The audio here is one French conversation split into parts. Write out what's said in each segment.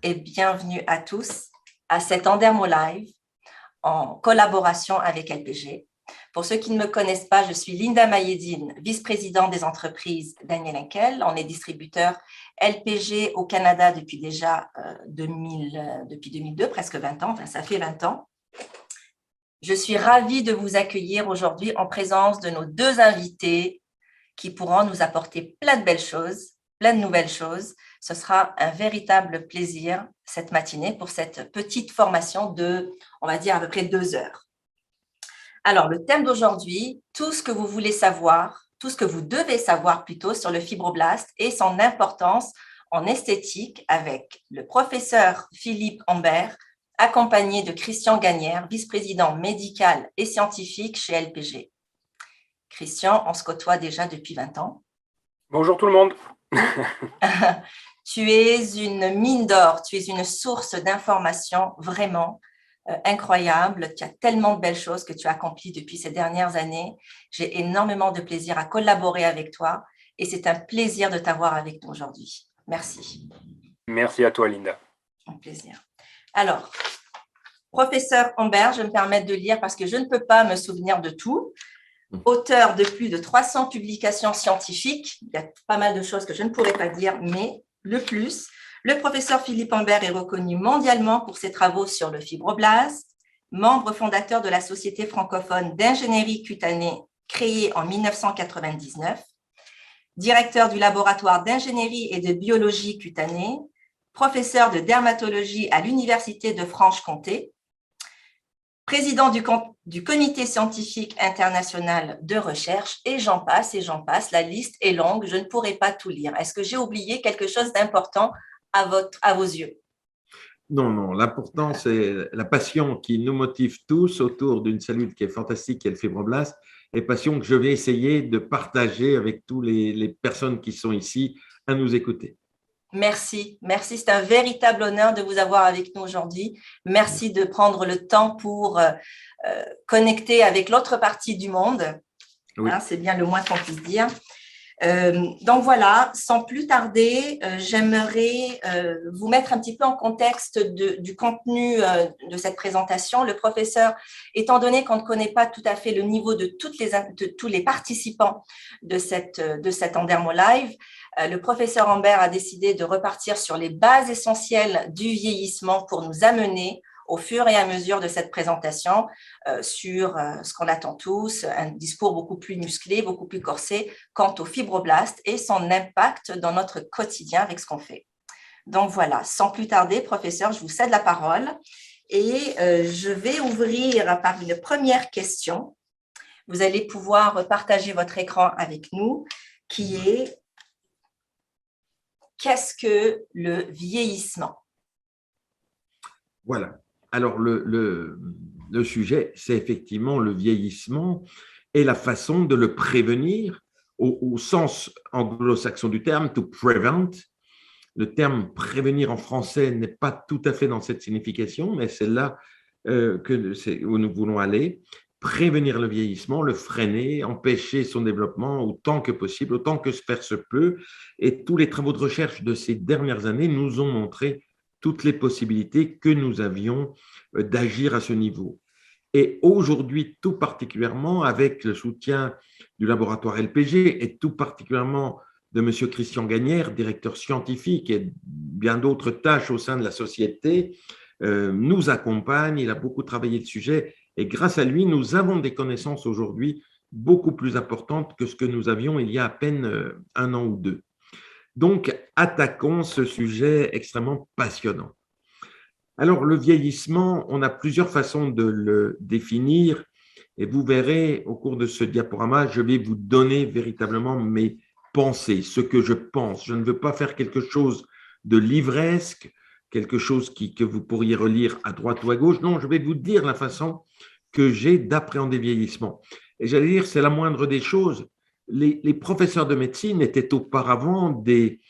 et bienvenue à tous à cet Andermo Live en collaboration avec LPG. Pour ceux qui ne me connaissent pas, je suis Linda Mayedine, vice-présidente des entreprises Daniel Henkel. On est distributeur LPG au Canada depuis déjà depuis 2002, presque 20 ans, enfin ça fait 20 ans. Je suis ravie de vous accueillir aujourd'hui en présence de nos deux invités qui pourront nous apporter plein de belles choses, plein de nouvelles choses. Ce sera un véritable plaisir cette matinée pour cette petite formation de, on va dire, à peu près 2 heures. Alors, le thème d'aujourd'hui, tout ce que vous voulez savoir, tout ce que vous devez savoir plutôt sur le fibroblast et son importance en esthétique avec le professeur Philippe Ambert, accompagné de Christian Gagnère, vice-président médical et scientifique chez LPG. Christian, on se côtoie déjà depuis 20 ans. Bonjour tout le monde. Tu es une mine d'or, tu es une source d'informations vraiment incroyable. Tu as tellement de belles choses que tu as accomplies depuis ces dernières années. J'ai énormément de plaisir à collaborer avec toi et c'est un plaisir de t'avoir avec nous aujourd'hui. Merci. Merci à toi, Linda. Un plaisir. Alors, professeur Ambert, je me permets de lire parce que je ne peux pas me souvenir de tout. Auteur de plus de 300 publications scientifiques, il y a pas mal de choses que je ne pourrais pas dire, mais le plus, le professeur Philippe Ambert est reconnu mondialement pour ses travaux sur le fibroblast, membre fondateur de la Société francophone d'ingénierie cutanée créée en 1999, directeur du laboratoire d'ingénierie et de biologie cutanée, professeur de dermatologie à l'Université de Franche-Comté, président du comité scientifique international de recherche, et j'en passe, la liste est longue, je ne pourrai pas tout lire. Est-ce que j'ai oublié quelque chose d'important à vos yeux? Non, l'important, c'est la passion qui nous motive tous autour d'une cellule qui est fantastique, qui est le fibroblast, et passion que je vais essayer de partager avec toutes les personnes qui sont ici à nous écouter. Merci, c'est un véritable honneur de vous avoir avec nous aujourd'hui. Merci de prendre le temps pour connecter avec l'autre partie du monde. Oui. Hein, c'est bien le moins qu'on puisse dire. Donc voilà, sans plus tarder, j'aimerais vous mettre un petit peu en contexte du contenu de cette présentation. Le professeur, étant donné qu'on ne connaît pas tout à fait le niveau de tous les participants de cet Andermo Live, le professeur Ambert a décidé de repartir sur les bases essentielles du vieillissement pour nous amener au fur et à mesure de cette présentation sur ce qu'on attend tous, un discours beaucoup plus musclé, beaucoup plus corsé quant au fibroblast et son impact dans notre quotidien avec ce qu'on fait. Donc voilà, sans plus tarder, professeur, je vous cède la parole et je vais ouvrir par une première question. Vous allez pouvoir partager votre écran avec nous, qui est « Qu'est-ce que le vieillissement ?» Voilà. Alors, le sujet, c'est effectivement le vieillissement et la façon de le prévenir au sens anglo-saxon du terme, to prevent. Le terme prévenir en français n'est pas tout à fait dans cette signification, mais c'est là où nous voulons aller. Prévenir le vieillissement, le freiner, empêcher son développement autant que possible, autant que faire se peut. Et tous les travaux de recherche de ces dernières années nous ont montré toutes les possibilités que nous avions d'agir à ce niveau. Et aujourd'hui, tout particulièrement avec le soutien du laboratoire LPG et tout particulièrement de M. Christian Gagnère, directeur scientifique et bien d'autres tâches au sein de la société, nous accompagne. Il a beaucoup travaillé le sujet et grâce à lui, nous avons des connaissances aujourd'hui beaucoup plus importantes que ce que nous avions il y a à peine 1 an ou 2. Donc, attaquons ce sujet extrêmement passionnant. Alors, le vieillissement, on a plusieurs façons de le définir et vous verrez au cours de ce diaporama, je vais vous donner véritablement mes pensées, ce que je pense. Je ne veux pas faire quelque chose de livresque, quelque chose que vous pourriez relire à droite ou à gauche. Non, je vais vous dire la façon que j'ai d'appréhender le vieillissement. Et j'allais dire, c'est la moindre des choses. Les professeurs de médecine étaient auparavant des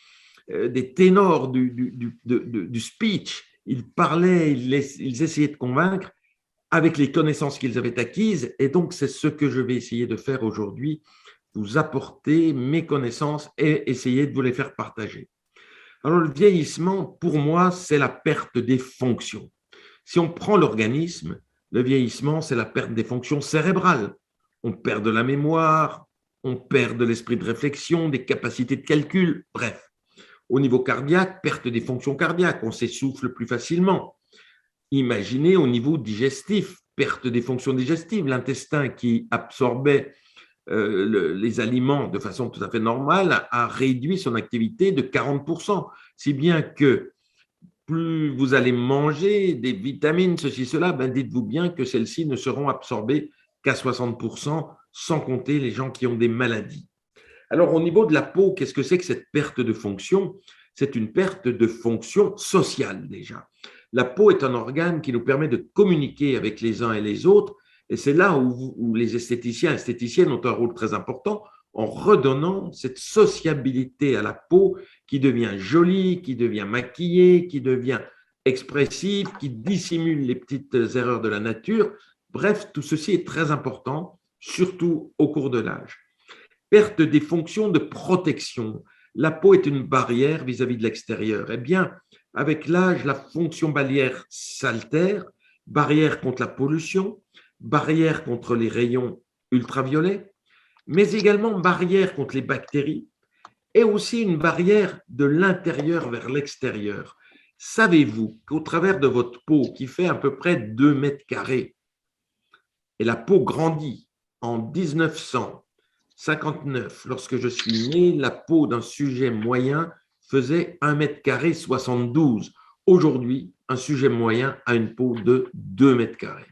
ténors du speech. Ils parlaient, ils essayaient de convaincre avec les connaissances qu'ils avaient acquises. Et donc, c'est ce que je vais essayer de faire aujourd'hui, vous apporter mes connaissances et essayer de vous les faire partager. Alors, le vieillissement, pour moi, c'est la perte des fonctions. Si on prend l'organisme, le vieillissement, c'est la perte des fonctions cérébrales. On perd de la mémoire, on perd de l'esprit de réflexion, des capacités de calcul, bref. Au niveau cardiaque, perte des fonctions cardiaques, on s'essouffle plus facilement. Imaginez au niveau digestif, perte des fonctions digestives, l'intestin qui absorbait les aliments de façon tout à fait normale a réduit son activité de 40%, si bien que plus vous allez manger des vitamines, ceci, cela, ben dites-vous bien que celles-ci ne seront absorbées qu'à 60%, sans compter les gens qui ont des maladies. Alors, au niveau de la peau, qu'est-ce que c'est que cette perte de fonction? C'est une perte de fonction sociale déjà. La peau est un organe qui nous permet de communiquer avec les uns et les autres, et c'est là où les esthéticiens et esthéticiennes ont un rôle très important en redonnant cette sociabilité à la peau qui devient jolie, qui devient maquillée, qui devient expressive, qui dissimule les petites erreurs de la nature. Bref, tout ceci est très important, surtout au cours de l'âge. Perte des fonctions de protection. La peau est une barrière vis-à-vis de l'extérieur. Eh bien, avec l'âge, la fonction barrière s'altère, barrière contre la pollution, barrière contre les rayons ultraviolets, mais également barrière contre les bactéries et aussi une barrière de l'intérieur vers l'extérieur. Savez-vous qu'au travers de votre peau, qui fait à peu près 2 mètres carrés, et la peau grandit en 1959, lorsque je suis né, la peau d'un sujet moyen faisait 1 mètre carré 72. Aujourd'hui, un sujet moyen a une peau de 2 mètres carrés.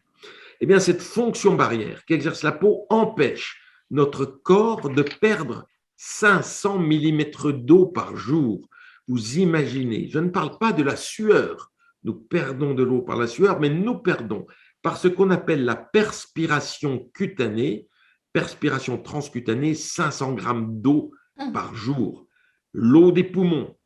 Eh bien, cette fonction barrière qu'exerce la peau empêche notre corps de perdre 500 mm d'eau par jour. Vous imaginez, je ne parle pas de la sueur. Nous perdons de l'eau par la sueur, mais nous perdons par ce qu'on appelle la perspiration cutanée, perspiration transcutanée, 500 grammes d'eau par jour. L'eau des poumons,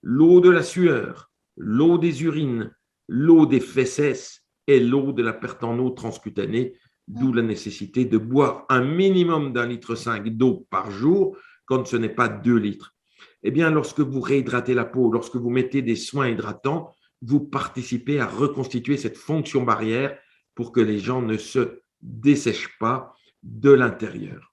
l'eau de la sueur, l'eau des urines, l'eau des fesses et l'eau de la perte en eau transcutanée, d'où la nécessité de boire un minimum d'1,5 litre d'eau par jour quand ce n'est pas 2 litres. Eh bien, lorsque vous réhydratez la peau, lorsque vous mettez des soins hydratants, vous participez à reconstituer cette fonction barrière pour que les gens ne se dessèchent pas de l'intérieur.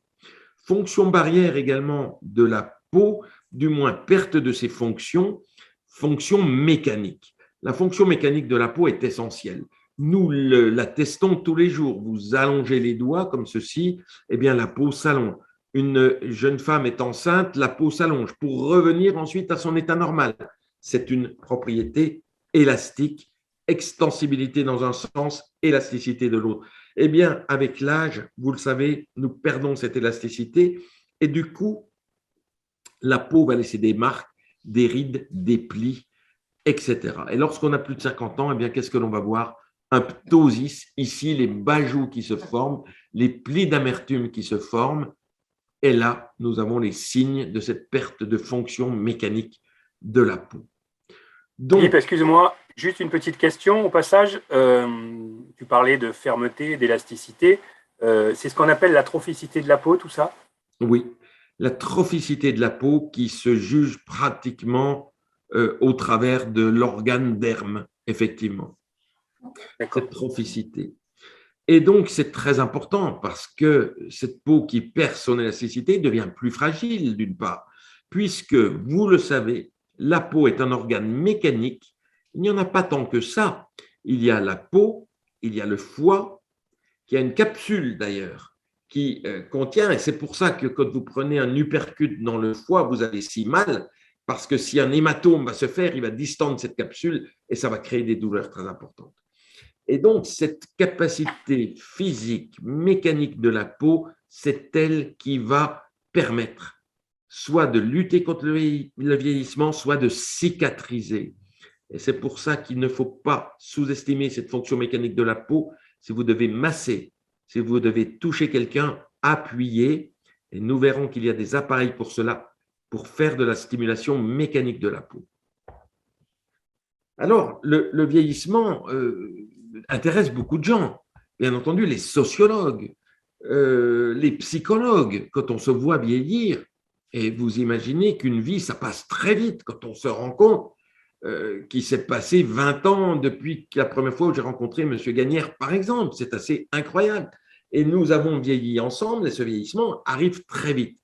Fonction barrière également de la peau, du moins perte de ses fonctions, fonction mécanique. La fonction mécanique de la peau est essentielle. Nous la testons tous les jours. Vous allongez les doigts comme ceci, eh bien la peau s'allonge. Une jeune femme est enceinte, la peau s'allonge pour revenir ensuite à son état normal. C'est une propriété élastique, extensibilité dans un sens, élasticité de l'autre. Eh bien, avec l'âge, vous le savez, nous perdons cette élasticité et du coup, la peau va laisser des marques, des rides, des plis, etc. Et lorsqu'on a plus de 50 ans, eh bien, qu'est-ce que l'on va voir? Un ptosis, ici, les bajous qui se forment, les plis d'amertume qui se forment. Et là, nous avons les signes de cette perte de fonction mécanique de la peau. Donc, Philippe, excuse-moi, juste une petite question au passage. Tu parlais de fermeté, d'élasticité. C'est ce qu'on appelle la trophicité de la peau, tout ça? Oui, la trophicité de la peau qui se juge pratiquement au travers de l'organe derme, effectivement. Cette trophicité. Et donc, c'est très important parce que cette peau qui perd son élasticité devient plus fragile, d'une part, puisque, vous le savez, la peau est un organe mécanique. Il n'y en a pas tant que ça. Il y a la peau, il y a le foie, qui a une capsule d'ailleurs, qui contient, et c'est pour ça que quand vous prenez un uppercut dans le foie, vous avez si mal, parce que si un hématome va se faire, il va distendre cette capsule et ça va créer des douleurs très importantes. Et donc, cette capacité physique, mécanique de la peau, c'est elle qui va permettre soit de lutter contre le vieillissement, soit de cicatriser. Et c'est pour ça qu'il ne faut pas sous-estimer cette fonction mécanique de la peau. Si vous devez masser, si vous devez toucher quelqu'un, appuyez, et nous verrons qu'il y a des appareils pour cela, pour faire de la stimulation mécanique de la peau. Alors, le vieillissement intéresse beaucoup de gens. Bien entendu, les sociologues, les psychologues, quand on se voit vieillir, Et vous imaginez qu'une vie, ça passe très vite quand on se rend compte qu'il s'est passé 20 ans depuis la première fois où j'ai rencontré M. Gagnère, par exemple. C'est assez incroyable. Et nous avons vieilli ensemble et ce vieillissement arrive très vite.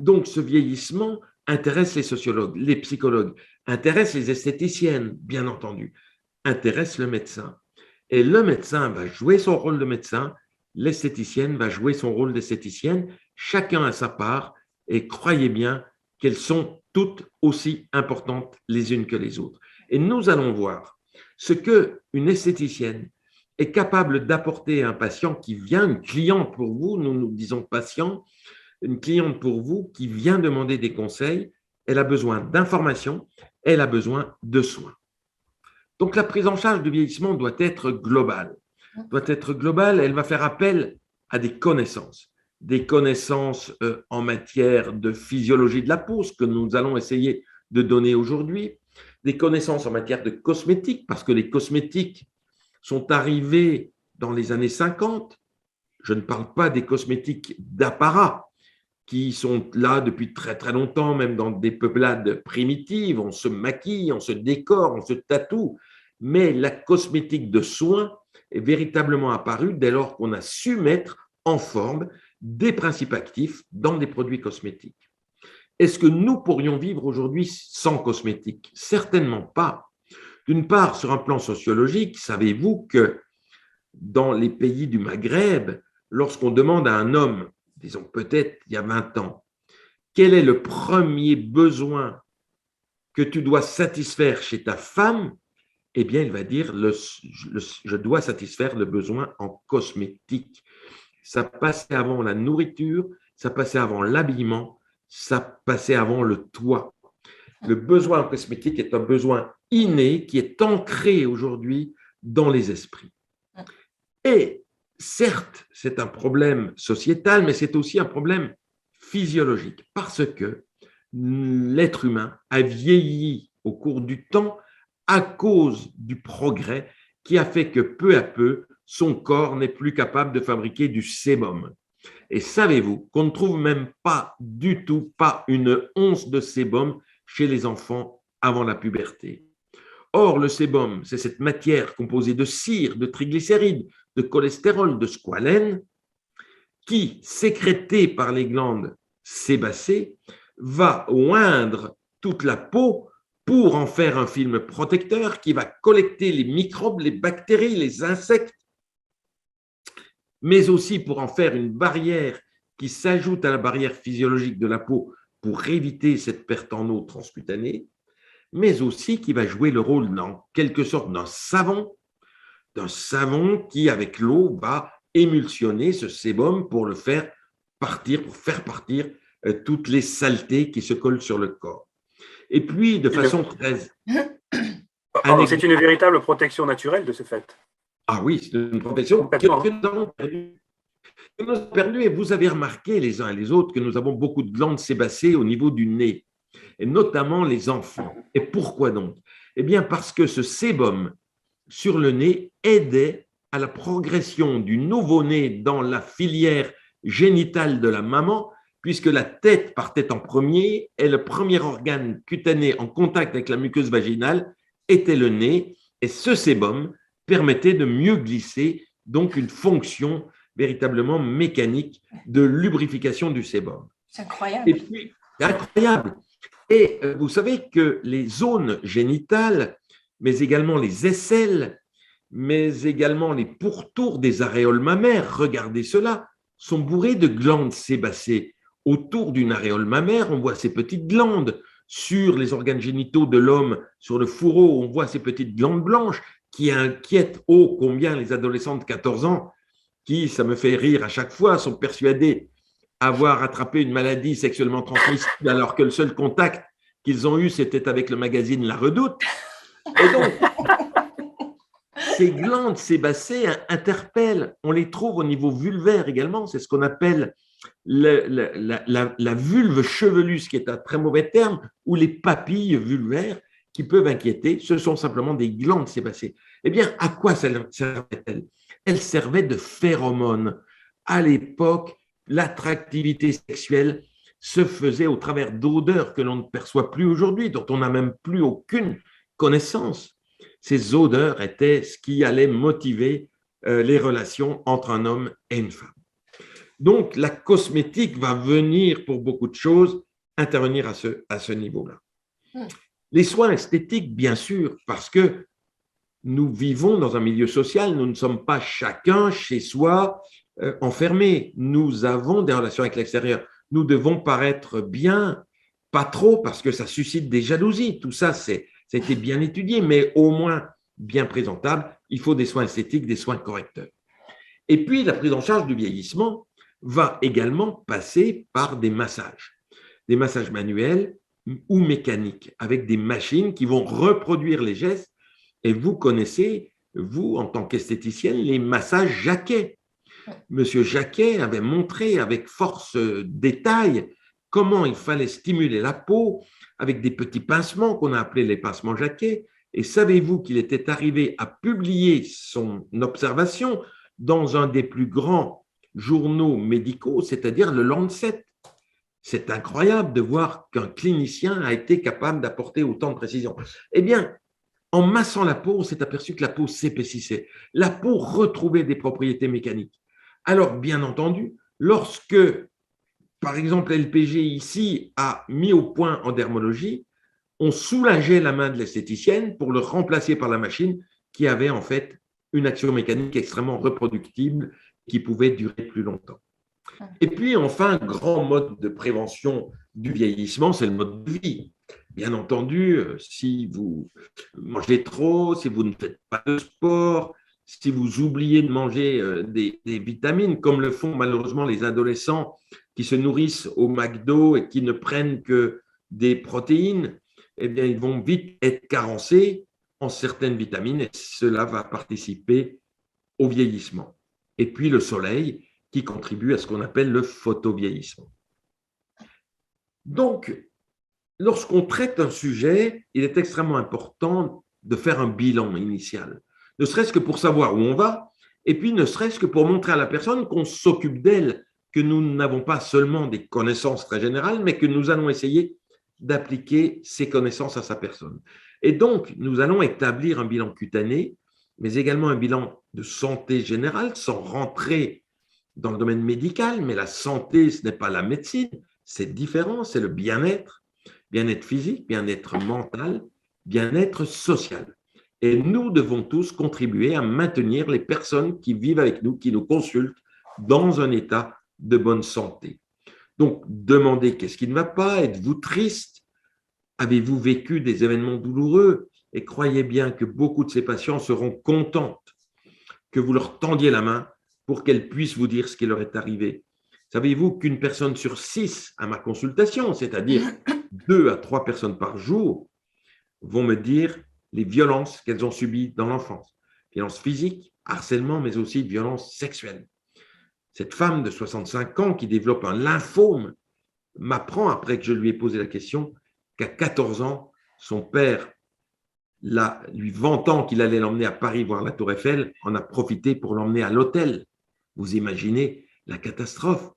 Donc, ce vieillissement intéresse les sociologues, les psychologues, intéresse les esthéticiennes, bien entendu, intéresse le médecin. Et le médecin va jouer son rôle de médecin, l'esthéticienne va jouer son rôle d'esthéticienne, chacun a sa part, et croyez bien qu'elles sont toutes aussi importantes les unes que les autres. Et nous allons voir ce qu'une esthéticienne est capable d'apporter à un patient qui vient, une cliente pour vous, nous disons patient, une cliente pour vous qui vient demander des conseils, elle a besoin d'informations, elle a besoin de soins. Donc la prise en charge du vieillissement doit être globale. Elle va faire appel à des connaissances en matière de physiologie de la peau, ce que nous allons essayer de donner aujourd'hui, des connaissances en matière de cosmétiques, parce que les cosmétiques sont arrivés dans les années 50. Je ne parle pas des cosmétiques d'apparat qui sont là depuis très très longtemps, même dans des peuplades primitives, on se maquille, on se décore, on se tatoue, mais la cosmétique de soins est véritablement apparue dès lors qu'on a su mettre en forme des principes actifs dans des produits cosmétiques. Est-ce que nous pourrions vivre aujourd'hui sans cosmétiques? Certainement pas. D'une part, sur un plan sociologique, savez-vous que dans les pays du Maghreb, lorsqu'on demande à un homme, disons peut-être il y a 20 ans, quel est le premier besoin que tu dois satisfaire chez ta femme? Eh bien, il va dire, je dois satisfaire le besoin en cosmétique. Ça passait avant la nourriture, ça passait avant l'habillement, ça passait avant le toit. Le besoin en cosmétique est un besoin inné qui est ancré aujourd'hui dans les esprits. Et certes, c'est un problème sociétal, mais c'est aussi un problème physiologique parce que l'être humain a vieilli au cours du temps à cause du progrès qui a fait que peu à peu, son corps n'est plus capable de fabriquer du sébum. Et savez-vous qu'on ne trouve même pas du tout, pas une once de sébum chez les enfants avant la puberté. Or, le sébum, c'est cette matière composée de cire, de triglycérides, de cholestérol, de squalène, qui, sécrétée par les glandes sébacées, va oindre toute la peau pour en faire un film protecteur qui va collecter les microbes, les bactéries, les insectes, mais aussi pour en faire une barrière qui s'ajoute à la barrière physiologique de la peau pour éviter cette perte en eau transcutanée, mais aussi qui va jouer le rôle, en quelque sorte, d'un savon qui, avec l'eau, va émulsionner ce sébum pour le faire partir, pour faire partir toutes les saletés qui se collent sur le corps. Et puis, de façon très… C'est une véritable protection naturelle de ce fait. Ah oui, c'est une protection que nous avons perdue. Et vous avez remarqué les uns et les autres que nous avons beaucoup de glandes sébacées au niveau du nez, et notamment les enfants. Et pourquoi donc? Eh bien, parce que ce sébum sur le nez aidait à la progression du nouveau-né dans la filière génitale de la maman, puisque la tête partait en premier et le premier organe cutané en contact avec la muqueuse vaginale était le nez. Et ce sébum permettait de mieux glisser, donc une fonction véritablement mécanique de lubrification du sébum. C'est incroyable. Et puis, incroyable. Et vous savez que les zones génitales, mais également les aisselles, mais également les pourtours des aréoles mammaires, regardez cela, sont bourrées de glandes sébacées. Autour d'une aréole mammaire, on voit ces petites glandes. Sur les organes génitaux de l'homme, sur le fourreau, on voit ces petites glandes blanches qui inquiètent ô combien les adolescents de 14 ans qui, ça me fait rire à chaque fois, sont persuadés avoir attrapé une maladie sexuellement transmissible alors que le seul contact qu'ils ont eu, c'était avec le magazine La Redoute. Et donc, ces glandes sébacées interpellent, on les trouve au niveau vulvaire également, c'est ce qu'on appelle la vulve chevelue, ce qui est un très mauvais terme, ou les papilles vulvaires qui peuvent inquiéter, ce sont simplement des glandes sébacées. Eh bien, à quoi servaient-elles? Elles servaient de phéromones. À l'époque, l'attractivité sexuelle se faisait au travers d'odeurs que l'on ne perçoit plus aujourd'hui, dont on n'a même plus aucune connaissance. Ces odeurs étaient ce qui allait motiver les relations entre un homme et une femme. Donc, la cosmétique va venir pour beaucoup de choses intervenir à ce niveau-là. Les soins esthétiques, bien sûr, parce que nous vivons dans un milieu social, nous ne sommes pas chacun chez soi enfermés. Nous avons des relations avec l'extérieur. Nous devons paraître bien, pas trop, parce que ça suscite des jalousies. Tout ça, ça a été bien étudié, mais au moins bien présentable. Il faut des soins esthétiques, des soins correcteurs. Et puis, la prise en charge du vieillissement va également passer par des massages manuels ou mécaniques, avec des machines qui vont reproduire les gestes. Et vous connaissez, vous, en tant qu'esthéticienne, les massages Jacquet. Monsieur Jacquet avait montré avec force détail comment il fallait stimuler la peau avec des petits pincements qu'on a appelés les pincements Jacquet. Et savez-vous qu'il était arrivé à publier son observation dans un des plus grands journaux médicaux, c'est-à-dire le Lancet. C'est incroyable de voir qu'un clinicien a été capable d'apporter autant de précision. Eh bien, en massant la peau, on s'est aperçu que la peau s'épaississait. La peau retrouvait des propriétés mécaniques. Alors, bien entendu, lorsque, par exemple, LPG ici a mis au point en dermologie, on soulageait la main de l'esthéticienne pour le remplacer par la machine qui avait en fait une action mécanique extrêmement reproductible qui pouvait durer plus longtemps. Et puis, enfin, un grand mode de prévention du vieillissement, c'est le mode de vie. Bien entendu, si vous mangez trop, si vous ne faites pas de sport, si vous oubliez de manger des vitamines, comme le font malheureusement les adolescents qui se nourrissent au McDo et qui ne prennent que des protéines, eh bien, ils vont vite être carencés en certaines vitamines et cela va participer au vieillissement. Et puis le soleil qui contribue à ce qu'on appelle le photovieillissement. Donc, lorsqu'on traite un sujet, il est extrêmement important de faire un bilan initial, ne serait-ce que pour savoir où on va, et puis ne serait-ce que pour montrer à la personne qu'on s'occupe d'elle, que nous n'avons pas seulement des connaissances très générales, mais que nous allons essayer d'appliquer ces connaissances à sa personne. Et donc, nous allons établir un bilan cutané, mais également un bilan de santé générale, sans rentrer dans le domaine médical, mais la santé, ce n'est pas la médecine, c'est différent, c'est le bien-être physique, bien-être mental, bien-être social. Et nous devons tous contribuer à maintenir les personnes qui vivent avec nous, qui nous consultent, dans un état de bonne santé. Donc, demandez qu'est-ce qui ne va pas, êtes-vous triste, avez-vous vécu des événements douloureux, et croyez bien que beaucoup de ces patients seront contentes que vous leur tendiez la main pour qu'elles puissent vous dire ce qui leur est arrivé. Savez-vous qu'une personne sur 6 à ma consultation, c'est-à-dire 2 à 3 personnes par jour, vont me dire les violences qu'elles ont subies dans l'enfance. Violences physiques, harcèlement, mais aussi violences sexuelles. Cette femme de 65 ans qui développe un lymphome m'apprend, après que je lui ai posé la question, qu'à 14 ans, son père, lui vantant qu'il allait l'emmener à Paris voir la Tour Eiffel, en a profité pour l'emmener à l'hôtel. Vous imaginez la catastrophe.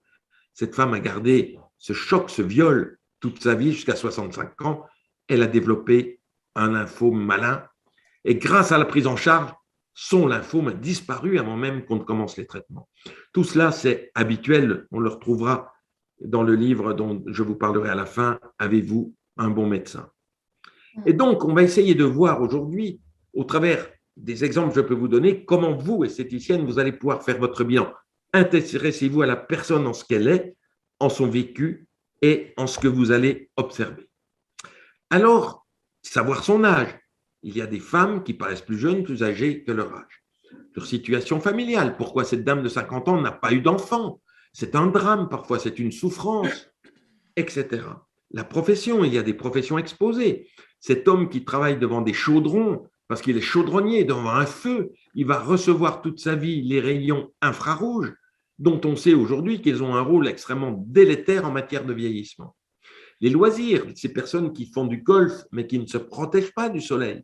Cette femme a gardé ce choc, ce viol, toute sa vie jusqu'à 65 ans. Elle a développé un lymphome malin. Et grâce à la prise en charge, son lymphome a disparu avant même qu'on ne commence les traitements. Tout cela, c'est habituel. On le retrouvera dans le livre dont je vous parlerai à la fin. Avez-vous un bon médecin? Et donc, on va essayer de voir aujourd'hui, au travers des exemples que je peux vous donner, comment vous, esthéticienne, vous allez pouvoir faire votre bilan. Intéressez-vous à la personne en ce qu'elle est, en son vécu et en ce que vous allez observer. Alors, savoir son âge. Il y a des femmes qui paraissent plus jeunes, plus âgées que leur âge. Leur situation familiale. Pourquoi cette dame de 50 ans n'a pas eu d'enfant? C'est un drame, parfois c'est une souffrance, etc. La profession, il y a des professions exposées. Cet homme qui travaille devant des chaudrons, parce qu'il est chaudronnier, devant un feu, il va recevoir toute sa vie les rayons infrarouges, dont on sait aujourd'hui qu'ils ont un rôle extrêmement délétère en matière de vieillissement. Les loisirs, ces personnes qui font du golf, mais qui ne se protègent pas du soleil,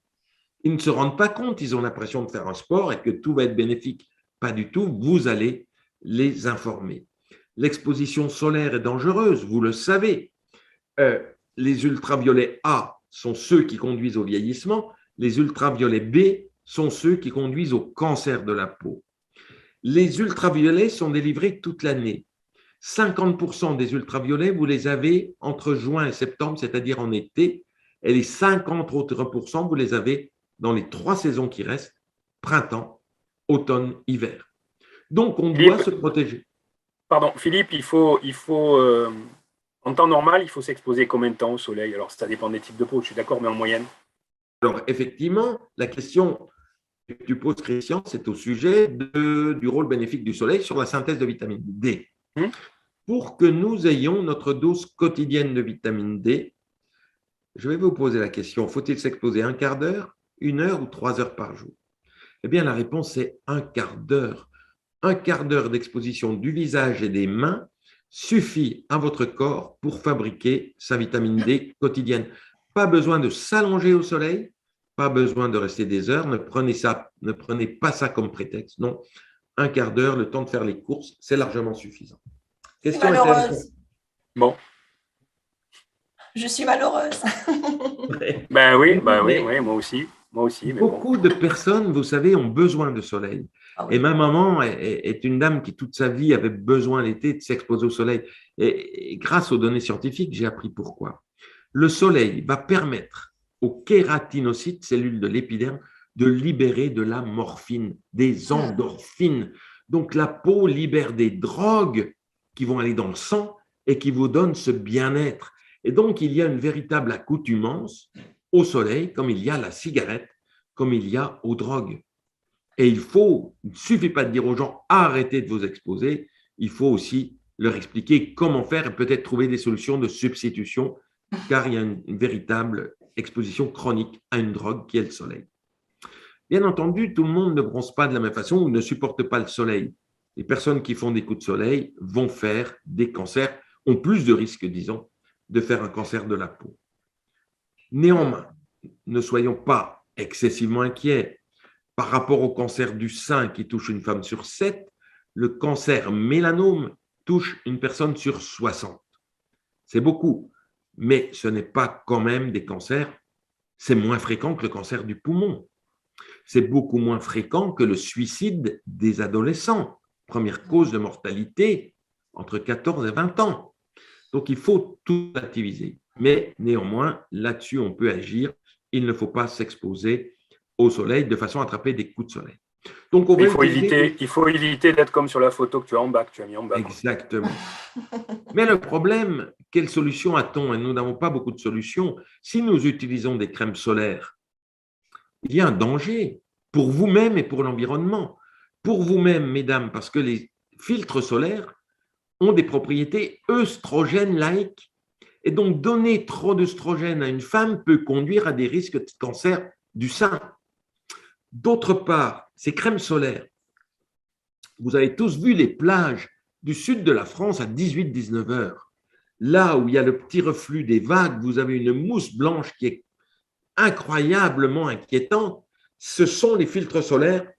ils ne se rendent pas compte, ils ont l'impression de faire un sport et que tout va être bénéfique. Pas du tout, vous allez les informer. L'exposition solaire est dangereuse, vous le savez. Les ultraviolets A sont ceux qui conduisent au vieillissement, les ultraviolets B sont ceux qui conduisent au cancer de la peau. Les ultraviolets sont délivrés toute l'année. 50% des ultraviolets, vous les avez entre juin et septembre, c'est-à-dire en été, et les 50 autres pourcents, vous les avez dans les 3 saisons qui restent, printemps, automne, hiver. Donc, on doit se protéger. Pardon, Philippe, en temps normal, il faut s'exposer combien de temps au soleil? Alors, ça dépend des types de peau, je suis d'accord, mais en moyenne. Alors, effectivement, la question que tu poses, Christian, c'est au sujet du rôle bénéfique du soleil sur la synthèse de vitamine D. Pour que nous ayons notre dose quotidienne de vitamine D, je vais vous poser la question, faut-il s'exposer 1 quart d'heure, 1 heure ou 3 heures par jour? Eh bien, la réponse est 1 quart d'heure. 1 quart d'heure d'exposition du visage et des mains suffit à votre corps pour fabriquer sa vitamine D quotidienne. Pas besoin de s'allonger au soleil, pas besoin de rester des heures, ne prenez pas ça comme prétexte. Non, 1 quart d'heure, le temps de faire les courses, c'est largement suffisant. Question malheureuse. Bon. Je suis malheureuse. Oui, moi aussi. Beaucoup de personnes, vous savez, ont besoin de soleil. Ah oui. Et ma maman est une dame qui, toute sa vie, avait besoin l'été de s'exposer au soleil. Et grâce aux données scientifiques, j'ai appris pourquoi. Le soleil va permettre aux kératinocytes, cellules de l'épiderme, de libérer de la morphine, des endorphines. Donc, la peau libère des drogues qui vont aller dans le sang et qui vous donnent ce bien-être. Et donc, il y a une véritable accoutumance au soleil, comme il y a à la cigarette, comme il y a aux drogues. Et il ne suffit pas de dire aux gens arrêtez de vous exposer, il faut aussi leur expliquer comment faire et peut-être trouver des solutions de substitution, car il y a une véritable exposition chronique à une drogue qui est le soleil. Bien entendu, tout le monde ne bronze pas de la même façon ou ne supporte pas le soleil. Les personnes qui font des coups de soleil vont faire des cancers, ont plus de risques, disons, de faire un cancer de la peau. Néanmoins, ne soyons pas excessivement inquiets. Par rapport au cancer du sein qui touche une femme sur 7, le cancer mélanome touche une personne sur 60. C'est beaucoup, mais ce n'est pas quand même des cancers, c'est moins fréquent que le cancer du poumon. C'est beaucoup moins fréquent que le suicide des adolescents, première cause de mortalité entre 14 et 20 ans. Donc, il faut tout activiser. Mais néanmoins, là-dessus, on peut agir. Il ne faut pas s'exposer au soleil de façon à attraper des coups de soleil. Donc, il faut éviter d'être comme sur la photo que tu as mis en bas. Exactement. Mais le problème, quelle solution a-t-on? Et nous n'avons pas beaucoup de solutions. Si nous utilisons des crèmes solaires, il y a un danger pour vous-même et pour l'environnement. Pour vous-même, mesdames, parce que les filtres solaires ont des propriétés œstrogènes-like. Et donc, donner trop d'œstrogène à une femme peut conduire à des risques de cancer du sein. D'autre part, ces crèmes solaires, vous avez tous vu les plages du sud de la France à 18-19 heures. Là où il y a le petit reflux des vagues, vous avez une mousse blanche qui est incroyablement inquiétante. Ce sont les filtres solaires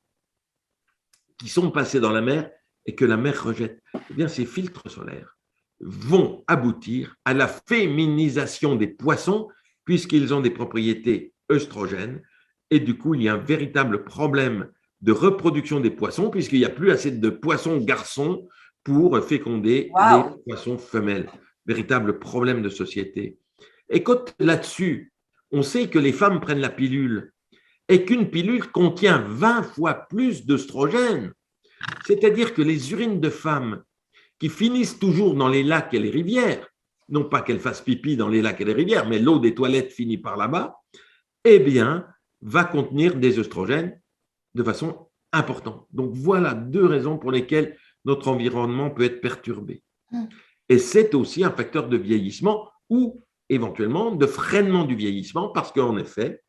qui sont passés dans la mer et que la mer rejette. Eh bien, ces filtres solaires vont aboutir à la féminisation des poissons puisqu'ils ont des propriétés œstrogènes. Et du coup, il y a un véritable problème de reproduction des poissons puisqu'il n'y a plus assez de poissons garçons pour féconder les poissons femelles. Véritable problème de société. Et quand là-dessus, on sait que les femmes prennent la pilule et qu'une pilule contient 20 fois plus d'œstrogènes. C'est-à-dire que les urines de femmes qui finissent toujours dans les lacs et les rivières, non pas qu'elles fassent pipi dans les lacs et les rivières, mais l'eau des toilettes finit par là-bas, eh bien, va contenir des œstrogènes de façon importante. Donc, voilà 2 raisons pour lesquelles notre environnement peut être perturbé. Et c'est aussi un facteur de vieillissement ou éventuellement de freinement du vieillissement parce qu'en effet,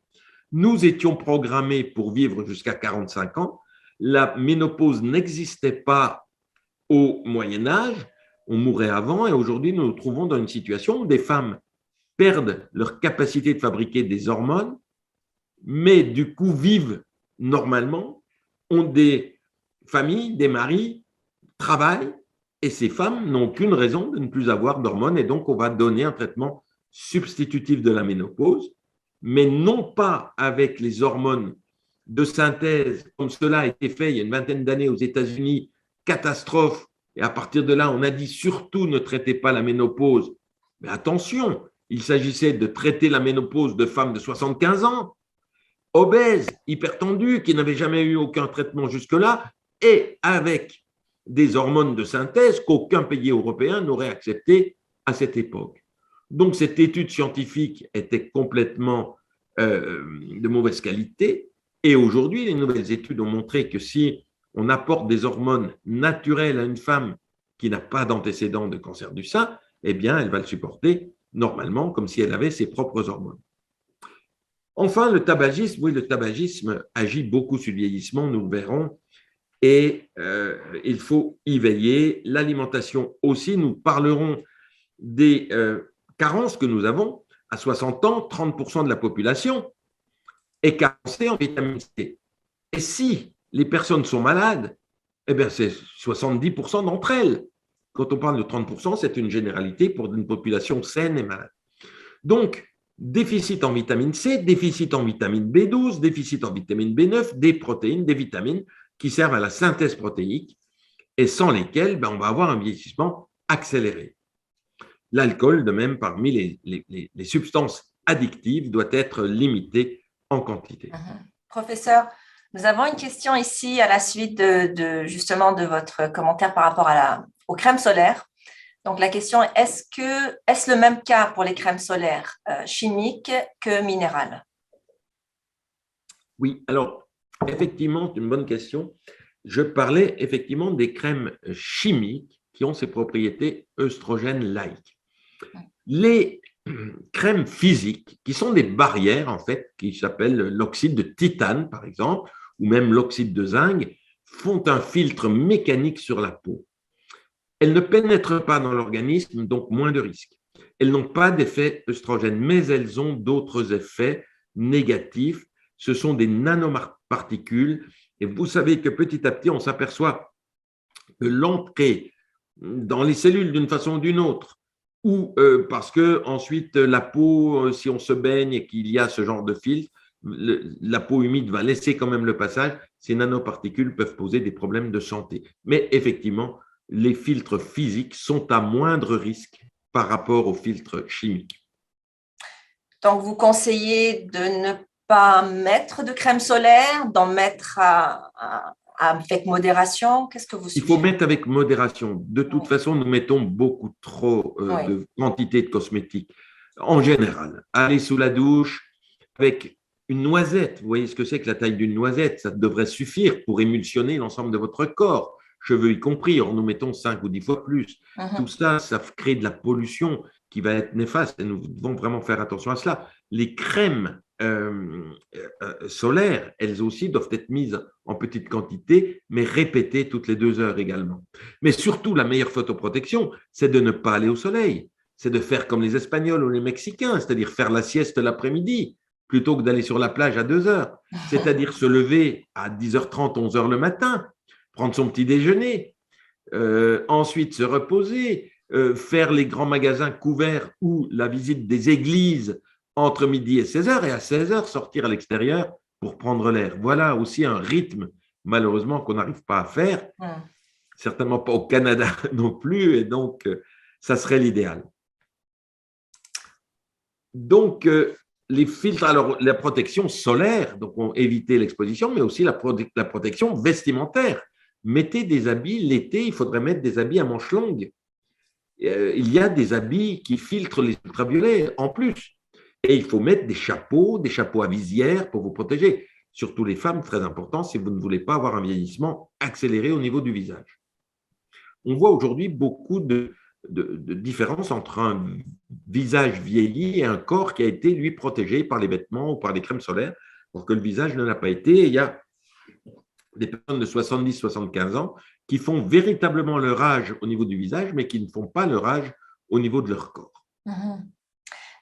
nous étions programmés pour vivre jusqu'à 45 ans. La ménopause n'existait pas au Moyen-Âge, on mourait avant et aujourd'hui, nous nous trouvons dans une situation où des femmes perdent leur capacité de fabriquer des hormones, mais du coup vivent normalement, ont des familles, des maris, travaillent Et ces femmes n'ont aucune raison de ne plus avoir d'hormones et donc on va donner un traitement substitutif de la ménopause, mais non pas avec les hormones de synthèse, comme cela a été fait il y a une vingtaine d'années aux États-Unis, catastrophe. Et à partir de là, on a dit surtout ne traitez pas la ménopause. Mais attention, il s'agissait de traiter la ménopause de femmes de 75 ans, obèses, hypertendues, qui n'avaient jamais eu aucun traitement jusque-là, et avec des hormones de synthèse qu'aucun pays européen n'aurait accepté à cette époque. Donc, cette étude scientifique était complètement de mauvaise qualité. Et aujourd'hui, les nouvelles études ont montré que si on apporte des hormones naturelles à une femme qui n'a pas d'antécédent de cancer du sein, eh bien, elle va le supporter normalement, comme si elle avait ses propres hormones. Enfin, le tabagisme, oui, le tabagisme agit beaucoup sur le vieillissement, nous le verrons, et il faut y veiller. L'alimentation aussi, nous parlerons des carences que nous avons. À 60 ans, 30% de la population est carencée en vitamine C. Et si les personnes sont malades, eh bien, c'est 70% d'entre elles. Quand on parle de 30%, c'est une généralité pour une population saine et malade. Donc, déficit en vitamine C, déficit en vitamine B12, déficit en vitamine B9, des protéines, des vitamines qui servent à la synthèse protéique et sans lesquelles on va avoir un vieillissement accéléré. L'alcool, de même, parmi les substances addictives, doit être limité en quantité. Professeur, nous avons une question ici à la suite justement de votre commentaire par rapport aux crèmes solaires. Donc, la question est, est-ce le même cas pour les crèmes solaires chimiques que minérales? Oui, alors, effectivement, c'est une bonne question. Je parlais effectivement des crèmes chimiques qui ont ces propriétés œstrogènes-like. Les crèmes physiques, qui sont des barrières, en fait, qui s'appellent l'oxyde de titane, par exemple, ou même l'oxyde de zinc, font un filtre mécanique sur la peau. Elles ne pénètrent pas dans l'organisme, donc moins de risques. Elles n'ont pas d'effet œstrogène, mais elles ont d'autres effets négatifs. Ce sont des nanoparticules. Et vous savez que petit à petit, on s'aperçoit que l'entrée dans les cellules d'une façon ou d'une autre, ou parce que ensuite la peau, si on se baigne et qu'il y a ce genre de filtre, la peau humide va laisser quand même le passage. Ces nanoparticules peuvent poser des problèmes de santé. Mais effectivement, les filtres physiques sont à moindre risque par rapport aux filtres chimiques. Donc, vous conseillez de ne pas mettre de crème solaire, d'en mettre avec modération? Qu'est-ce que vous suggérez? Il faut mettre avec modération. De toute façon, nous mettons beaucoup trop de quantité de cosmétiques. En général, aller sous la douche avec une noisette. Vous voyez ce que c'est que la taille d'une noisette? Ça devrait suffire pour émulsionner l'ensemble de votre corps, cheveux y compris. Or, nous mettons 5 ou 10 fois plus. Tout ça, ça crée de la pollution qui va être néfaste et nous devons vraiment faire attention à cela. Les crèmes solaires, elles aussi doivent être mises en petite quantité, mais répétées toutes les 2 heures également. Mais surtout, la meilleure photoprotection, c'est de ne pas aller au soleil. C'est de faire comme les Espagnols ou les Mexicains, c'est-à-dire faire la sieste l'après-midi, plutôt que d'aller sur la plage à 2 heures. C'est-à-dire se lever à 10h30, 11h le matin, prendre son petit déjeuner, ensuite se reposer, faire les grands magasins couverts ou la visite des églises entre midi et 16h, et à 16h sortir à l'extérieur pour prendre l'air. Voilà aussi un rythme, malheureusement, qu'on n'arrive pas à faire, certainement pas au Canada non plus, et donc ça serait l'idéal. Donc, les filtres, alors la protection solaire, donc on éviter l'exposition, mais aussi la protection vestimentaire. Mettez des habits, l'été, il faudrait mettre des habits à manches longues. Il y a des habits qui filtrent les ultraviolets en plus. Et il faut mettre des chapeaux à visière pour vous protéger. Surtout les femmes, très important, si vous ne voulez pas avoir un vieillissement accéléré au niveau du visage. On voit aujourd'hui beaucoup de différences entre un visage vieilli et un corps qui a été, lui, protégé par les vêtements ou par les crèmes solaires, alors que le visage ne l'a pas été. Et il y a des personnes de 70-75 ans qui font véritablement leur âge au niveau du visage, mais qui ne font pas leur âge au niveau de leur corps.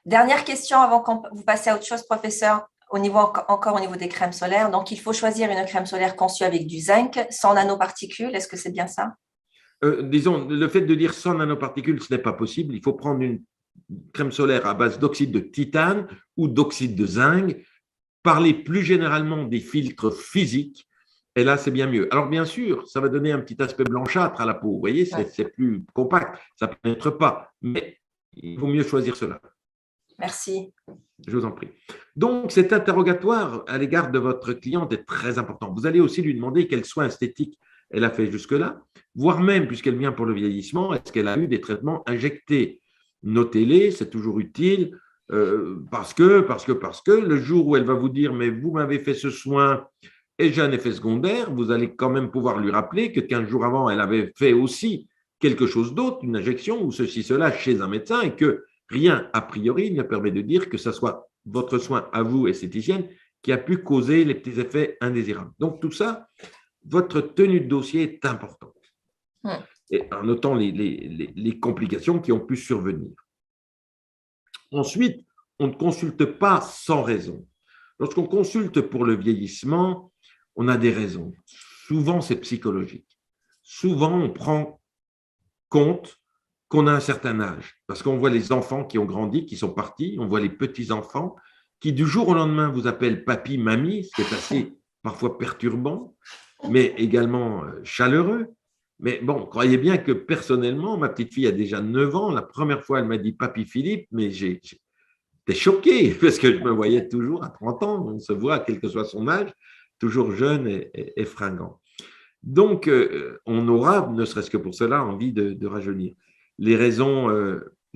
Dernière question avant que vous passiez à autre chose, professeur, encore au niveau des crèmes solaires. Donc, il faut choisir une crème solaire conçue avec du zinc, sans nanoparticules. Est-ce que c'est bien ça? Disons, le fait de dire sans nanoparticules, ce n'est pas possible. Il faut prendre une crème solaire à base d'oxyde de titane ou d'oxyde de zinc. Parler plus généralement des filtres physiques, et là, c'est bien mieux. Alors, bien sûr, ça va donner un petit aspect blanchâtre à la peau. Vous voyez, c'est plus compact, ça ne pénètre pas, mais il vaut mieux choisir cela. Merci. Je vous en prie. Donc, cet interrogatoire à l'égard de votre cliente est très important. Vous allez aussi lui demander quels soins esthétiques elle a fait jusque-là, voire même, puisqu'elle vient pour le vieillissement, est-ce qu'elle a eu des traitements injectés? Notez-les, c'est toujours utile, parce que le jour où elle va vous dire « mais vous m'avez fait ce soin et j'ai un effet secondaire », vous allez quand même pouvoir lui rappeler que 15 jours avant, elle avait fait aussi quelque chose d'autre, une injection ou ceci, cela chez un médecin, et que rien, a priori, ne permet de dire que ce soit votre soin à vous, esthéticienne, qui a pu causer les petits effets indésirables. Donc, tout ça, votre tenue de dossier est importante. Et en notant les complications qui ont pu survenir. Ensuite, on ne consulte pas sans raison. Lorsqu'on consulte pour le vieillissement, on a des raisons. Souvent, c'est psychologique. Souvent, on prend compte qu'on a un certain âge, parce qu'on voit les enfants qui ont grandi, qui sont partis, on voit les petits-enfants qui, du jour au lendemain, vous appellent papy, mamie, ce qui est assez parfois perturbant, mais également chaleureux. Mais bon, croyez bien que personnellement, ma petite fille a déjà 9 ans. La première fois, elle m'a dit « Papy Philippe », mais j'étais choqué parce que je me voyais toujours à 30 ans. On se voit, quel que soit son âge, toujours jeune et fringant. Donc, on aura, ne serait-ce que pour cela, envie de rajeunir. Les raisons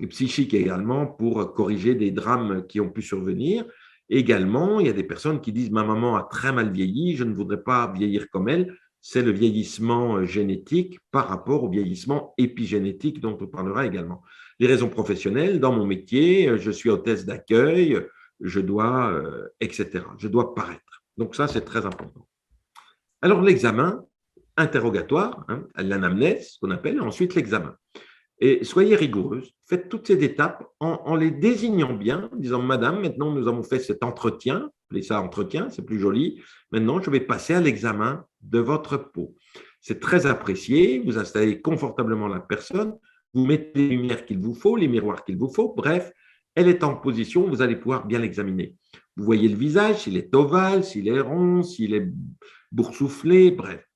psychiques également pour corriger des drames qui ont pu survenir. Également, il y a des personnes qui disent « Ma maman a très mal vieilli, je ne voudrais pas vieillir comme elle ». C'est le vieillissement génétique par rapport au vieillissement épigénétique dont on parlera également. Les raisons professionnelles, dans mon métier, je suis hôtesse d'accueil, je dois, etc. Je dois paraître. Donc ça, c'est très important. Alors l'examen, interrogatoire, l'anamnèse, ce qu'on appelle, et ensuite l'examen. Et soyez rigoureuse, faites toutes ces étapes en les désignant bien, en disant « Madame, maintenant nous avons fait cet entretien », appelez ça entretien, c'est plus joli, maintenant je vais passer à l'examen de votre peau. C'est très apprécié, vous installez confortablement la personne, vous mettez les lumières qu'il vous faut, les miroirs qu'il vous faut, bref, elle est en position, vous allez pouvoir bien l'examiner. Vous voyez le visage, s'il est ovale, s'il est rond, s'il est boursouflé, bref.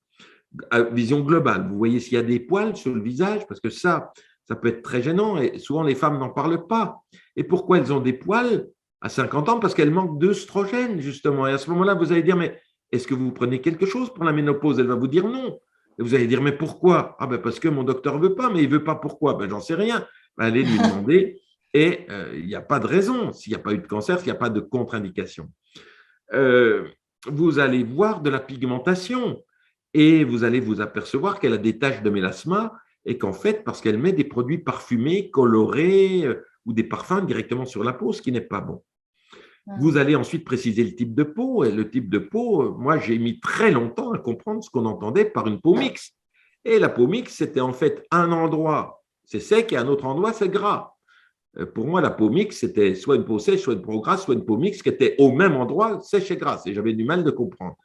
Vision globale, vous voyez s'il y a des poils sur le visage, parce que ça peut être très gênant et souvent les femmes n'en parlent pas. Et pourquoi elles ont des poils à 50 ans? Parce qu'elles manquent d'œstrogène, justement. Et à ce moment-là, vous allez dire, mais est-ce que vous prenez quelque chose pour la ménopause? Elle va vous dire non. Et vous allez dire, mais pourquoi? Ah ben parce que mon docteur ne veut pas, mais il ne veut pas pourquoi? Ben j'en sais rien. Ben, allez lui demander et il n'y a pas de raison. S'il n'y a pas eu de cancer, s'il n'y a pas de contre-indication. Vous allez voir de la pigmentation et vous allez vous apercevoir qu'elle a des taches de mélasma et qu'en fait, parce qu'elle met des produits parfumés, colorés ou des parfums directement sur la peau, ce qui n'est pas bon. Vous allez ensuite préciser le type de peau. Et le type de peau, moi, j'ai mis très longtemps à comprendre ce qu'on entendait par une peau mixte. Et la peau mixte, c'était en fait un endroit, c'est sec, et un autre endroit, c'est gras. Pour moi, la peau mixte, c'était soit une peau sèche, soit une peau grasse, soit une peau mixte qui était au même endroit, sèche et grasse. Et j'avais du mal de comprendre.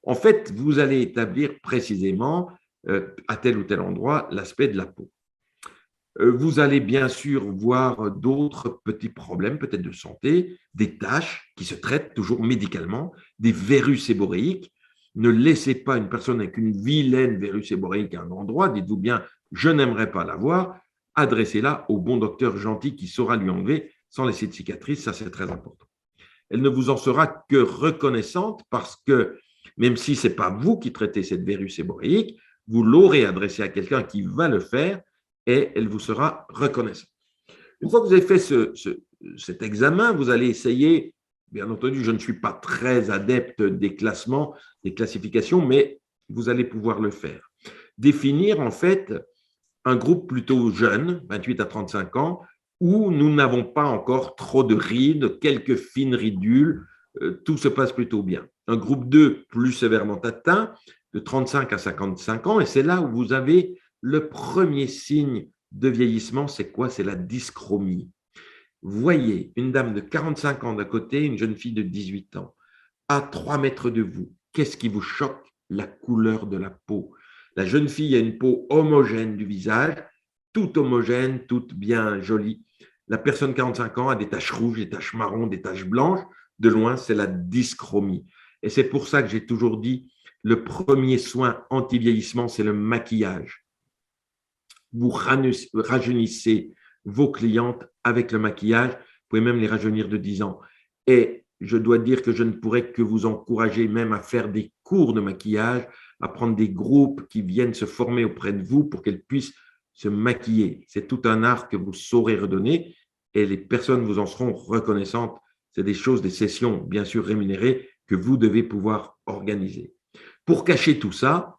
En fait, vous allez établir précisément à tel ou tel endroit l'aspect de la peau. Vous allez bien sûr voir d'autres petits problèmes, peut-être de santé, des taches qui se traitent toujours médicalement, des verrues séboréiques. Ne laissez pas une personne avec une vilaine verrue séboréique à un endroit, dites-vous bien, je n'aimerais pas la voir, adressez-la au bon docteur gentil qui saura lui enlever sans laisser de cicatrice, ça c'est très important. Elle ne vous en sera que reconnaissante parce que même si ce n'est pas vous qui traitez cette verrue séboréique, vous l'aurez adressée à quelqu'un qui va le faire et elle vous sera reconnaissante. Une fois que vous avez fait cet examen, vous allez essayer, bien entendu, je ne suis pas très adepte des classements, des classifications, mais vous allez pouvoir le faire. Définir en fait un groupe plutôt jeune, 28 à 35 ans, où nous n'avons pas encore trop de rides, quelques fines ridules, tout se passe plutôt bien. Un groupe 2 plus sévèrement atteint, de 35 à 55 ans, et c'est là où vous avez le premier signe de vieillissement, c'est quoi? C'est la dyschromie. Voyez une dame de 45 ans d'un côté, une jeune fille de 18 ans, à 3 mètres de vous. Qu'est-ce qui vous choque? La couleur de la peau. La jeune fille a une peau homogène du visage, toute homogène, toute bien jolie. La personne 45 ans a des taches rouges, des taches marron, des taches blanches. De loin, c'est la dyschromie. Et c'est pour ça que j'ai toujours dit, le premier soin anti-vieillissement, c'est le maquillage. Vous rajeunissez vos clientes avec le maquillage. Vous pouvez même les rajeunir de 10 ans. Et je dois dire que je ne pourrais que vous encourager même à faire des cours de maquillage, à prendre des groupes qui viennent se former auprès de vous pour qu'elles puissent se maquiller. C'est tout un art que vous saurez redonner et les personnes vous en seront reconnaissantes. C'est des choses, des sessions bien sûr rémunérées que vous devez pouvoir organiser. Pour cacher tout ça,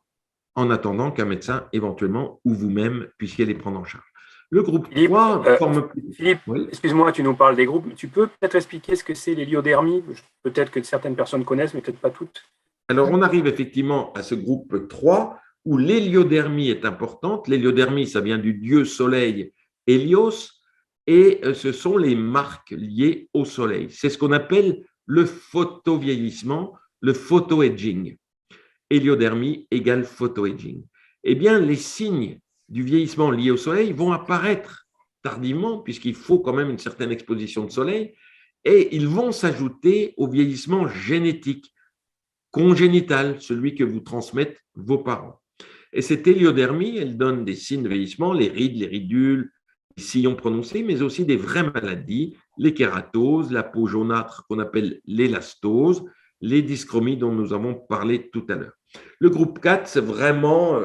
en attendant qu'un médecin éventuellement ou vous-même puissiez les prendre en charge. Le groupe Philippe, 3 forme… Philippe, oui. Excuse-moi, tu nous parles des groupes. Tu peux peut-être expliquer ce que c'est l'héliodermie? Peut-être que certaines personnes connaissent, mais peut-être pas toutes. Alors, on arrive effectivement à ce groupe 3 où l'héliodermie est importante. L'héliodermie, ça vient du dieu soleil Hélios et ce sont les marques liées au soleil. C'est ce qu'on appelle le photovieillissement, le photoaging. Héliodermie égale photoaging. Eh bien, les signes du vieillissement lié au soleil vont apparaître tardivement, puisqu'il faut quand même une certaine exposition de soleil, et ils vont s'ajouter au vieillissement génétique, congénital, celui que vous transmettent vos parents. Et cette héliodermie, elle donne des signes de vieillissement, les rides, les ridules, les sillons prononcés, mais aussi des vraies maladies, les kératoses, la peau jaunâtre qu'on appelle l'élastose, les dyschromies dont nous avons parlé tout à l'heure. Le groupe 4, c'est vraiment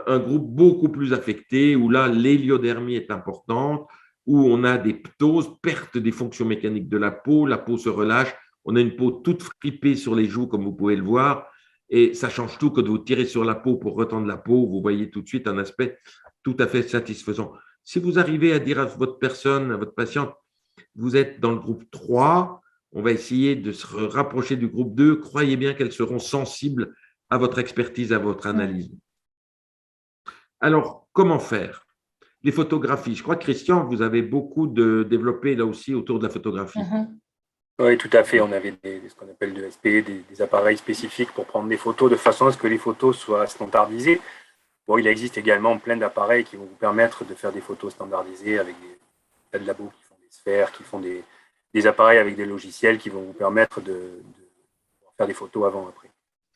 un groupe beaucoup plus affecté, où là, l'héliodermie est importante, où on a des ptoses, perte des fonctions mécaniques de la peau se relâche, on a une peau toute fripée sur les joues, comme vous pouvez le voir, et ça change tout que de vous tirer sur la peau pour retendre la peau, vous voyez tout de suite un aspect tout à fait satisfaisant. Si vous arrivez à dire à votre personne, à votre patiente, vous êtes dans le groupe 3, on va essayer de se rapprocher du groupe 2, croyez bien qu'elles seront sensibles à votre expertise, à votre analyse. Alors, comment faire? Les photographies. Je crois que Christian, vous avez beaucoup développé là aussi autour de la photographie. Oui, tout à fait. On avait ce qu'on appelle de SP, des appareils spécifiques pour prendre des photos de façon à ce que les photos soient standardisées. Bon, il existe également plein d'appareils qui vont vous permettre de faire des photos standardisées avec des labos qui font des sphères, qui font des appareils avec des logiciels qui vont vous permettre de faire des photos avant, après.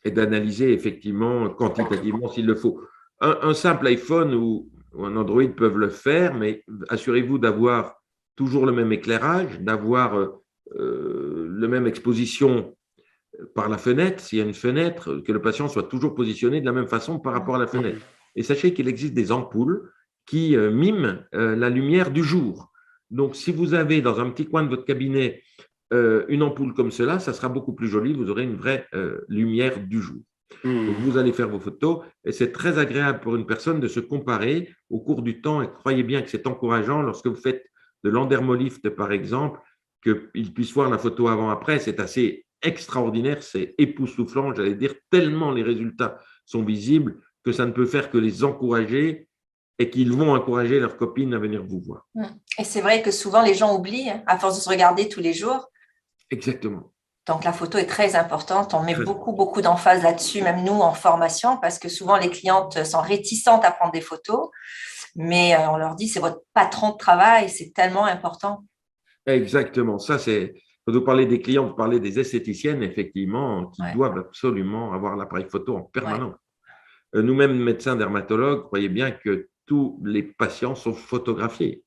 Et d'analyser effectivement quantitativement s'il le faut. Un simple iPhone ou un Android peuvent le faire, mais assurez-vous d'avoir toujours le même éclairage, d'avoir la même exposition par la fenêtre, s'il y a une fenêtre, que le patient soit toujours positionné de la même façon par rapport à la fenêtre. Et sachez qu'il existe des ampoules qui miment la lumière du jour. Donc, si vous avez dans un petit coin de votre cabinet une ampoule comme cela, ça sera beaucoup plus joli, vous aurez une vraie lumière du jour. Donc, vous allez faire vos photos et c'est très agréable pour une personne de se comparer au cours du temps et croyez bien que c'est encourageant lorsque vous faites de l'endermolift, par exemple, qu'il puisse voir la photo avant-après, c'est assez extraordinaire, c'est époustouflant, j'allais dire, tellement les résultats sont visibles que ça ne peut faire que les encourager et qu'ils vont encourager leurs copines à venir vous voir. Et c'est vrai que souvent, les gens oublient, à force de se regarder tous les jours. Exactement. Donc, la photo est très importante. On met beaucoup d'emphase là-dessus, même nous, en formation, parce que souvent, les clientes sont réticentes à prendre des photos. Mais on leur dit, c'est votre patron de travail, c'est tellement important. Exactement. Ça, c'est… Quand vous parlez des clients, vous parlez des esthéticiennes, effectivement, qui doivent absolument avoir l'appareil photo en permanence. Nous-mêmes, médecins dermatologues, croyez bien que tous les patients sont photographiés.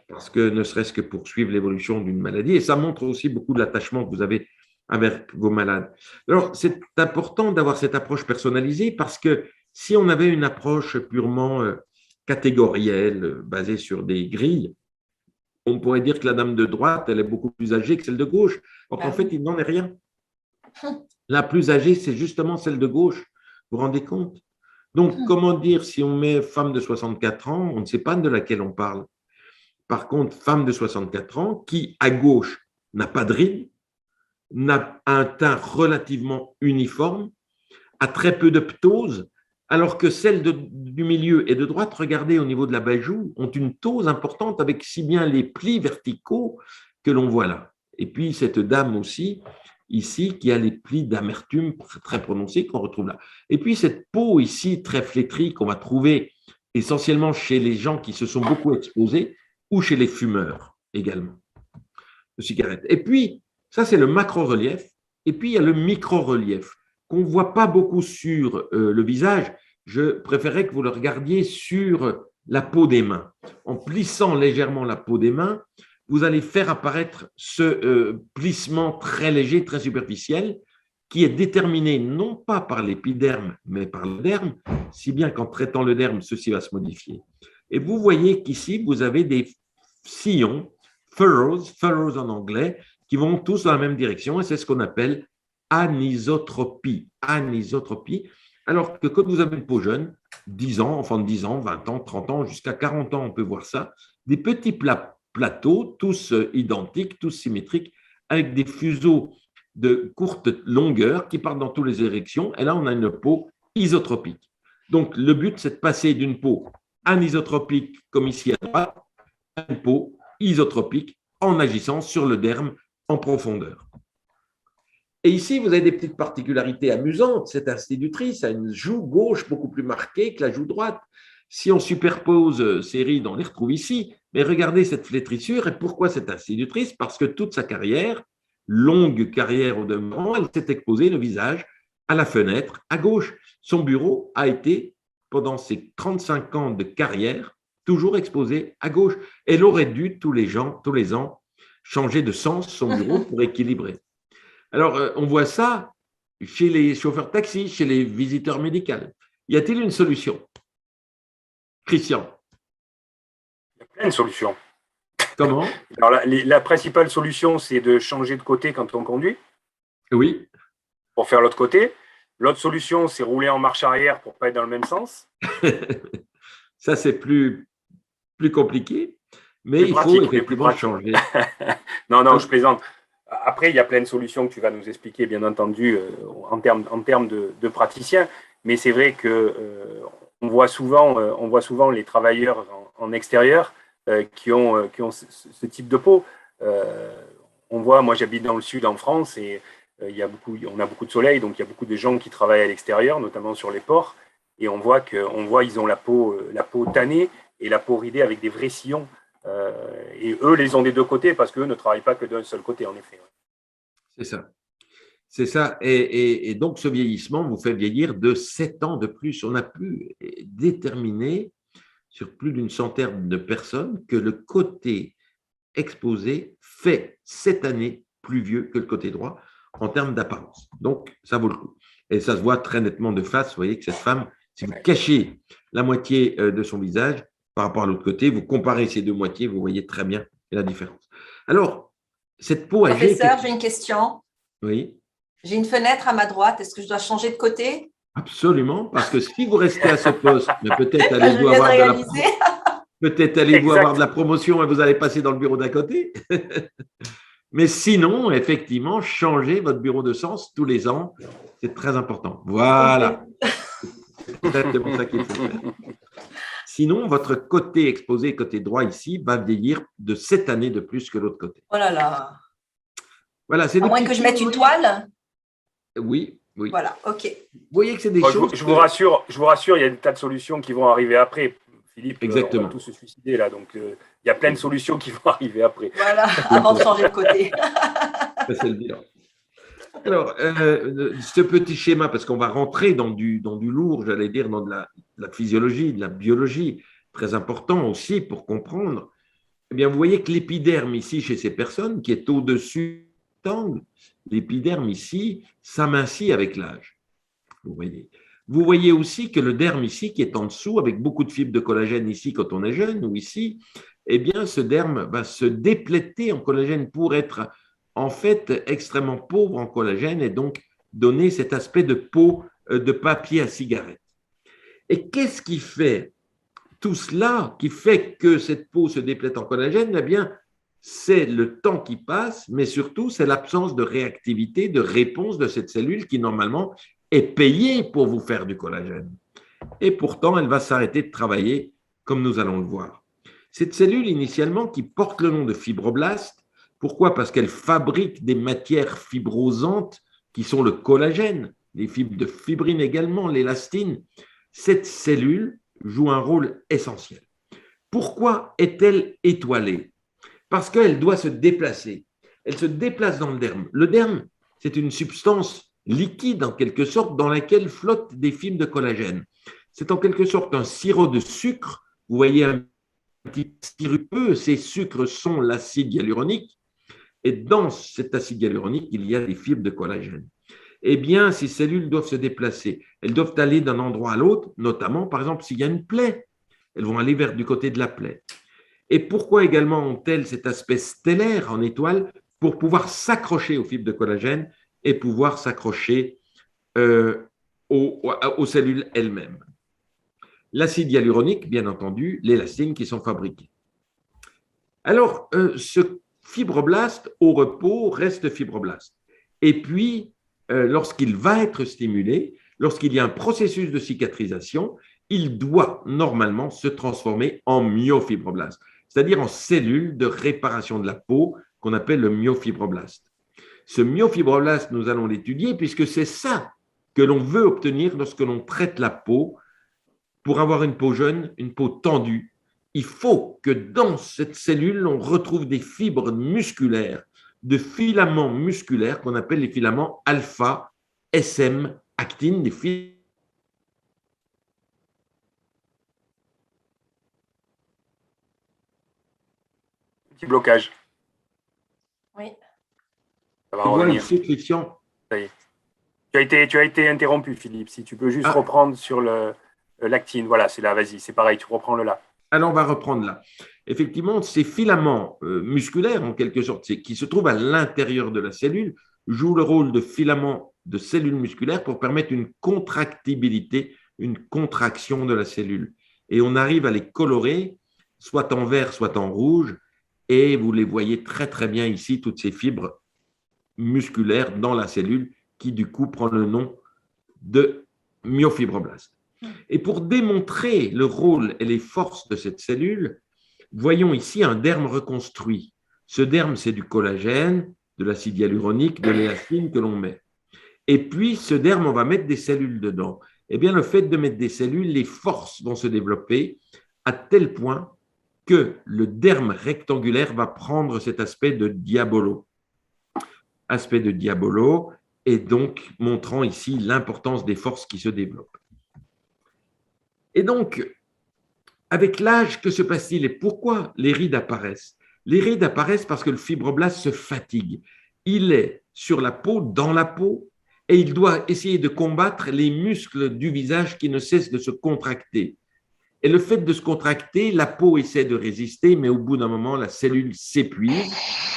Parce que ne serait-ce que pour suivre l'évolution d'une maladie. Et ça montre aussi beaucoup de l'attachement que vous avez avec vos malades. Alors, c'est important d'avoir cette approche personnalisée parce que si on avait une approche purement catégorielle, basée sur des grilles, on pourrait dire que la dame de droite, elle est beaucoup plus âgée que celle de gauche. Or, en fait, il n'en est rien. La plus âgée, c'est justement celle de gauche. Vous vous rendez compte? Donc, comment dire, si on met femme de 64 ans, on ne sait pas de laquelle on parle. Par contre, femme de 64 ans qui, à gauche, n'a pas de rides, n'a un teint relativement uniforme, a très peu de ptose, alors que celles du milieu et de droite, regardez au niveau de la bajoue, ont une ptose importante avec si bien les plis verticaux que l'on voit là. Et puis, cette dame aussi, ici, qui a les plis d'amertume très prononcés qu'on retrouve là. Et puis, cette peau ici, très flétrie, qu'on va trouver essentiellement chez les gens qui se sont beaucoup exposés ou chez les fumeurs également de cigarettes. Et puis, ça, c'est le macro-relief. Et puis, il y a le micro-relief qu'on ne voit pas beaucoup sur le visage. Je préférais que vous le regardiez sur la peau des mains. En plissant légèrement la peau des mains, vous allez faire apparaître ce plissement très léger, très superficiel, qui est déterminé non pas par l'épiderme, mais par le derme, si bien qu'en traitant le derme, ceci va se modifier. Et vous voyez qu'ici, vous avez des sillons, furrows en anglais, qui vont tous dans la même direction, et c'est ce qu'on appelle anisotropie. Anisotropie, alors que quand vous avez une peau jeune, 10 ans, enfant de 10 ans, 20 ans, 30 ans, jusqu'à 40 ans, on peut voir ça, des petits plateaux, tous identiques, tous symétriques, avec des fuseaux de courte longueur qui partent dans toutes les directions, et là, on a une peau isotropique. Donc, le but, c'est de passer d'une peau anisotropique, comme ici à droite, à une peau isotropique en agissant sur le derme en profondeur. Et ici, vous avez des petites particularités amusantes. Cette institutrice a une joue gauche beaucoup plus marquée que la joue droite. Si on superpose ces rides, on les retrouve ici. Mais regardez cette flétrissure. Et pourquoi cette institutrice? Parce que toute sa carrière, longue carrière au demeurant, elle s'est exposée le visage à la fenêtre à gauche. Son bureau a été, pendant ses 35 ans de carrière, toujours exposé à gauche. Elle aurait dû, tous les ans, changer de sens son bureau pour équilibrer. Alors, on voit ça chez les chauffeurs de taxi, chez les visiteurs médicaux. Y a-t-il une solution? Christian? Il y a plein de solutions. Comment? Alors, la principale solution, c'est de changer de côté quand on conduit. Oui. Pour faire l'autre côté. L'autre solution, c'est rouler en marche arrière pour ne pas être dans le même sens. Ça, c'est plus compliqué, mais il faut effectivement changer. Non, je plaisante. Après, il y a plein de solutions que tu vas nous expliquer, bien entendu, en termes de praticiens. Mais c'est vrai que on voit souvent les travailleurs en extérieur qui ont ce type de peau. On voit, moi j'habite dans le sud en France et on a beaucoup de soleil, donc il y a beaucoup de gens qui travaillent à l'extérieur, notamment sur les ports. Et on voit ils ont la peau tannée et la peau ridée avec des vrais sillons. Et eux les ont des deux côtés parce qu'eux ne travaillent pas que d'un seul côté, en effet. C'est ça. Et donc, ce vieillissement vous fait vieillir de 7 ans de plus. On a pu déterminer sur plus d'une centaine de personnes que le côté exposé fait 7 années plus vieux que le côté droit en termes d'apparence. Donc, ça vaut le coup. Et ça se voit très nettement de face. Vous voyez que cette femme, si vous cachez la moitié de son visage par rapport à l'autre côté, vous comparez ces deux moitiés, vous voyez très bien la différence. Alors, cette peau âgée… Professeur, j'ai une question. Oui. J'ai une fenêtre à ma droite. Est-ce que je dois changer de côté? Absolument, parce que si vous restez à ce poste, peut-être allez-vous avoir de la promotion et vous allez passer dans le bureau d'à côté. Mais sinon, effectivement, changez votre bureau de sens tous les ans. C'est très important. Voilà. C'est exactement ça qu'il faut faire. Sinon, votre côté exposé, côté droit ici, va vieillir de 7 années de plus que l'autre côté. Oh là là. Voilà, à moins que je mette une toile. Oui. Voilà, ok. Vous voyez que c'est des choses… Je vous rassure, il y a des tas de solutions qui vont arriver après. Philippe, exactement. On va tous se suicider là, donc il y a plein de solutions qui vont arriver après. Voilà, avant de changer de côté. C'est le bilan. Alors, ce petit schéma, parce qu'on va rentrer dans du lourd, j'allais dire, dans de la physiologie, de la biologie, très important aussi pour comprendre. Eh bien, vous voyez que l'épiderme ici, chez ces personnes, qui est au-dessus de l'angle, l'épiderme ici s'amincit avec l'âge. Vous voyez aussi que le derme ici, qui est en dessous, avec beaucoup de fibres de collagène ici quand on est jeune, ou ici, eh bien, ce derme va se dépléter en collagène pour être en fait extrêmement pauvre en collagène et donc donner cet aspect de peau de papier à cigarette. Et qu'est-ce qui fait tout cela, qui fait que cette peau se déplète en collagène? Eh bien, c'est le temps qui passe, mais surtout, c'est l'absence de réactivité, de réponse de cette cellule qui, normalement, est payée pour vous faire du collagène. Et pourtant, elle va s'arrêter de travailler, comme nous allons le voir. Cette cellule, initialement, qui porte le nom de fibroblast, Pourquoi? Parce qu'elle fabrique des matières fibrosantes qui sont le collagène, les fibres de fibrine également, l'élastine. Cette cellule joue un rôle essentiel. Pourquoi est-elle étoilée? Parce qu'elle doit se déplacer. Elle se déplace dans le derme. Le derme, c'est une substance liquide en quelque sorte dans laquelle flottent des fibres de collagène. C'est en quelque sorte un sirop de sucre. Vous voyez un petit sirupeux, ces sucres sont l'acide hyaluronique. Et dans cet acide hyaluronique, il y a des fibres de collagène. Eh bien, ces cellules doivent se déplacer. Elles doivent aller d'un endroit à l'autre, notamment, par exemple, s'il y a une plaie. Elles vont aller vers du côté de la plaie. Et pourquoi également ont-elles cet aspect stellaire en étoile? Pour pouvoir s'accrocher aux fibres de collagène et pouvoir s'accrocher aux cellules elles-mêmes. L'acide hyaluronique, bien entendu, l'élastine qui sont fabriquées. Alors, ce fibroblast au repos reste fibroblast. Et puis, lorsqu'il va être stimulé, lorsqu'il y a un processus de cicatrisation, il doit normalement se transformer en myofibroblaste, c'est-à-dire en cellule de réparation de la peau qu'on appelle le myofibroblaste. Ce myofibroblaste, nous allons l'étudier puisque c'est ça que l'on veut obtenir lorsque l'on traite la peau pour avoir une peau jeune, une peau tendue. Il faut que dans cette cellule, on retrouve des fibres musculaires, de filaments musculaires qu'on appelle les filaments alpha, SM, actine, des filaments. Petit blocage. Oui. Ça va On voit une revenir. sécrétion. Ça y est. Tu as été interrompu, Philippe. Si tu peux juste reprendre sur l'actine. Voilà, c'est là, vas-y, c'est pareil, tu reprends le là. Alors, on va reprendre là. Effectivement, ces filaments musculaires, en quelque sorte, qui se trouvent à l'intérieur de la cellule, jouent le rôle de filaments de cellules musculaires pour permettre une contractibilité, une contraction de la cellule. Et on arrive à les colorer, soit en vert, soit en rouge, et vous les voyez très, très bien ici, toutes ces fibres musculaires dans la cellule, qui du coup prend le nom de myofibroblaste. Et pour démontrer le rôle et les forces de cette cellule, voyons ici un derme reconstruit. Ce derme, c'est du collagène, de l'acide hyaluronique, de l'élastine que l'on met. Et puis, ce derme, on va mettre des cellules dedans. Eh bien, le fait de mettre des cellules, les forces vont se développer à tel point que le derme rectangulaire va prendre cet aspect de diabolo. Aspect de diabolo, et donc montrant ici l'importance des forces qui se développent. Et donc, avec l'âge, que se passe-t-il et pourquoi les rides apparaissent? Les rides apparaissent parce que le fibroblast se fatigue. Il est sur la peau, dans la peau, et il doit essayer de combattre les muscles du visage qui ne cessent de se contracter. Et le fait de se contracter, la peau essaie de résister, mais au bout d'un moment, la cellule s'épuise,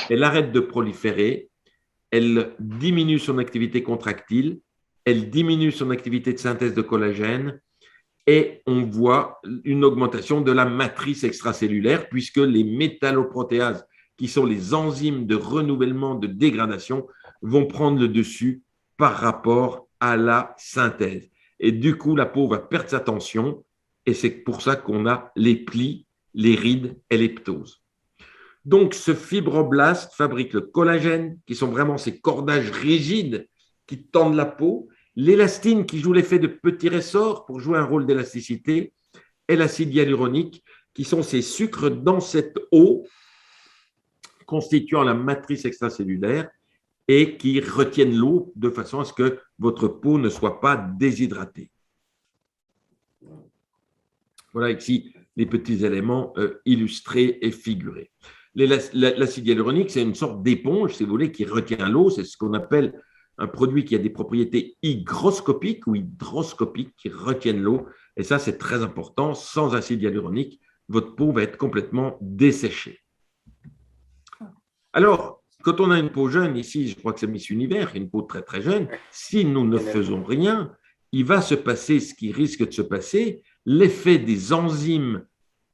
elle arrête de proliférer, elle diminue son activité contractile, elle diminue son activité de synthèse de collagène, et on voit une augmentation de la matrice extracellulaire puisque les métalloprotéases, qui sont les enzymes de renouvellement, de dégradation, vont prendre le dessus par rapport à la synthèse. Et du coup, la peau va perdre sa tension et c'est pour ça qu'on a les plis, les rides et les ptoses. Donc, ce fibroblast fabrique le collagène, qui sont vraiment ces cordages rigides qui tendent la peau, l'élastine qui joue l'effet de petits ressorts pour jouer un rôle d'élasticité, et l'acide hyaluronique qui sont ces sucres dans cette eau constituant la matrice extracellulaire et qui retiennent l'eau de façon à ce que votre peau ne soit pas déshydratée. Voilà ici les petits éléments illustrés et figurés. L'acide hyaluronique, c'est une sorte d'éponge, si vous voulez, qui retient l'eau. C'est ce qu'on appelle un produit qui a des propriétés hygroscopiques ou hydroscopiques qui retiennent l'eau. Et ça, c'est très important. Sans acide hyaluronique, votre peau va être complètement desséchée. Alors, quand on a une peau jeune, ici, je crois que c'est Miss Univers, une peau très, très jeune, si nous ne faisons rien, il va se passer ce qui risque de se passer, l'effet des enzymes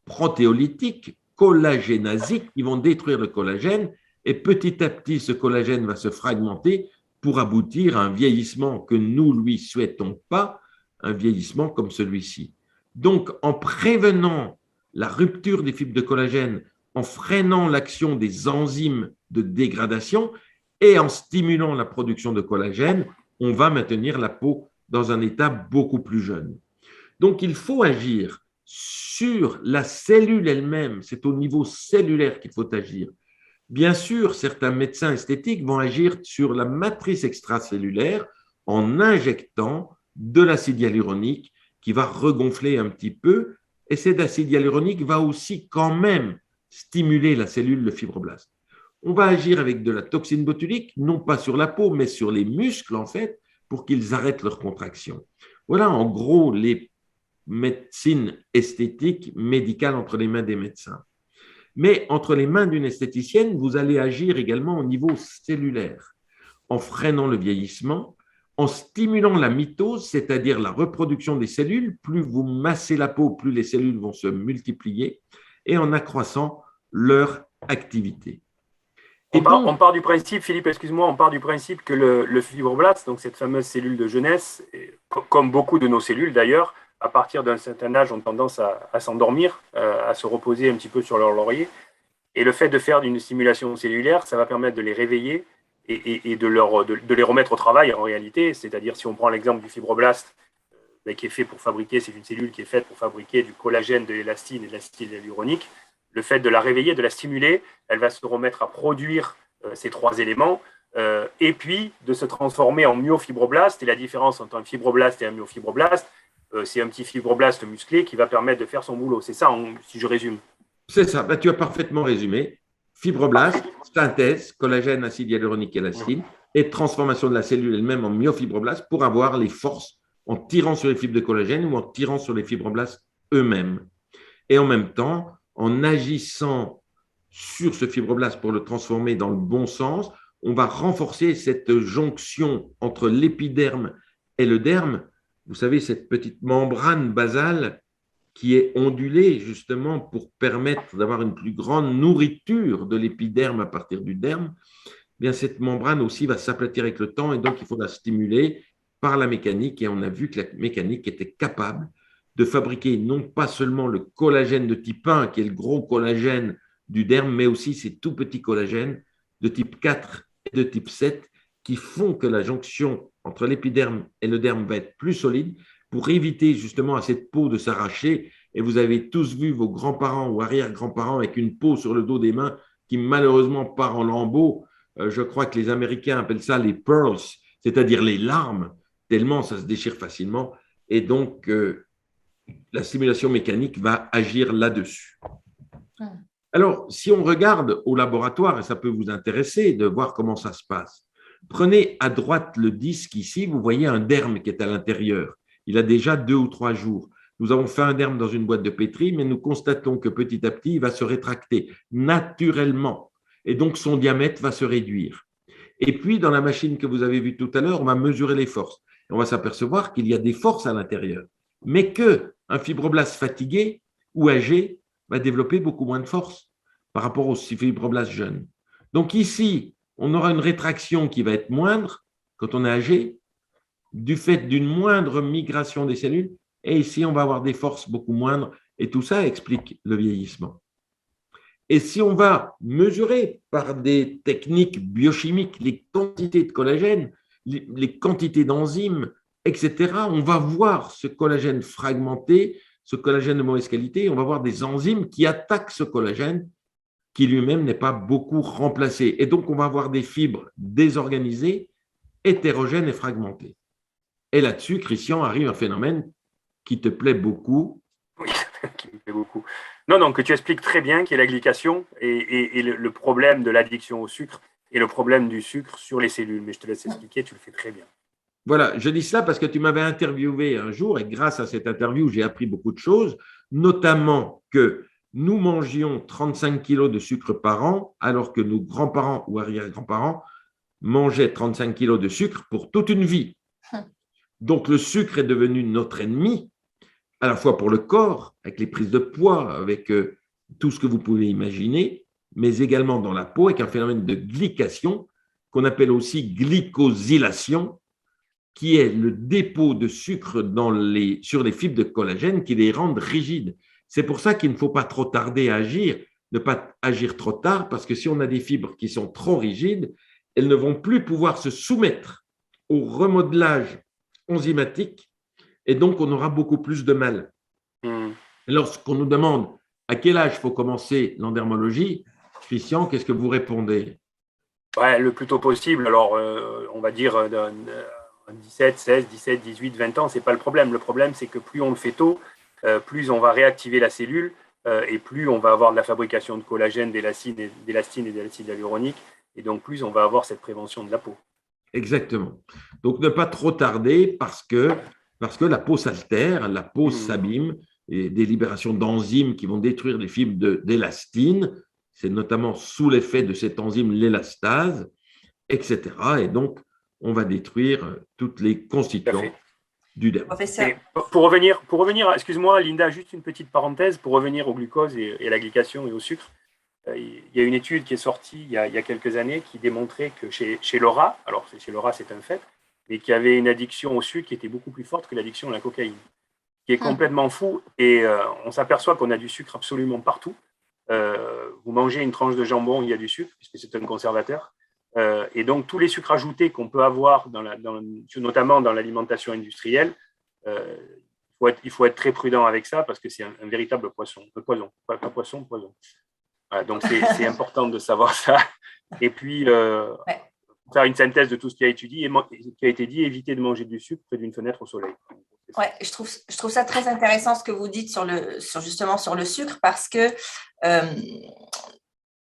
protéolytiques, collagénasiques, qui vont détruire le collagène, et petit à petit, ce collagène va se fragmenter pour aboutir à un vieillissement que nous lui souhaitons pas, un vieillissement comme celui-ci. Donc, en prévenant la rupture des fibres de collagène, en freinant l'action des enzymes de dégradation et en stimulant la production de collagène, on va maintenir la peau dans un état beaucoup plus jeune. Donc, il faut agir sur la cellule elle-même. C'est au niveau cellulaire qu'il faut agir. Bien sûr, certains médecins esthétiques vont agir sur la matrice extracellulaire en injectant de l'acide hyaluronique qui va regonfler un petit peu. Et cet acide hyaluronique va aussi quand même stimuler la cellule, le fibroblast. On va agir avec de la toxine botulique, non pas sur la peau, mais sur les muscles, en fait, pour qu'ils arrêtent leur contraction. Voilà, en gros, les médecines esthétiques médicales entre les mains des médecins. Mais entre les mains d'une esthéticienne, vous allez agir également au niveau cellulaire, en freinant le vieillissement, en stimulant la mitose, c'est-à-dire la reproduction des cellules. Plus vous massez la peau, plus les cellules vont se multiplier, et en accroissant leur activité. On part du principe, Philippe, excuse-moi, on part du principe que le fibroblast, donc cette fameuse cellule de jeunesse, comme beaucoup de nos cellules d'ailleurs, à partir d'un certain âge, ont tendance à s'endormir, à se reposer un petit peu sur leur laurier. Et le fait de faire une stimulation cellulaire, ça va permettre de les réveiller et de les remettre au travail en réalité. C'est-à-dire, si on prend l'exemple du fibroblast, qui est fait pour fabriquer, c'est une cellule qui est faite pour fabriquer du collagène, de l'élastine et de l'acide hyaluronique. Le fait de la réveiller, de la stimuler, elle va se remettre à produire ces trois éléments et puis de se transformer en myofibroblaste. Et la différence entre un fibroblast et un myofibroblast, c'est un petit fibroblast musclé qui va permettre de faire son boulot. C'est ça, si je résume. C'est ça, ben, tu as parfaitement résumé. Fibroblast, synthèse, collagène, acide hyaluronique et élastine, et transformation de la cellule elle-même en myofibroblast pour avoir les forces en tirant sur les fibres de collagène ou en tirant sur les fibroblastes eux-mêmes. Et en même temps, en agissant sur ce fibroblast pour le transformer dans le bon sens, on va renforcer cette jonction entre l'épiderme et le derme. Vous savez, cette petite membrane basale qui est ondulée justement pour permettre d'avoir une plus grande nourriture de l'épiderme à partir du derme. Bien, cette membrane aussi va s'aplatir avec le temps et donc il faut la stimuler par la mécanique. Et on a vu que la mécanique était capable de fabriquer non pas seulement le collagène de type 1, qui est le gros collagène du derme, mais aussi ces tout petits collagènes de type 4 et de type 7 qui font que la jonction entre l'épiderme et le derme va être plus solide pour éviter justement à cette peau de s'arracher. Et vous avez tous vu vos grands-parents ou arrière-grands-parents avec une peau sur le dos des mains qui malheureusement part en lambeaux. Je crois que les Américains appellent ça les pearls, c'est-à-dire les larmes, tellement ça se déchire facilement. Et donc, la stimulation mécanique va agir là-dessus. Alors, si on regarde au laboratoire, et ça peut vous intéresser de voir comment ça se passe, prenez à droite le disque ici, vous voyez un derme qui est à l'intérieur. Il a déjà 2 ou 3 jours. Nous avons fait un derme dans une boîte de pétri, mais nous constatons que petit à petit, il va se rétracter naturellement. Et donc, son diamètre va se réduire. Et puis, dans la machine que vous avez vue tout à l'heure, on va mesurer les forces. Et on va s'apercevoir qu'il y a des forces à l'intérieur, mais qu'un fibroblast fatigué ou âgé va développer beaucoup moins de force par rapport aux fibroblastes jeunes. Donc ici, on aura une rétraction qui va être moindre quand on est âgé, du fait d'une moindre migration des cellules, et ici, on va avoir des forces beaucoup moindres, et tout ça explique le vieillissement. Et si on va mesurer par des techniques biochimiques les quantités de collagène, les quantités d'enzymes, etc., on va voir ce collagène fragmenté, ce collagène de mauvaise qualité, on va voir des enzymes qui attaquent ce collagène qui lui-même n'est pas beaucoup remplacé. Et donc, on va avoir des fibres désorganisées, hétérogènes et fragmentées. Et là-dessus, Christian, arrive un phénomène qui te plaît beaucoup. Oui, qui me plaît beaucoup. Non, que tu expliques très bien, qui est la glycation et le problème de l'addiction au sucre et le problème du sucre sur les cellules. Mais je te laisse expliquer, tu le fais très bien. Voilà, je dis cela parce que tu m'avais interviewé un jour et grâce à cette interview, j'ai appris beaucoup de choses, notamment que nous mangions 35 kilos de sucre par an alors que nos grands-parents ou arrière-grands-parents mangeaient 35 kilos de sucre pour toute une vie. Donc, le sucre est devenu notre ennemi, à la fois pour le corps, avec les prises de poids, avec tout ce que vous pouvez imaginer, mais également dans la peau, avec un phénomène de glycation qu'on appelle aussi glycosylation, qui est le dépôt de sucre sur les fibres de collagène qui les rendent rigides. C'est pour ça qu'il ne faut pas trop tarder à agir. ne pas agir trop tard, parce que si on a des fibres qui sont trop rigides, elles ne vont plus pouvoir se soumettre au remodelage enzymatique et donc on aura beaucoup plus de mal. Lorsqu'on nous demande à quel âge il faut commencer l'endermologie, Christian, qu'est-ce que vous répondez? Ouais, le plus tôt possible. Alors, on va dire 17, 16, 17, 18, 20 ans, ce n'est pas le problème. Le problème, c'est que plus on le fait tôt, plus on va réactiver la cellule et plus on va avoir de la fabrication de collagène, d'élastine et de l'acide hyaluronique. Et donc, plus on va avoir cette prévention de la peau. Exactement. Donc, ne pas trop tarder parce que la peau s'altère, la peau s'abîme, et des libérations d'enzymes qui vont détruire les fibres d'élastine. C'est notamment sous l'effet de cette enzyme, l'élastase, etc. Et donc, on va détruire toutes les constituants du derme. Pour revenir, excuse-moi Linda, juste une petite parenthèse, pour revenir au glucose et à la glycation et au sucre. Il y a une étude qui est sortie il y a quelques années qui démontrait que chez le rat, alors chez le rat c'est un fait, mais qu'il y avait une addiction au sucre qui était beaucoup plus forte que l'addiction à la cocaïne, qui est complètement fou. Et on s'aperçoit qu'on a du sucre absolument partout. Vous mangez une tranche de jambon, il y a du sucre, puisque c'est un conservateur. Et donc, tous les sucres ajoutés qu'on peut avoir, notamment dans l'alimentation industrielle, il faut être très prudent avec ça parce que c'est un véritable poison. Poison. Voilà, donc, c'est important de savoir ça. Et puis, faire une synthèse de tout ce qui a été dit, éviter de manger du sucre près d'une fenêtre au soleil. Ouais, je trouve ça très intéressant ce que vous dites justement sur le sucre parce que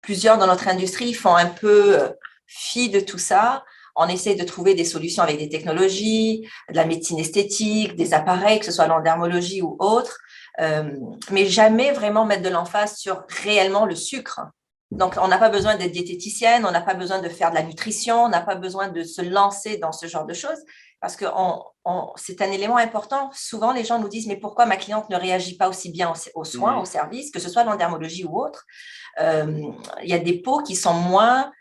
plusieurs dans notre industrie font un peu fi de tout ça. On essaie de trouver des solutions avec des technologies, de la médecine esthétique, des appareils, que ce soit l'endermologie ou autre, mais jamais vraiment mettre de l'emphase sur réellement le sucre. Donc, on n'a pas besoin d'être diététicienne, on n'a pas besoin de faire de la nutrition, on n'a pas besoin de se lancer dans ce genre de choses parce que c'est un élément important. Souvent, les gens nous disent « mais pourquoi ma cliente ne réagit pas aussi bien aux soins, aux services, que ce soit l'endermologie ou autre ?» Il y a des peaux qui sont moins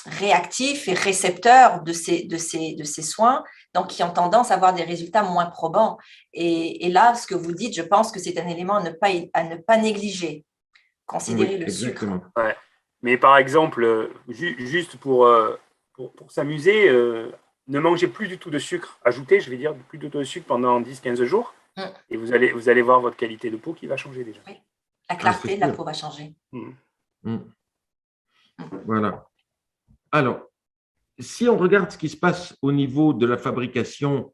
réactifs et récepteurs de ces soins, donc qui ont tendance à avoir des résultats moins probants. Et là, ce que vous dites, je pense que c'est un élément à ne pas négliger. Considérer le sucre. Ouais. Mais par exemple, juste pour s'amuser, ne mangez plus du tout de sucre ajouté, je vais dire plus du tout de sucre pendant 10-15 jours, et vous allez voir votre qualité de peau qui va changer déjà. Oui. La clarté de la peau va changer. Voilà. Alors, si on regarde ce qui se passe au niveau de la fabrication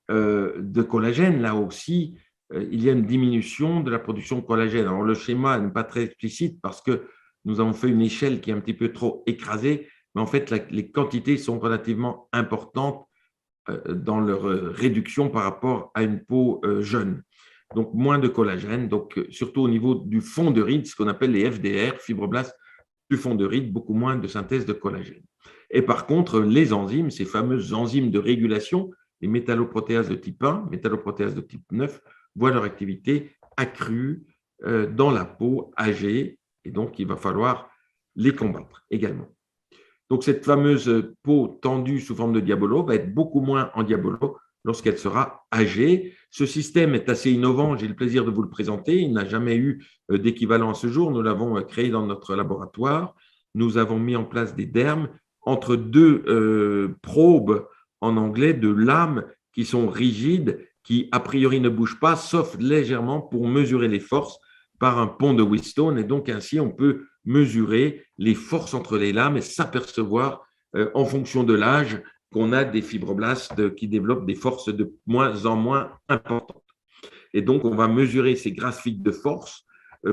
de collagène, là aussi, il y a une diminution de la production de collagène. Alors, le schéma n'est pas très explicite parce que nous avons fait une échelle qui est un petit peu trop écrasée, mais en fait, les quantités sont relativement importantes dans leur réduction par rapport à une peau jeune. Donc, moins de collagène, donc surtout au niveau du fond de ride, ce qu'on appelle les FDR, fibroblastes du fond de ride, beaucoup moins de synthèse de collagène. Et par contre, les enzymes, ces fameuses enzymes de régulation, les métalloprotéases de type 1, métalloprotéases de type 9, voient leur activité accrue dans la peau âgée, et donc il va falloir les combattre également. Donc cette fameuse peau tendue sous forme de diabolo va être beaucoup moins en diabolo lorsqu'elle sera âgée. Ce système est assez innovant, j'ai le plaisir de vous le présenter, il n'a jamais eu d'équivalent à ce jour, nous l'avons créé dans notre laboratoire, nous avons mis en place des dermes entre deux probes en anglais de lames qui sont rigides, qui a priori ne bougent pas, sauf légèrement pour mesurer les forces par un pont de Wheatstone. Et donc ainsi, on peut mesurer les forces entre les lames et s'apercevoir en fonction de l'âge qu'on a des fibroblastes qui développent des forces de moins en moins importantes. Et donc, on va mesurer ces graphiques de force.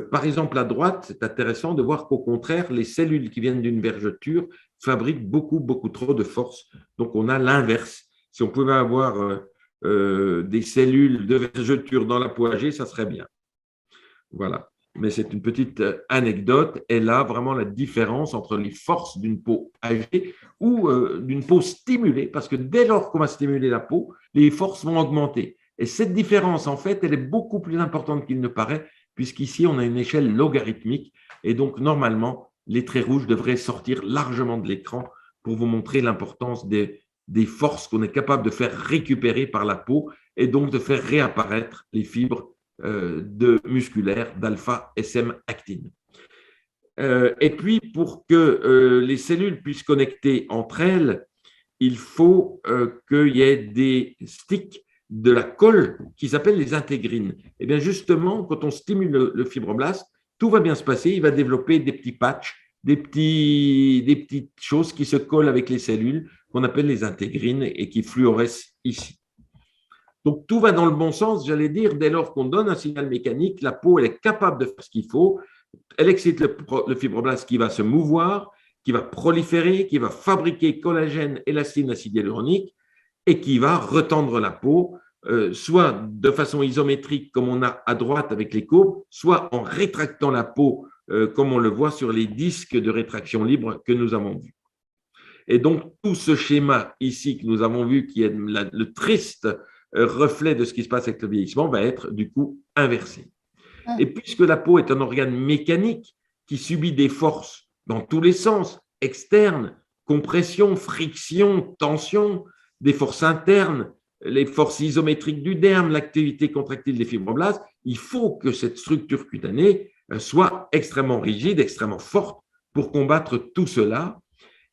Par exemple, à droite, c'est intéressant de voir qu'au contraire, les cellules qui viennent d'une vergeture fabriquent beaucoup, beaucoup trop de force. Donc, on a l'inverse. Si on pouvait avoir des cellules de vergeture dans la peau âgée, ça serait bien. Voilà. Mais c'est une petite anecdote. Et là, vraiment la différence entre les forces d'une peau âgée ou d'une peau stimulée, parce que dès lors qu'on va stimuler la peau, les forces vont augmenter. Et cette différence, en fait, elle est beaucoup plus importante qu'il ne paraît, puisqu'ici, on a une échelle logarithmique. Et donc, normalement, les traits rouges devraient sortir largement de l'écran pour vous montrer l'importance des forces qu'on est capable de faire récupérer par la peau et donc de faire réapparaître les fibres musculaires d'alpha-SM-actine. Et puis, pour que les cellules puissent connecter entre elles, il faut qu'il y ait des sticks de la colle qui s'appellent les intégrines. Et bien justement, quand on stimule le fibroblast, tout va bien se passer. Il va développer des petits patchs, des petites choses qui se collent avec les cellules qu'on appelle les intégrines et qui fluorescent ici. Donc, tout va dans le bon sens, j'allais dire, dès lors qu'on donne un signal mécanique, la peau, elle est capable de faire ce qu'il faut. Elle excite le fibroblast qui va se mouvoir, qui va proliférer, qui va fabriquer collagène, élastine, acide hyaluronique et qui va retendre la peau, soit de façon isométrique, comme on a à droite avec les courbes, soit en rétractant la peau, comme on le voit sur les disques de rétraction libre que nous avons vus. Et donc, tout ce schéma ici que nous avons vu, qui est le triste reflet de ce qui se passe avec le vieillissement, va être du coup inversé. Et puisque la peau est un organe mécanique qui subit des forces dans tous les sens, externes, compression, friction, tension, des forces internes, les forces isométriques du derme, l'activité contractile des fibroblastes, il faut que cette structure cutanée soit extrêmement rigide, extrêmement forte pour combattre tout cela.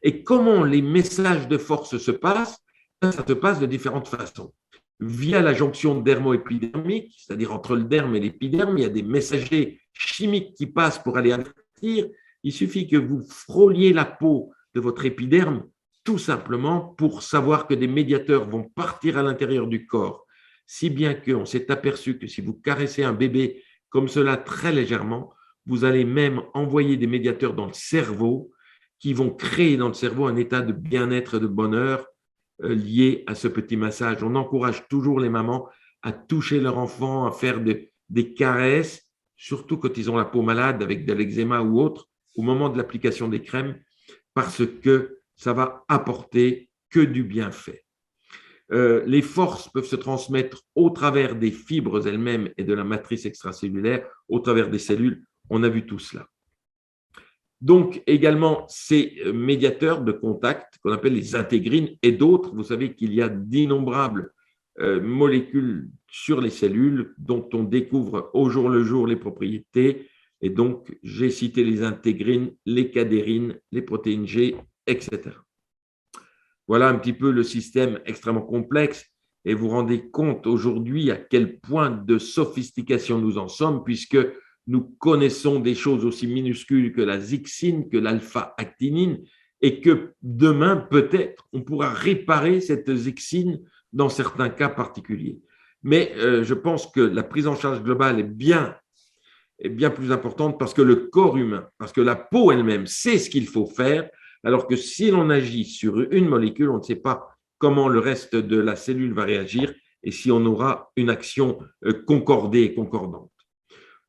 Et comment les messages de force se passent? Ça se passe de différentes façons. Via la jonction dermo-épidermique, c'est-à-dire entre le derme et l'épiderme, il y a des messagers chimiques qui passent pour aller avertir. Il suffit que vous frôliez la peau de votre épiderme, tout simplement pour savoir que des médiateurs vont partir à l'intérieur du corps. Si bien qu'on s'est aperçu que si vous caressez un bébé comme cela très légèrement, vous allez même envoyer des médiateurs dans le cerveau qui vont créer dans le cerveau un état de bien-être et de bonheur lié à ce petit massage. On encourage toujours les mamans à toucher leur enfant, à faire des caresses, surtout quand ils ont la peau malade avec de l'eczéma ou autre, au moment de l'application des crèmes, parce que ça va apporter que du bienfait. Les forces peuvent se transmettre au travers des fibres elles-mêmes et de la matrice extracellulaire, au travers des cellules. On a vu tout cela. Donc, également, ces médiateurs de contact qu'on appelle les intégrines et d'autres, vous savez qu'il y a d'innombrables molécules sur les cellules dont on découvre au jour le jour les propriétés. Et donc, j'ai cité les intégrines, les cadérines, les protéines G, etc. Voilà un petit peu le système extrêmement complexe. Et vous vous rendez compte aujourd'hui à quel point de sophistication nous en sommes, puisque nous connaissons des choses aussi minuscules que la zixine, que l'alpha-actinine, et que demain, peut-être, on pourra réparer cette zixine dans certains cas particuliers. Mais je pense que la prise en charge globale est bien plus importante parce que le corps humain, parce que la peau elle-même sait ce qu'il faut faire, alors que si l'on agit sur une molécule, on ne sait pas comment le reste de la cellule va réagir et si on aura une action concordée et concordante.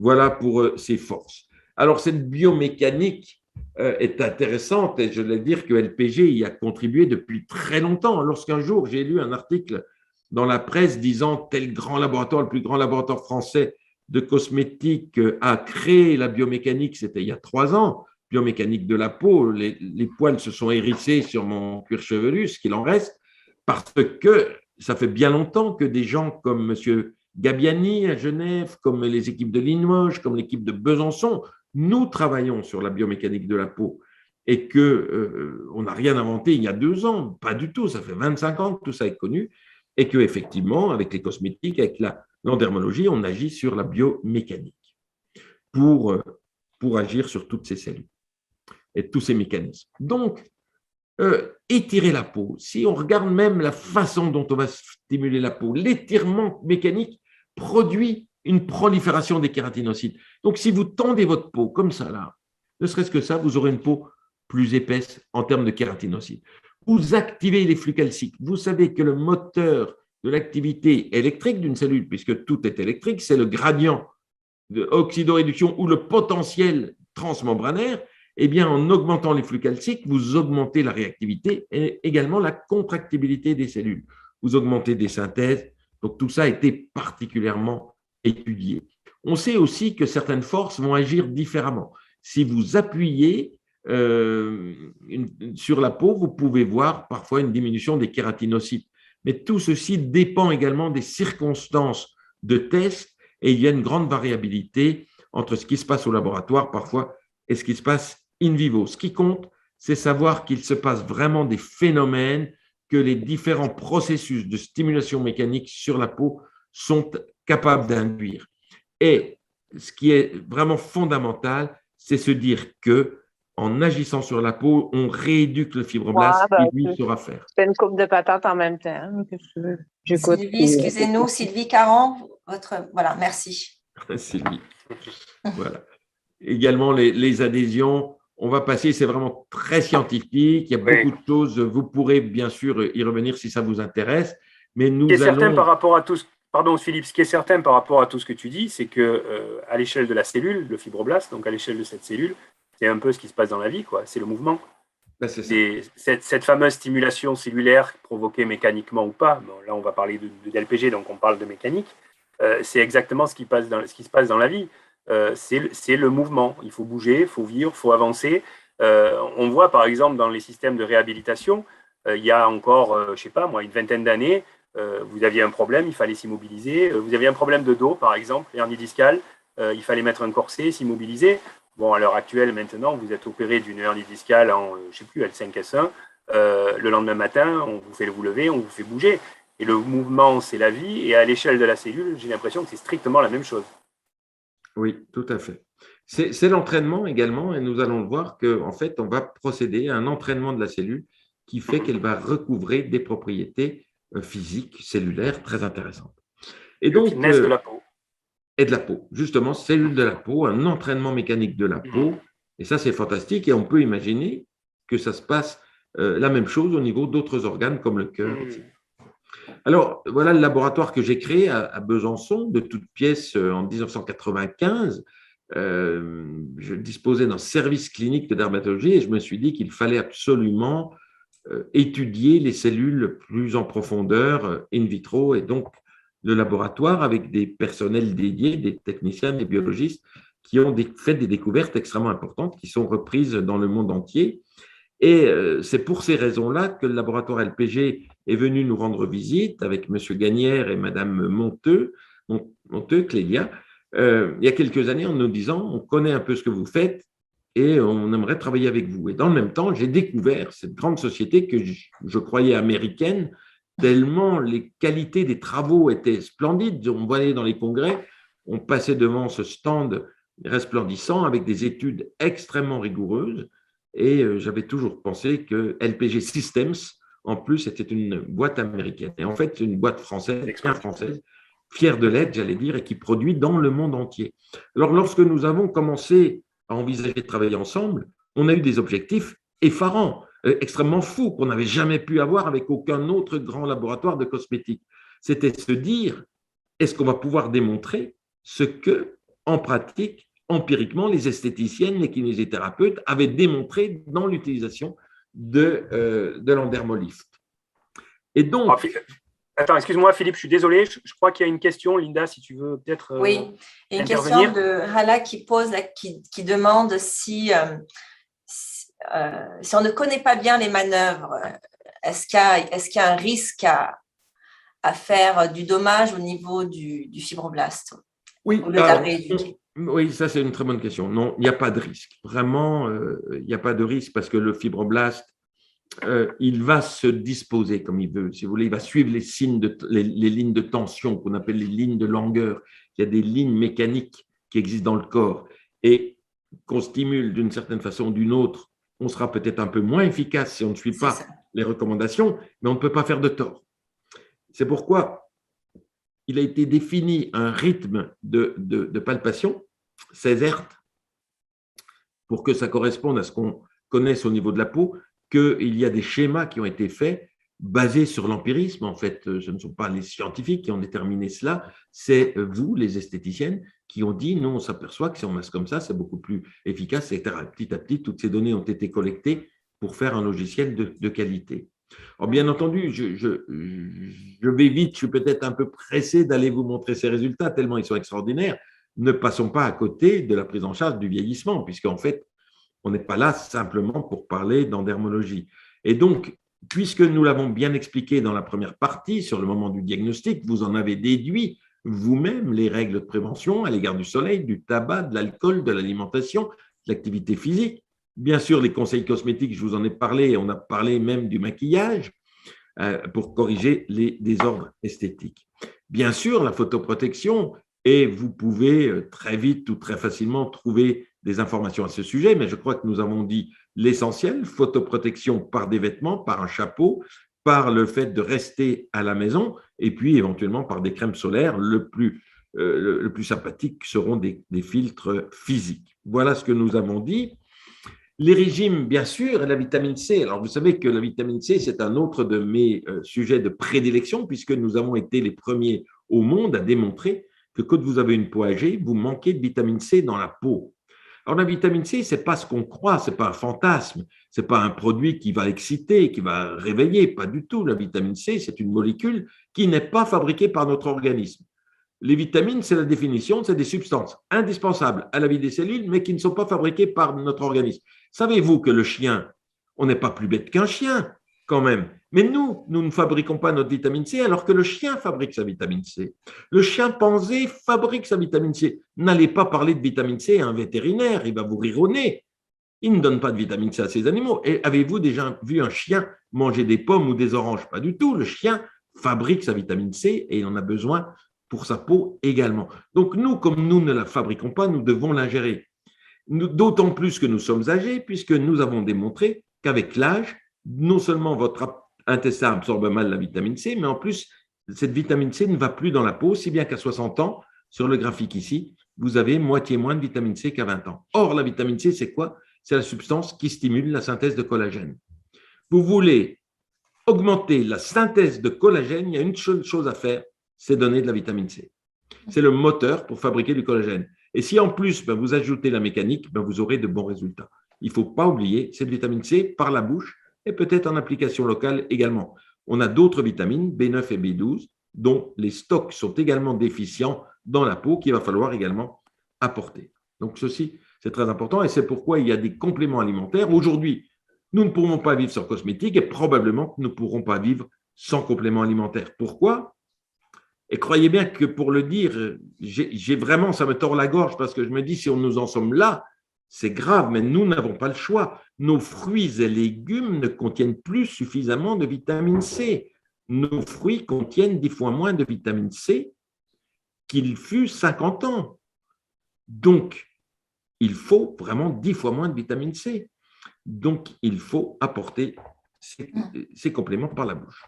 Voilà pour ces forces. Alors, cette biomécanique est intéressante et je vais dire que LPG y a contribué depuis très longtemps. Lorsqu'un jour, j'ai lu un article dans la presse disant tel grand laboratoire, le plus grand laboratoire français de cosmétiques a créé la biomécanique, c'était il y a 3 ans, biomécanique de la peau, les poils se sont hérissés sur mon cuir chevelu, ce qu'il en reste, parce que ça fait bien longtemps que des gens comme M. Gabiani à Genève, comme les équipes de Limoges, comme l'équipe de Besançon, nous travaillons sur la biomécanique de la peau et qu'on n'a rien inventé il y a 2 ans, pas du tout, ça fait 25 ans que tout ça est connu et qu'effectivement, avec les cosmétiques, avec l'endermologie, on agit sur la biomécanique pour agir sur toutes ces cellules et tous ces mécanismes. Donc, étirer la peau, si on regarde même la façon dont on va stimuler la peau, l'étirement mécanique produit une prolifération des kératinocytes. Donc, si vous tendez votre peau comme ça, là, ne serait-ce que ça, vous aurez une peau plus épaisse en termes de kératinocytes. Vous activez les flux calciques. Vous savez que le moteur de l'activité électrique d'une cellule, puisque tout est électrique, c'est le gradient de oxydoréduction ou le potentiel transmembranaire. Eh bien, en augmentant les flux calciques, vous augmentez la réactivité et également la contractibilité des cellules. Vous augmentez des synthèses. Donc, tout ça a été particulièrement étudié. On sait aussi que certaines forces vont agir différemment. Si vous appuyez sur la peau, vous pouvez voir parfois une diminution des kératinocytes. Mais tout ceci dépend également des circonstances de test et il y a une grande variabilité entre ce qui se passe au laboratoire parfois et ce qui se passe in vivo. Ce qui compte, c'est savoir qu'il se passe vraiment des phénomènes, que les différents processus de stimulation mécanique sur la peau sont capables d'induire. Et ce qui est vraiment fondamental, c'est se dire que en agissant sur la peau, on rééduque le fibroblaste qui lui saura faire. C'est une coupe de patates en même temps. J'écoute. Sylvie, excusez-nous, Sylvie Caron, voilà, merci. Sylvie. Voilà. Également, les adhésions, on va passer, c'est vraiment très scientifique, il y a beaucoup de choses, vous pourrez bien sûr y revenir si ça vous intéresse, mais nous certain par rapport à tout ce... Pardon Philippe, ce qui est certain par rapport à tout ce que tu dis, c'est que à l'échelle de la cellule, le fibroblaste, donc à l'échelle de cette cellule, c'est un peu ce qui se passe dans la vie, quoi. C'est le mouvement. Ben, c'est cette fameuse stimulation cellulaire provoquée mécaniquement ou pas, bon, là on va parler d'LPG, donc on parle de mécanique, c'est exactement ce qui se passe dans la vie. C'est le mouvement. Il faut bouger, il faut vivre, il faut avancer. On voit par exemple dans les systèmes de réhabilitation, il y a encore, je ne sais pas moi, une vingtaine d'années, vous aviez un problème, il fallait s'immobiliser. Vous aviez un problème de dos, par exemple, hernie discale, il fallait mettre un corset, s'immobiliser. Bon, à l'heure actuelle, maintenant, vous êtes opéré d'une hernie discale en, je ne sais plus, L5, S1. Le lendemain matin, on vous fait vous lever, on vous fait bouger. Et le mouvement, c'est la vie. Et à l'échelle de la cellule, j'ai l'impression que c'est strictement la même chose. Oui, tout à fait. C'est l'entraînement également, et nous allons le voir qu'en fait, on va procéder à un entraînement de la cellule qui fait qu'elle va recouvrer des propriétés physiques, cellulaires très intéressantes. Et donc, de la peau. Et de la peau, justement, cellules de la peau, un entraînement mécanique de la peau, et ça c'est fantastique, et on peut imaginer que ça se passe la même chose au niveau d'autres organes comme le cœur. Alors, voilà le laboratoire que j'ai créé à Besançon, de toutes pièces en 1995. Je disposais d'un service clinique de dermatologie et je me suis dit qu'il fallait absolument étudier les cellules plus en profondeur in vitro, et donc le laboratoire avec des personnels dédiés, des techniciens, des biologistes qui ont fait des découvertes extrêmement importantes qui sont reprises dans le monde entier. Et c'est pour ces raisons-là que le laboratoire LPG est venu nous rendre visite avec M. Gagnère et Mme Monteux, Clélia, il y a quelques années en nous disant on connaît un peu ce que vous faites et on aimerait travailler avec vous. Et dans le même temps, j'ai découvert cette grande société que je croyais américaine, tellement les qualités des travaux étaient splendides. On voyait dans les congrès, on passait devant ce stand resplendissant avec des études extrêmement rigoureuses. Et j'avais toujours pensé que LPG Systems, en plus, était une boîte américaine. Et en fait, c'est une boîte française, bien française, fière de l'être, j'allais dire, et qui produit dans le monde entier. Alors, lorsque nous avons commencé à envisager de travailler ensemble, on a eu des objectifs effarants, extrêmement fous, qu'on n'avait jamais pu avoir avec aucun autre grand laboratoire de cosmétiques. C'était se dire, est-ce qu'on va pouvoir démontrer ce que, en pratique, empiriquement, les esthéticiennes, les kinésithérapeutes avaient démontré dans l'utilisation de l'endermolift. Et donc… Attends, excuse-moi Philippe, je suis désolé, je crois qu'il y a une question, Linda, si tu veux peut-être Oui, il y a une question de Hala qui demande si on ne connaît pas bien les manœuvres, est-ce qu'il y a un risque à faire du dommage au niveau du fibroblaste? Oui, oui, ça c'est une très bonne question. Non, il n'y a pas de risque. Vraiment, il n'y a pas de risque parce que le fibroblaste, il va se disposer comme il veut. Si vous voulez, il va suivre les lignes de tension qu'on appelle les lignes de longueur. Il y a des lignes mécaniques qui existent dans le corps et qu'on stimule d'une certaine façon ou d'une autre, on sera peut-être un peu moins efficace si on ne suit pas les recommandations, mais on ne peut pas faire de tort. C'est pourquoi il a été défini un rythme de palpation, 16 Hz, pour que ça corresponde à ce qu'on connaisse au niveau de la peau, qu'il y a des schémas qui ont été faits basés sur l'empirisme. En fait, ce ne sont pas les scientifiques qui ont déterminé cela, c'est vous, les esthéticiennes, qui ont dit non, on s'aperçoit que si on masse comme ça, c'est beaucoup plus efficace, etc. Petit à petit, toutes ces données ont été collectées pour faire un logiciel de qualité. Alors, bien entendu, je vais vite, je suis peut-être un peu pressé d'aller vous montrer ces résultats, tellement ils sont extraordinaires. Ne passons pas à côté de la prise en charge du vieillissement, puisqu'en fait, on n'est pas là simplement pour parler d'endermologie. Et donc, puisque nous l'avons bien expliqué dans la première partie, sur le moment du diagnostic, vous en avez déduit vous-même les règles de prévention à l'égard du soleil, du tabac, de l'alcool, de l'alimentation. l'activité physique. Bien sûr, les conseils cosmétiques, je vous en ai parlé, on a parlé même du maquillage pour corriger les désordres esthétiques. Bien sûr, la photoprotection, et vous pouvez très vite ou très facilement trouver des informations à ce sujet, mais je crois que nous avons dit l'essentiel, photoprotection par des vêtements, par un chapeau, par le fait de rester à la maison, et puis éventuellement par des crèmes solaires. Le plus sympathique seront des filtres physiques. Voilà ce que nous avons dit. Les régimes, bien sûr, et la vitamine C. Alors, vous savez que la vitamine C, c'est un autre de mes sujets de prédilection, puisque nous avons été les premiers au monde à démontrer que quand vous avez une peau âgée, vous manquez de vitamine C dans la peau. Alors, la vitamine C, ce n'est pas ce qu'on croit, ce n'est pas un fantasme, ce n'est pas un produit qui va exciter, qui va réveiller, pas du tout. La vitamine C, c'est une molécule qui n'est pas fabriquée par notre organisme. Les vitamines, c'est la définition, c'est des substances indispensables à la vie des cellules, mais qui ne sont pas fabriquées par notre organisme. Savez-vous que le chien, on n'est pas plus bête qu'un chien, quand même. Mais nous ne fabriquons pas notre vitamine C, alors que le chien fabrique sa vitamine C. Le chimpanzé fabrique sa vitamine C. N'allez pas parler de vitamine C à un vétérinaire, il va vous rire au nez. Il ne donne pas de vitamine C à ses animaux. Et avez-vous déjà vu un chien manger des pommes ou des oranges? Pas du tout. Le chien fabrique sa vitamine C et il en a besoin pour sa peau également. Donc nous, comme nous ne la fabriquons pas, nous devons l'ingérer. D'autant plus que nous sommes âgés, puisque nous avons démontré qu'avec l'âge, non seulement votre intestin absorbe mal la vitamine C, mais en plus, cette vitamine C ne va plus dans la peau, si bien qu'à 60 ans, sur le graphique ici, vous avez moitié moins de vitamine C qu'à 20 ans. Or, la vitamine C, c'est quoi? C'est la substance qui stimule la synthèse de collagène. Vous voulez augmenter la synthèse de collagène, il y a une seule chose à faire, c'est donner de la vitamine C. C'est le moteur pour fabriquer du collagène. Et si en plus, vous ajoutez la mécanique, vous aurez de bons résultats. Il ne faut pas oublier cette vitamine C par la bouche et peut-être en application locale également. On a d'autres vitamines, B9 et B12, dont les stocks sont également déficients dans la peau qu'il va falloir également apporter. Donc ceci, c'est très important et c'est pourquoi il y a des compléments alimentaires. Aujourd'hui, nous ne pourrons pas vivre sans cosmétiques et probablement que nous ne pourrons pas vivre sans compléments alimentaires. Pourquoi ? Et croyez bien que pour le dire, j'ai vraiment, ça me tord la gorge parce que je me dis, si nous en sommes là, c'est grave, mais nous n'avons pas le choix. Nos fruits et légumes ne contiennent plus suffisamment de vitamine C. Nos fruits contiennent 10 fois moins de vitamine C qu'il fut 50 ans. Donc, il faut vraiment 10 fois moins de vitamine C. Donc, il faut apporter ces compléments par la bouche.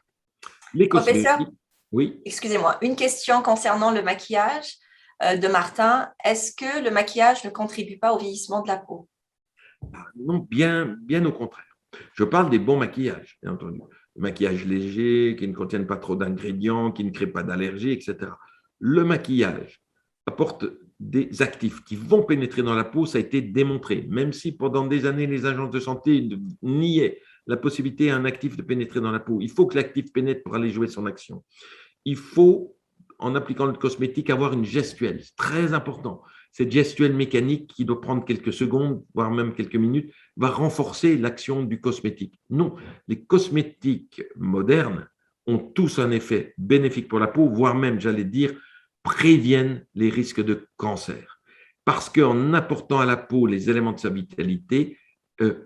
Les cosmétiques. Professeur, oui. Excusez-moi, une question concernant le maquillage de Martin. Est-ce que le maquillage ne contribue pas au vieillissement de la peau? Non, bien au contraire. Je parle des bons maquillages, bien entendu. Le maquillage léger, qui ne contiennent pas trop d'ingrédients, qui ne créent pas d'allergies, etc. Le maquillage apporte des actifs qui vont pénétrer dans la peau, ça a été démontré. Même si pendant des années, les agences de santé niaient la possibilité à un actif de pénétrer dans la peau. Il faut que l'actif pénètre pour aller jouer son action. Il faut, en appliquant le cosmétique, avoir une gestuelle. C'est très important. Cette gestuelle mécanique qui doit prendre quelques secondes, voire même quelques minutes, va renforcer l'action du cosmétique. Non, les cosmétiques modernes ont tous un effet bénéfique pour la peau, voire même, j'allais dire, préviennent les risques de cancer. Parce qu'en apportant à la peau les éléments de sa vitalité,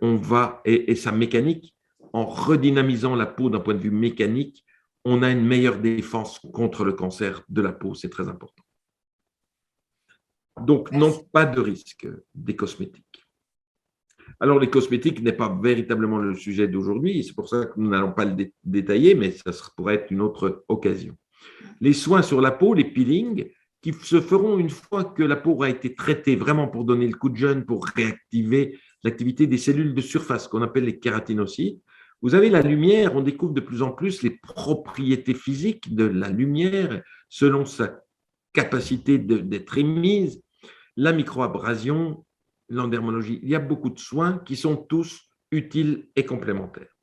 on va, et sa mécanique, en redynamisant la peau d'un point de vue mécanique, on a une meilleure défense contre le cancer de la peau. C'est très important. Donc, non, pas de risque des cosmétiques. Alors, les cosmétiques n'est pas véritablement le sujet d'aujourd'hui. C'est pour ça que nous n'allons pas le détailler, mais ça pourrait être une autre occasion. Les soins sur la peau, les peelings, qui se feront une fois que la peau aura été traitée vraiment pour donner le coup de jeune, pour réactiver l'activité des cellules de surface qu'on appelle les kératinocytes. Vous avez la lumière, on découvre de plus en plus les propriétés physiques de la lumière selon sa capacité d'être émise, la microabrasion, l'endermologie. Il y a beaucoup de soins qui sont tous utiles et complémentaires.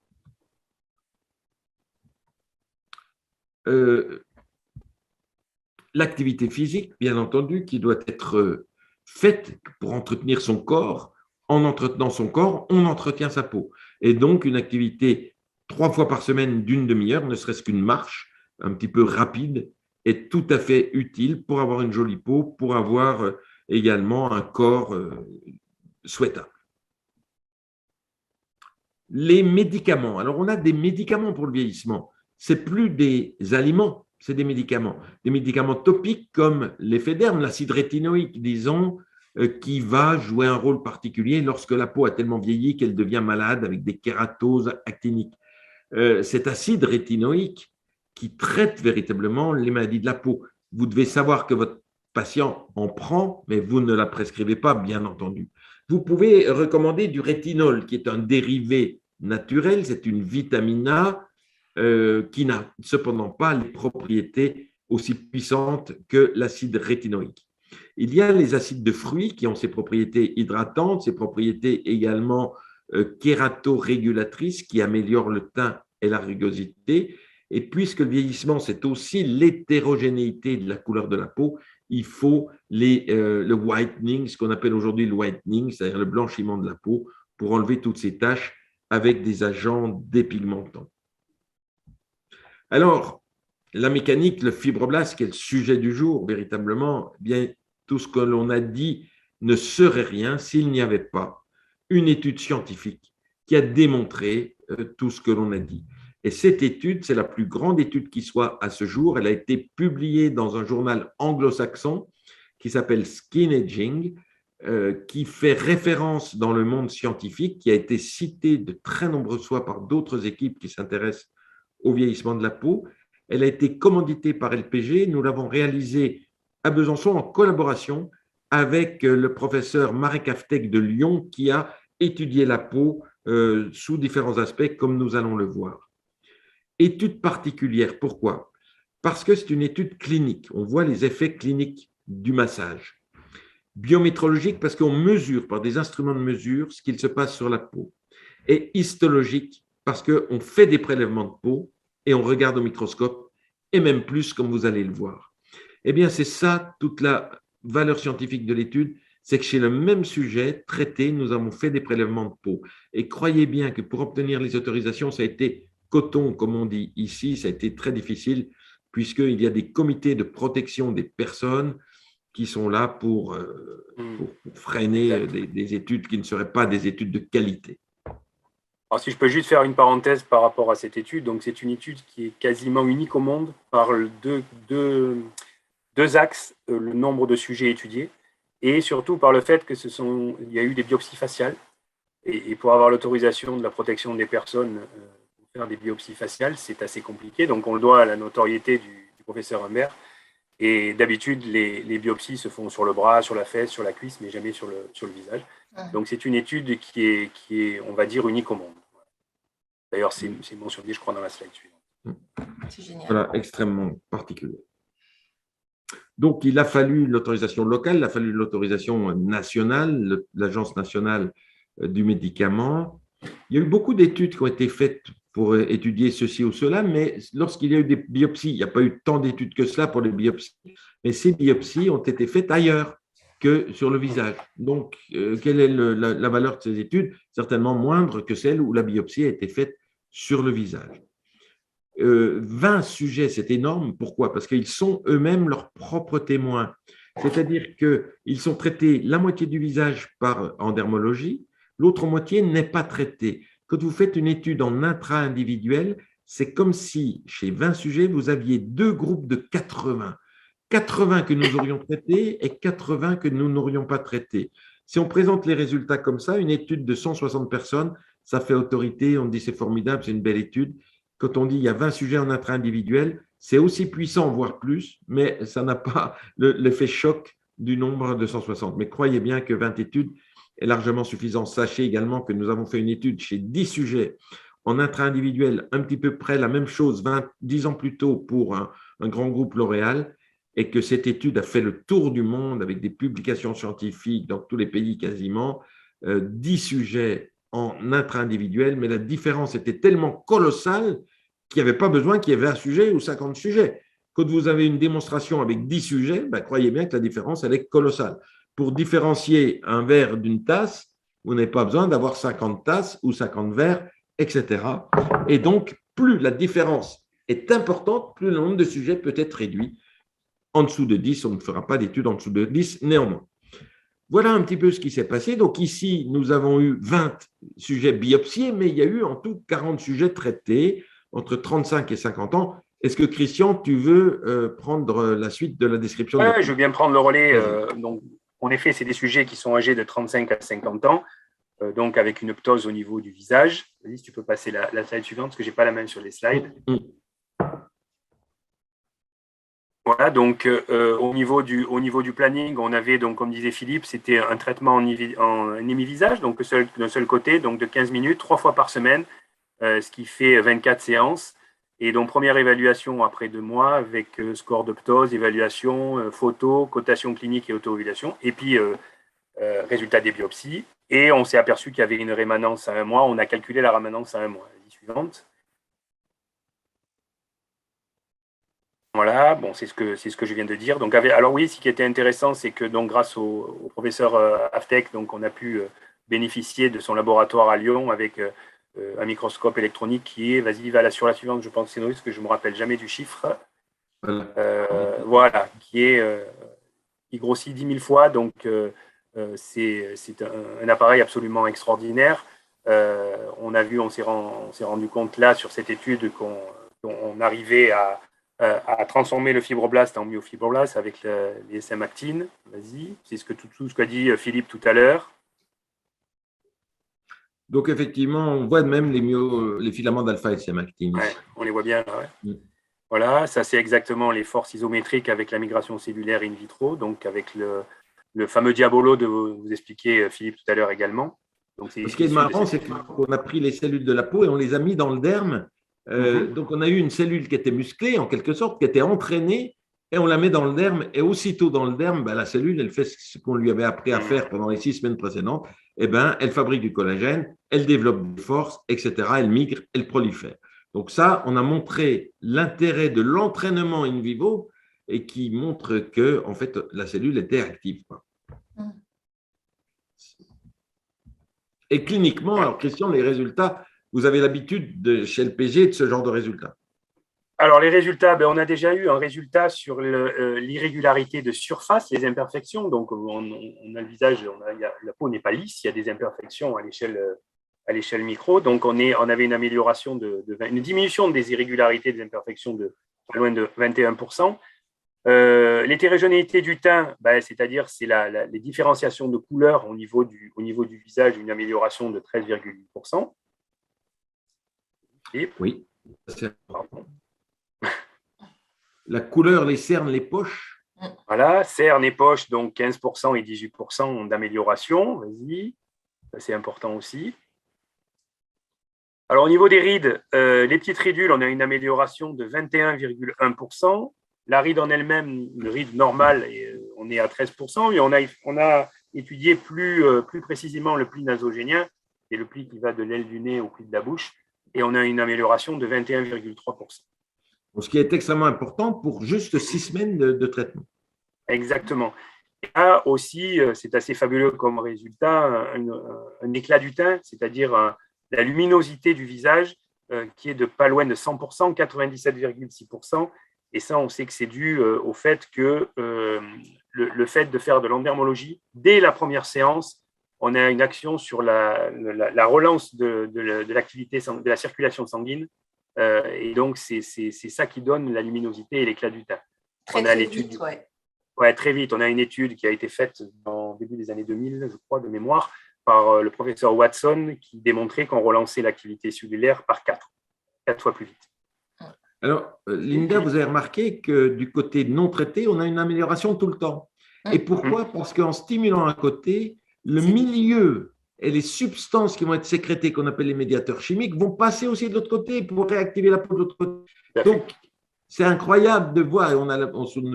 L'activité physique, bien entendu, qui doit être faite pour entretenir son corps. En entretenant son corps, on entretient sa peau. Et donc, une activité 3 fois par semaine d'une demi-heure, ne serait-ce qu'une marche un petit peu rapide, est tout à fait utile pour avoir une jolie peau, pour avoir également un corps souhaitable. Les médicaments. Alors, on a des médicaments pour le vieillissement. Ce n'est plus des aliments, c'est des médicaments. Des médicaments topiques comme l'effet derme, l'acide rétinoïque, disons, qui va jouer un rôle particulier lorsque la peau a tellement vieilli qu'elle devient malade avec des kératoses actiniques. Cet acide rétinoïque qui traite véritablement les maladies de la peau. Vous devez savoir que votre patient en prend, mais vous ne la prescrivez pas, bien entendu. Vous pouvez recommander du rétinol, qui est un dérivé naturel, c'est une vitamine A qui n'a cependant pas les propriétés aussi puissantes que l'acide rétinoïque. Il y a les acides de fruits qui ont ces propriétés hydratantes, ces propriétés également kératorégulatrices qui améliorent le teint et la rugosité. Et puisque le vieillissement, c'est aussi l'hétérogénéité de la couleur de la peau, il faut le whitening, ce qu'on appelle aujourd'hui le whitening, c'est-à-dire le blanchiment de la peau, pour enlever toutes ces taches avec des agents dépigmentants. Alors, la mécanique, le fibroblast, qui est le sujet du jour, véritablement, eh bien, tout ce que l'on a dit ne serait rien s'il n'y avait pas une étude scientifique qui a démontré tout ce que l'on a dit. Et cette étude, c'est la plus grande étude qui soit à ce jour. Elle a été publiée dans un journal anglo-saxon qui s'appelle Skin Aging, qui fait référence dans le monde scientifique, qui a été cité de très nombreuses fois par d'autres équipes qui s'intéressent au vieillissement de la peau. Elle a été commanditée par LPG. Nous l'avons réalisée à Besançon en collaboration avec le professeur Marek Aftek de Lyon qui a étudié la peau sous différents aspects, comme nous allons le voir. Étude particulière, pourquoi? Parce que c'est une étude clinique. On voit les effets cliniques du massage. Biométrologique, parce qu'on mesure par des instruments de mesure ce qu'il se passe sur la peau. Et histologique, parce qu'on fait des prélèvements de peau et on regarde au microscope, et même plus, comme vous allez le voir. Eh bien, c'est ça toute la valeur scientifique de l'étude, c'est que chez le même sujet traité, nous avons fait des prélèvements de peau. Et croyez bien que pour obtenir les autorisations, ça a été coton, comme on dit ici, ça a été très difficile, puisqu'il y a des comités de protection des personnes qui sont là pour freiner des études qui ne seraient pas des études de qualité. Alors, si je peux juste faire une parenthèse par rapport à cette étude, donc c'est une étude qui est quasiment unique au monde par deux axes, le nombre de sujets étudiés et surtout par le fait que il y a eu des biopsies faciales et pour avoir l'autorisation de la protection des personnes pour faire des biopsies faciales, c'est assez compliqué. Donc, on le doit à la notoriété du professeur Humbert. Et d'habitude, les biopsies se font sur le bras, sur la fesse, sur la cuisse, mais jamais sur le visage. Donc, c'est une étude qui est, on va dire, unique au monde. D'ailleurs, c'est mentionné, je crois, dans la slide suivante. C'est génial. Voilà, extrêmement particulier. Donc, il a fallu l'autorisation locale, il a fallu l'autorisation nationale, l'Agence nationale du médicament. Il y a eu beaucoup d'études qui ont été faites pour étudier ceci ou cela, mais lorsqu'il y a eu des biopsies, il n'y a pas eu tant d'études que cela pour les biopsies, mais ces biopsies ont été faites ailleurs que sur le visage. Donc, quelle est la valeur de ces études? Certainement moindre que celle où la biopsie a été faite sur le visage. 20 sujets, c'est énorme. Pourquoi? Parce qu'ils sont eux-mêmes leurs propres témoins. C'est-à-dire qu'ils sont traités la moitié du visage en dermologie, l'autre moitié n'est pas traitée. Quand vous faites une étude en intra-individuel, c'est comme si, chez 20 sujets, vous aviez deux groupes de 80. 80 que nous aurions traités et 80 que nous n'aurions pas traités. Si on présente les résultats comme ça, une étude de 160 personnes, ça fait autorité, on dit c'est formidable, c'est une belle étude. Quand on dit il y a 20 sujets en intra-individuel, c'est aussi puissant, voire plus, mais ça n'a pas l'effet choc du nombre de 160. Mais croyez bien que 20 études est largement suffisant. Sachez également que nous avons fait une étude chez 10 sujets en intra-individuel, un petit peu près la même chose 10 ans plus tôt pour un grand groupe L'Oréal, et que cette étude a fait le tour du monde avec des publications scientifiques dans tous les pays quasiment, 10 sujets en intra-individuel, mais la différence était tellement colossale qu'il n'y avait pas besoin qu'il y ait 20 sujets ou 50 sujets. Quand vous avez une démonstration avec 10 sujets, croyez bien que la différence, elle est colossale. Pour différencier un verre d'une tasse, vous n'avez pas besoin d'avoir 50 tasses ou 50 verres, etc. Et donc, plus la différence est importante, plus le nombre de sujets peut être réduit. En dessous de 10, on ne fera pas d'études en dessous de 10, néanmoins. voilà un petit peu ce qui s'est passé. Donc ici, nous avons eu 20 sujets biopsiés, mais il y a eu en tout 40 sujets traités entre 35 et 50 ans. Est-ce que Christian, tu veux prendre la suite de la description Oui, de... je veux bien prendre le relais. Donc, en effet, c'est des sujets qui sont âgés de 35 à 50 ans, donc avec une ptose au niveau du visage. Vas-y, si tu peux passer la slide suivante, parce que je n'ai pas la main sur les slides. Voilà, donc au niveau du planning, on avait, donc, comme disait Philippe, c'était un traitement en hémi-visage, donc d'un seul côté, donc de 15 minutes, 3 fois par semaine, ce qui fait 24 séances. Et donc, première évaluation après 2 mois avec score de ptose, évaluation, photo, cotation clinique et auto-ovulation, et puis résultat des biopsies. Et on s'est aperçu qu'il y avait une rémanence à 1 mois. On a calculé la rémanence à 1 mois. La suivante. Voilà, bon, c'est ce que je viens de dire. Donc, alors oui, ce qui était intéressant, c'est que donc, grâce au professeur Aftec, donc, on a pu bénéficier de son laboratoire à Lyon avec un microscope électronique qui est, vas-y, va là sur la suivante, je pense que c'est parce que je ne me rappelle jamais du chiffre. Voilà, qui grossit 10 000 fois, donc c'est un appareil absolument extraordinaire. On s'est rendu compte là sur cette étude qu'on arrivait à transformer le fibroblast en myofibroblaste avec les SM-actines. Vas-y, c'est tout ce qu'a dit Philippe tout à l'heure. Donc, effectivement, on voit même les filaments d'alpha SM-actine. Ouais, on les voit bien là. Ouais. Voilà, ça c'est exactement les forces isométriques avec la migration cellulaire in vitro, donc avec le fameux diabolo de vous expliquer Philippe tout à l'heure également. Donc, ce qui est marrant, c'est qu'on a pris les cellules de la peau et on les a mis dans le derme. Donc, on a eu une cellule qui était musclée, en quelque sorte, qui était entraînée, et on la met dans le derme. Et aussitôt dans le derme, la cellule, elle fait ce qu'on lui avait appris à faire pendant les 6 semaines précédentes. Elle fabrique du collagène, elle développe des forces, etc. Elle migre, elle prolifère. Donc ça, on a montré l'intérêt de l'entraînement in vivo et qui montre que, en fait, la cellule était active. Et cliniquement, alors Christian, les résultats, vous avez l'habitude chez LPG de ce genre de résultats? Alors, les résultats, on a déjà eu un résultat sur l'irrégularité de surface, les imperfections. Donc, on a le visage, la peau n'est pas lisse, il y a des imperfections à l'échelle micro. Donc, on avait une amélioration, une diminution des irrégularités, des imperfections de pas loin de 21%. L'hétérogénéité du teint, c'est-à-dire les différenciations de couleurs au niveau du visage, une amélioration de 13,8%. Oui. La couleur, les cernes, les poches. Voilà, cernes et poches, donc 15% et 18% d'amélioration. Vas-y, ça c'est important aussi. Alors, au niveau des rides, les petites ridules, on a une amélioration de 21,1%. La ride en elle-même, une ride normale, on est à 13%. Et on a étudié plus précisément le pli nasogénien, qui est le pli qui va de l'aile du nez au pli de la bouche. Et on a une amélioration de 21,3%. Ce qui est extrêmement important pour juste 6 semaines de traitement. Exactement. Et là aussi, c'est assez fabuleux comme résultat, un éclat du teint, c'est-à-dire la luminosité du visage qui est de pas loin de 100%, 97,6%. Et ça, on sait que c'est dû au fait que le fait de faire de l'endermologie, dès la première séance, on a une action sur la relance de l'activité, de la circulation sanguine. Et donc, c'est ça qui donne la luminosité et l'éclat du teint. Très vite, ouais. Ouais, très vite. On a une étude qui a été faite au début des années 2000, je crois, de mémoire, par le professeur Watson, qui démontrait qu'on relançait l'activité cellulaire par 4 fois plus vite. Alors, Linda, vous avez remarqué que du côté non traité, on a une amélioration tout le temps. Et pourquoi? Parce qu'en stimulant un côté, le milieu et les substances qui vont être sécrétées, qu'on appelle les médiateurs chimiques, vont passer aussi de l'autre côté pour réactiver la peau de l'autre côté. Donc, c'est incroyable de voir, et on a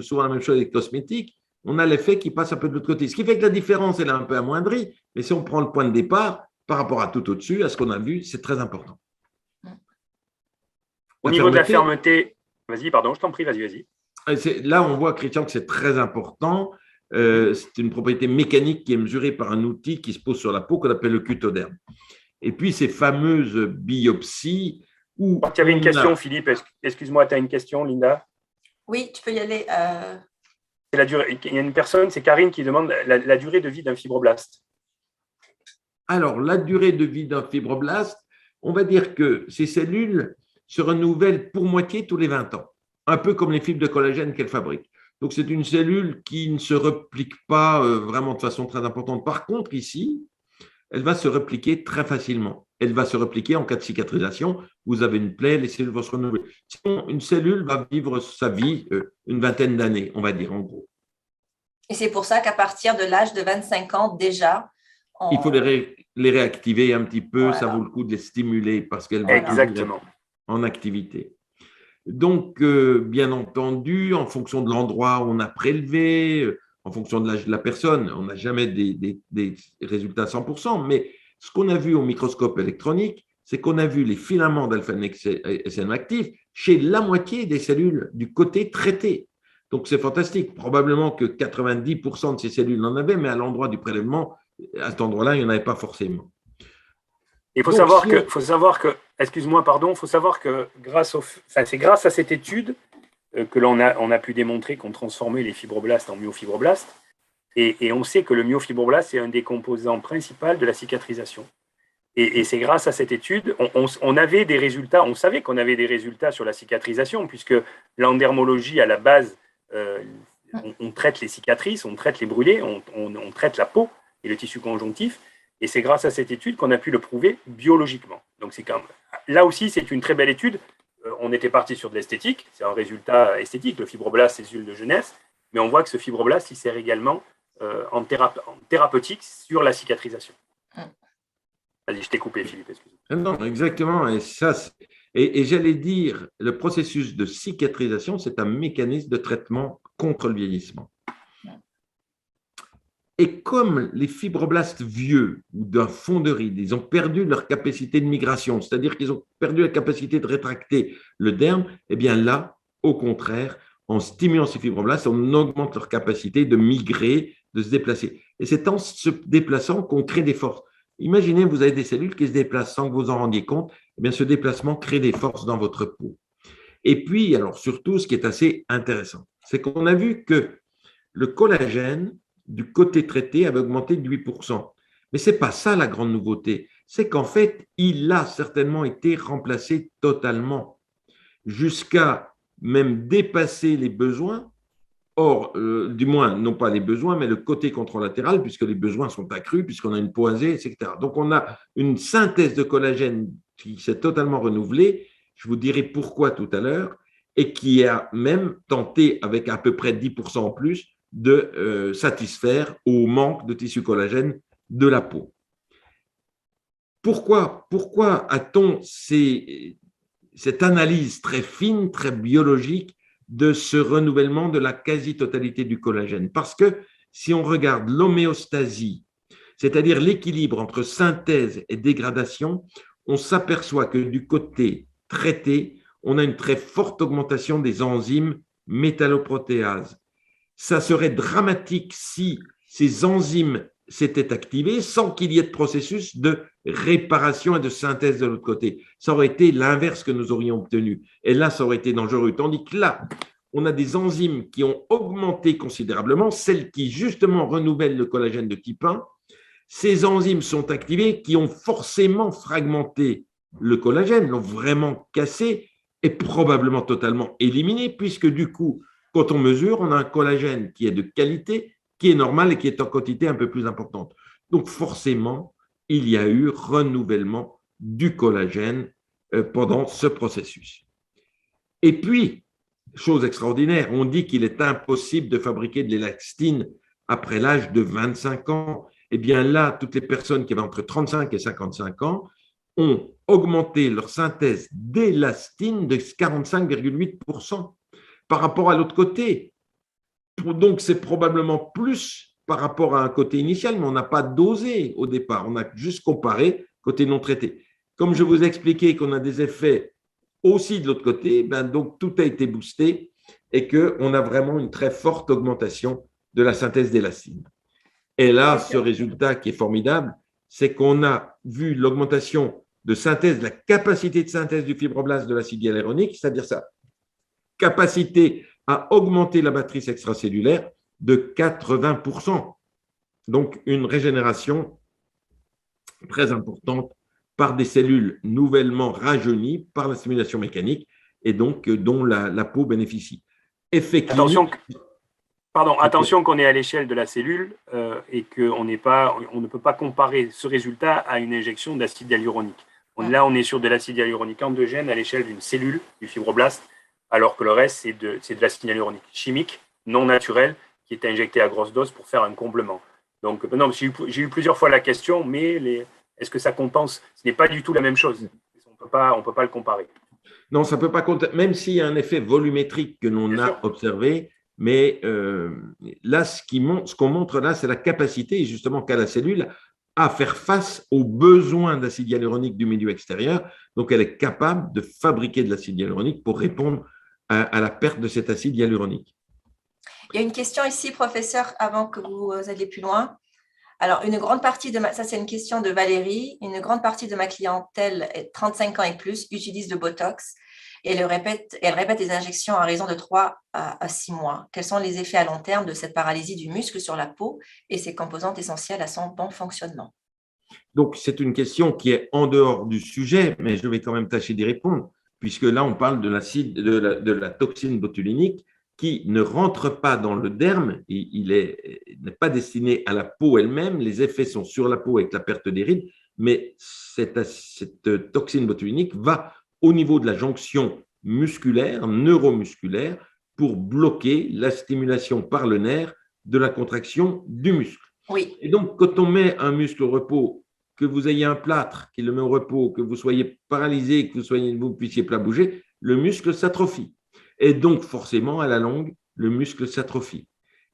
souvent la même chose avec les cosmétiques, on a l'effet qui passe un peu de l'autre côté. Ce qui fait que la différence, elle est un peu amoindrie, mais si on prend le point de départ, par rapport à tout au-dessus, à ce qu'on a vu, c'est très important. Au niveau de la fermeté, vas-y, pardon, je t'en prie, vas-y. Là, on voit, Christian, que c'est très important. C'est une propriété mécanique qui est mesurée par un outil qui se pose sur la peau qu'on appelle le cutoderme. Et puis, ces fameuses biopsies où… Tu avais une question, Philippe. Excuse-moi, tu as une question, Linda? Oui, tu peux y aller. la durée. Il y a une personne, c'est Karine, qui demande la durée de vie d'un fibroblaste. Alors, la durée de vie d'un fibroblaste, on va dire que ces cellules se renouvellent pour moitié tous les 20 ans, un peu comme les fibres de collagène qu'elles fabriquent. Donc, c'est une cellule qui ne se replique pas vraiment de façon très importante. Par contre, ici, elle va se repliquer très facilement. Elle va se repliquer en cas de cicatrisation. Vous avez une plaie, les cellules vont se renouveler. Sinon, une cellule va vivre sa vie une vingtaine d'années, on va dire, en gros. Et c'est pour ça qu'à partir de l'âge de 25 ans, déjà, il faut les réactiver un petit peu. Voilà. Ça vaut le coup de les stimuler parce qu'elles vont être en activité. Donc, bien entendu, en fonction de l'endroit où on a prélevé, en fonction de l'âge de la personne, on n'a jamais des résultats à 100%, mais ce qu'on a vu au microscope électronique, c'est qu'on a vu les filaments d'alpha-SN actifs chez la moitié des cellules du côté traité. Donc, c'est fantastique. Probablement que 90% de ces cellules en avaient, mais à l'endroit du prélèvement, à cet endroit-là, il n'y en avait pas forcément. Il faut savoir que, excuse-moi, pardon, il faut savoir que c'est grâce à cette étude que on a pu démontrer qu'on transformait les fibroblastes en myofibroblastes. Et on sait que le myofibroblast est un des composants principaux de la cicatrisation. Et c'est grâce à cette étude, on avait des résultats, on savait qu'on avait des résultats sur la cicatrisation, puisque l'endermologie, à la base, on traite les cicatrices, on traite les brûlés, on traite la peau et le tissu conjonctif. Et c'est grâce à cette étude qu'on a pu le prouver biologiquement. Donc, là aussi, c'est une très belle étude. On était parti sur de l'esthétique, c'est un résultat esthétique, le fibroblast, c'est cellules de jeunesse, mais on voit que ce fibroblast, il sert également en thérapeutique sur la cicatrisation. Vas-y, je t'ai coupé, Philippe, excuse-moi. Non, exactement. Et j'allais dire, le processus de cicatrisation, c'est un mécanisme de traitement contre le vieillissement. Et comme les fibroblastes vieux ou d'un fond de ride, ils ont perdu leur capacité de migration, c'est-à-dire qu'ils ont perdu la capacité de rétracter le derme, eh bien là, au contraire, en stimulant ces fibroblastes, on augmente leur capacité de migrer, de se déplacer. Et c'est en se déplaçant qu'on crée des forces. Imaginez, vous avez des cellules qui se déplacent sans que vous en rendiez compte, eh bien ce déplacement crée des forces dans votre peau. Et puis, alors surtout, ce qui est assez intéressant, c'est qu'on a vu que le collagène, du côté traité avait augmenté de 8%. Mais ce n'est pas ça la grande nouveauté. C'est qu'en fait, il a certainement été remplacé totalement, jusqu'à même dépasser les besoins. Or, du moins, non pas les besoins, mais le côté contralatéral, puisque les besoins sont accrus, puisqu'on a une peau asée, etc. Donc, on a une synthèse de collagène qui s'est totalement renouvelée. Je vous dirai pourquoi tout à l'heure, et qui a même tenté, avec à peu près 10% en plus, de satisfaire au manque de tissu collagène de la peau. Pourquoi a-t-on cette analyse très fine, très biologique de ce renouvellement de la quasi-totalité du collagène? Parce que si on regarde l'homéostasie, c'est-à-dire l'équilibre entre synthèse et dégradation, on s'aperçoit que du côté traité, on a une très forte augmentation des enzymes métalloprotéases. Ça serait dramatique si ces enzymes s'étaient activées sans qu'il y ait de processus de réparation et de synthèse de l'autre côté. Ça aurait été l'inverse que nous aurions obtenu. Et là, ça aurait été dangereux. Tandis que là, on a des enzymes qui ont augmenté considérablement, celles qui justement renouvellent le collagène de type 1. Ces enzymes sont activées qui ont forcément fragmenté le collagène, l'ont vraiment cassé et probablement totalement éliminé, puisque du coup, quand on mesure, on a un collagène qui est de qualité, qui est normal et qui est en quantité un peu plus importante. Donc forcément, il y a eu renouvellement du collagène pendant ce processus. Et puis, chose extraordinaire, on dit qu'il est impossible de fabriquer de l'élastine après l'âge de 25 ans. Eh bien là, toutes les personnes qui avaient entre 35 et 55 ans ont augmenté leur synthèse d'élastine de 45,8%. Par rapport à l'autre côté. Donc, c'est probablement plus par rapport à un côté initial, mais on n'a pas dosé au départ. On a juste comparé côté non traité. Comme je vous ai expliqué qu'on a des effets aussi de l'autre côté, donc tout a été boosté et qu'on a vraiment une très forte augmentation de la synthèse d'élastine. Et là, ce résultat qui est formidable, c'est qu'on a vu l'augmentation de synthèse, de la capacité de synthèse du fibroblast de l'acide hyaluronique, c'est-à-dire ça. Capacité à augmenter la matrice extracellulaire de 80%. Donc, une régénération très importante par des cellules nouvellement rajeunies par la stimulation mécanique et donc dont la peau bénéficie. Effet clinique. Attention qu'on est à l'échelle de la cellule et qu'on ne peut pas comparer ce résultat à une injection d'acide hyaluronique. Là, on est sur de l'acide hyaluronique endogène à l'échelle d'une cellule, du fibroblaste, alors que le reste, c'est de l'acide hyaluronique chimique, non naturel, qui est injecté à grosse dose pour faire un comblement. Donc, non, j'ai eu plusieurs fois la question, mais est-ce que ça compense? Ce n'est pas du tout la même chose. On ne peut pas le comparer. Non, ça ne peut pas compter, même s'il y a un effet volumétrique que l'on a observé, mais là, ce qu'on montre là, c'est la capacité justement qu'a la cellule à faire face aux besoins d'acide hyaluronique du milieu extérieur. Donc, elle est capable de fabriquer de l'acide hyaluronique pour répondre à la perte de cet acide hyaluronique. Il y a une question ici, professeur, avant que vous alliez plus loin. Alors, ça c'est une question de Valérie, une grande partie de ma clientèle, 35 ans et plus, utilise le Botox et elle répète les injections à raison de 3 à 6 mois. Quels sont les effets à long terme de cette paralysie du muscle sur la peau et ses composantes essentielles à son bon fonctionnement? Donc, c'est une question qui est en dehors du sujet, mais je vais quand même tâcher d'y répondre, puisque là, on parle de la toxine botulinique qui ne rentre pas dans le derme, il n'est pas destiné à la peau elle-même, les effets sont sur la peau avec la perte des rides, mais cette toxine botulinique va au niveau de la jonction musculaire, neuromusculaire, pour bloquer la stimulation par le nerf de la contraction du muscle. Oui. Et donc, quand on met un muscle au repos, que vous ayez un plâtre qui le met au repos, que vous soyez paralysé, que vous ne puissiez pas bouger, le muscle s'atrophie. Et donc, forcément, à la longue, le muscle s'atrophie.